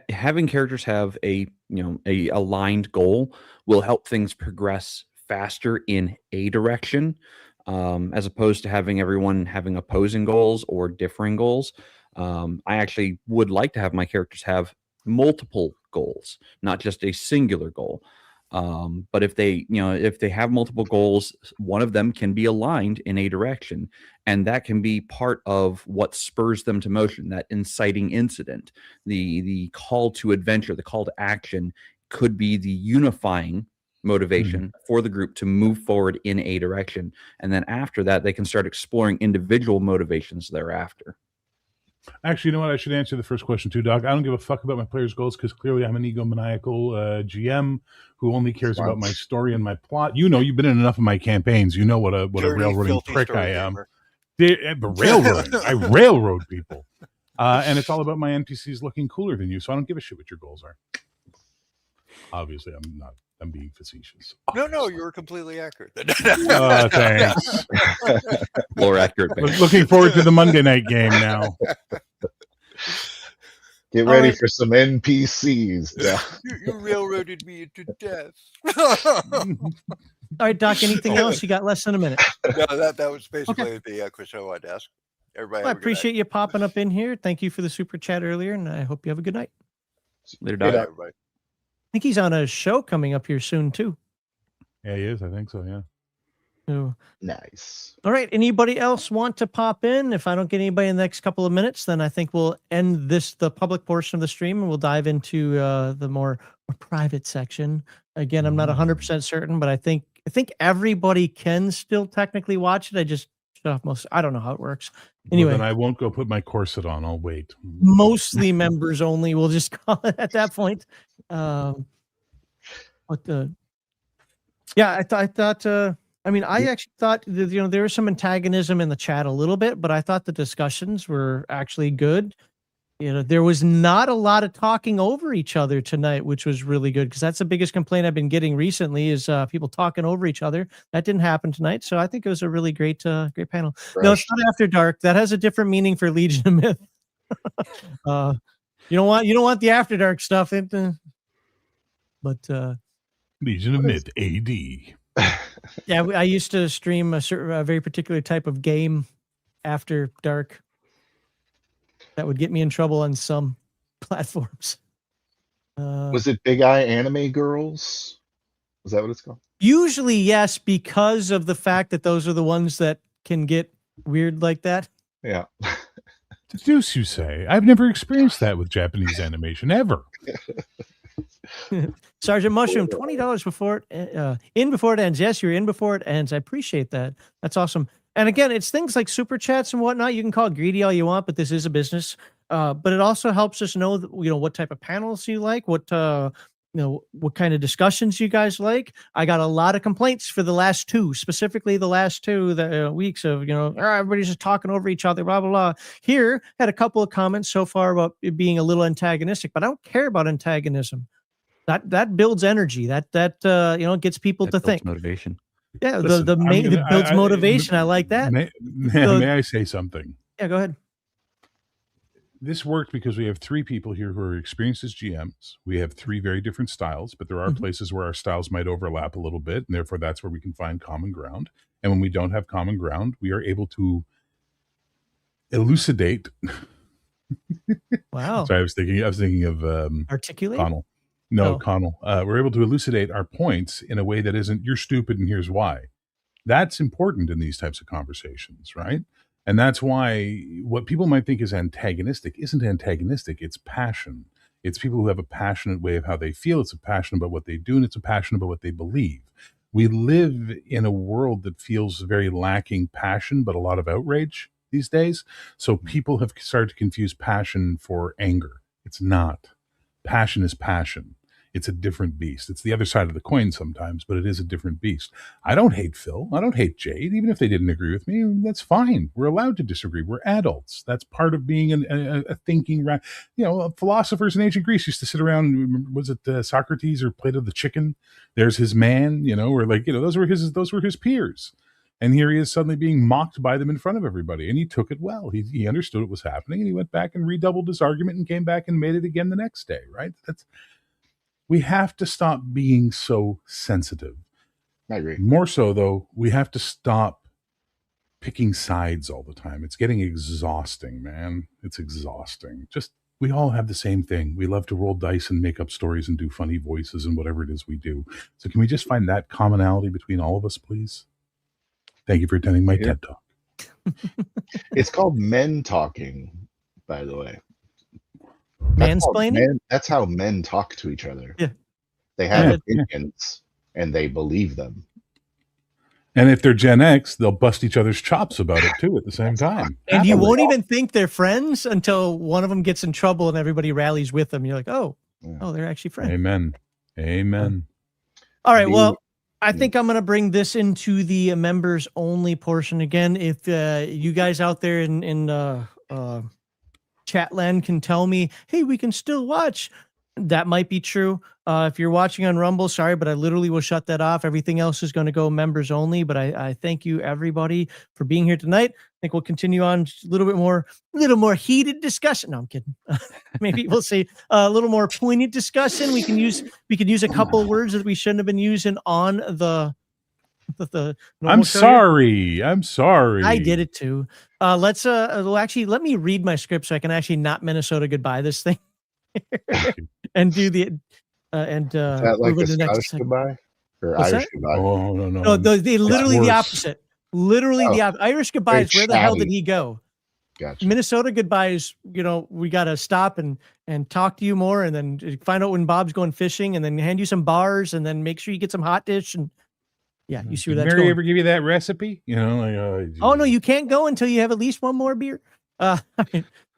having characters have a aligned goal will help things progress faster in a direction, as opposed to having everyone having opposing goals or differing goals. I actually would like to have my characters have multiple goals, not just a singular goal. But if they have multiple goals, one of them can be aligned in a direction, and that can be part of what spurs them to motion. That inciting incident, the call to adventure, the call to action could be the unifying motivation for the group to move forward in a direction. And then after that, they can start exploring individual motivations thereafter. Actually, you know what? I should answer the first question too, Doc. I don't give a fuck about my players' goals because clearly I'm an egomaniacal GM who only cares about my story and my plot. You know, you've been in enough of my campaigns. You know what a railroading prick I am. The railroading. I railroad people. And it's all about my NPCs looking cooler than you, so I don't give a shit what your goals are. Obviously, I'm not. I'm being facetious. No, you were completely accurate. Thanks. More accurate. Looking forward to the Monday night game now. Get ready for some NPCs. Yeah. You railroaded me into death. All right, Doc, anything else? You got less than a minute. No, that was basically the question I wanted to ask. Everybody, I appreciate you popping up in here. Thank you for the super chat earlier, and I hope you have a good night. Later, Doc. Everybody. I think he's on a show coming up here soon, too. Yeah, he is. I think so, yeah. So, nice. All right. Anybody else want to pop in? If I don't get anybody in the next couple of minutes, then I think we'll end the public portion of the stream, and we'll dive into the more private section. Again, I'm not 100% certain, but I think everybody can still technically watch it. I just shut off most. I don't know how it works. Anyway, then I won't go put my corset on. I'll wait. Mostly members only. We'll just call it at that point. I actually thought that, there was some antagonism in the chat a little bit, but I thought the discussions were actually good. There was not a lot of talking over each other tonight, which was really good, because that's the biggest complaint I've been getting recently is people talking over each other. That didn't happen tonight, so I think it was a really great panel. Fresh. No, it's not After Dark. That has a different meaning for Legion of Myth. You don't want the After Dark stuff, but Legion of Myth AD. Yeah, I used to stream a very particular type of game after dark that would get me in trouble on some platforms. Was it Big Eye Anime Girls? Is that what it's called? Usually, yes, because of the fact that those are the ones that can get weird like that. Yeah. The deuce you say? I've never experienced that with Japanese animation, ever. Sergeant Mushroom, $20 before it ends. Yes, you're in before it ends. I appreciate that. That's awesome. And again, it's things like super chats and whatnot. You can call it greedy all you want, but this is a business. But it also helps us know that, what type of panels you like, what kind of discussions you guys like. I got a lot of complaints for the last two, specifically the last two weeks of, everybody's just talking over each other, blah, blah, blah. Here, had a couple of comments so far about it being a little antagonistic, but I don't care about antagonism. That builds energy. That gets people to think. Motivation. Yeah, listen, it builds motivation. I like that. May I say something? Yeah, go ahead. This worked because we have three people here who are experienced as GMs. We have three very different styles, but there are places where our styles might overlap a little bit, and therefore that's where we can find common ground. And when we don't have common ground, we are able to elucidate. Wow. Sorry, I was thinking of articulate. Connell. No, Connell. We're able to elucidate our points in a way that isn't, you're stupid and here's why. That's important in these types of conversations, right? And that's why what people might think is antagonistic isn't antagonistic. It's passion. It's people who have a passionate way of how they feel. It's a passion about what they do, and it's a passion about what they believe. We live in a world that feels very lacking passion, but a lot of outrage these days. So people have started to confuse passion for anger. It's not. Passion is passion. It's a different beast. It's the other side of the coin sometimes, but it is a different beast. I don't hate Phil. I don't hate Jade. Even if they didn't agree with me, that's fine. We're allowed to disagree. We're adults. That's part of being a thinking. Philosophers in ancient Greece used to sit around. Was it Socrates or Plato the chicken? There's his man. Or those were his peers. And here he is suddenly being mocked by them in front of everybody. And he took it well. He understood what was happening, and he went back and redoubled his argument and came back and made it again the next day, right? We have to stop being so sensitive. I agree. More so, though, we have to stop picking sides all the time. It's getting exhausting, man. It's exhausting. We all have the same thing. We love to roll dice and make up stories and do funny voices and whatever it is we do. So can we just find that commonality between all of us, please? Thank you for attending my TED Talk. It's called men talking, by the way. Mansplaining? That's how men talk to each other. Yeah. They have opinions and they believe them. And if they're Gen X, they'll bust each other's chops about it too at the same time. And you won't even think they're friends until one of them gets in trouble and everybody rallies with them. You're like, oh, they're actually friends. Amen. All right. Well, I think I'm going to bring this into the members only portion again. If you guys out there in Chatland can tell me, hey, we can still watch, that might be true. If you're watching on Rumble, sorry, but I literally will shut that off. Everything else is going to go members only. But I thank you everybody for being here tonight. I think we'll continue on a little more heated discussion. No, I'm kidding. Maybe we'll see a little more poignant discussion. We can use a couple words that we shouldn't have been using on the I'm sorry. I did it too. Let me read my script so I can actually not Minnesota goodbye this thing and do the Is that like a Scottish goodbye or What's Irish that? goodbye? Oh, no. No, they literally the worse. opposite. Literally the opposite. Irish goodbye is Very where the hell chatty. did he go? Gotcha. Minnesota goodbye is, we got to stop and talk to you more, and then find out when Bob's going fishing, and then hand you some bars, and then make sure you get some hot dish. And yeah, you see where Did that's Mary going. ever give you that recipe? Oh no, you can't go until you have at least one more beer.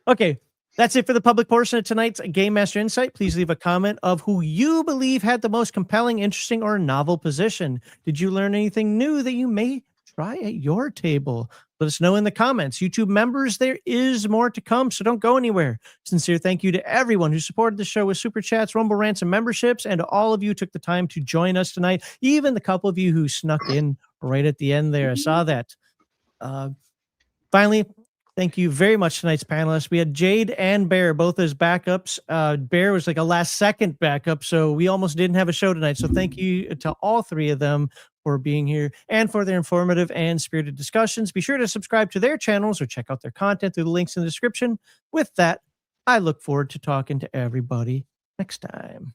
Okay. That's it for the public portion of tonight's Game Master Insight. Please leave a comment of who you believe had the most compelling, interesting, or novel position. Did you learn anything new that you may try at your table? Let us know in the comments. YouTube members, there is more to come, so don't go anywhere. Sincere thank you to everyone who supported the show with Super Chats, Rumble Rants, and memberships, and to all of you who took the time to join us tonight, even the couple of you who snuck in right at the end there. I saw that. Finally, thank you very much, tonight's panelists. We had Jade and Bear both as backups. Bear was like a last-second backup, so we almost didn't have a show tonight. So thank you to all three of them for being here and for their informative and spirited discussions. Be sure to subscribe to their channels or check out their content through the links in the description. With that, I look forward to talking to everybody next time.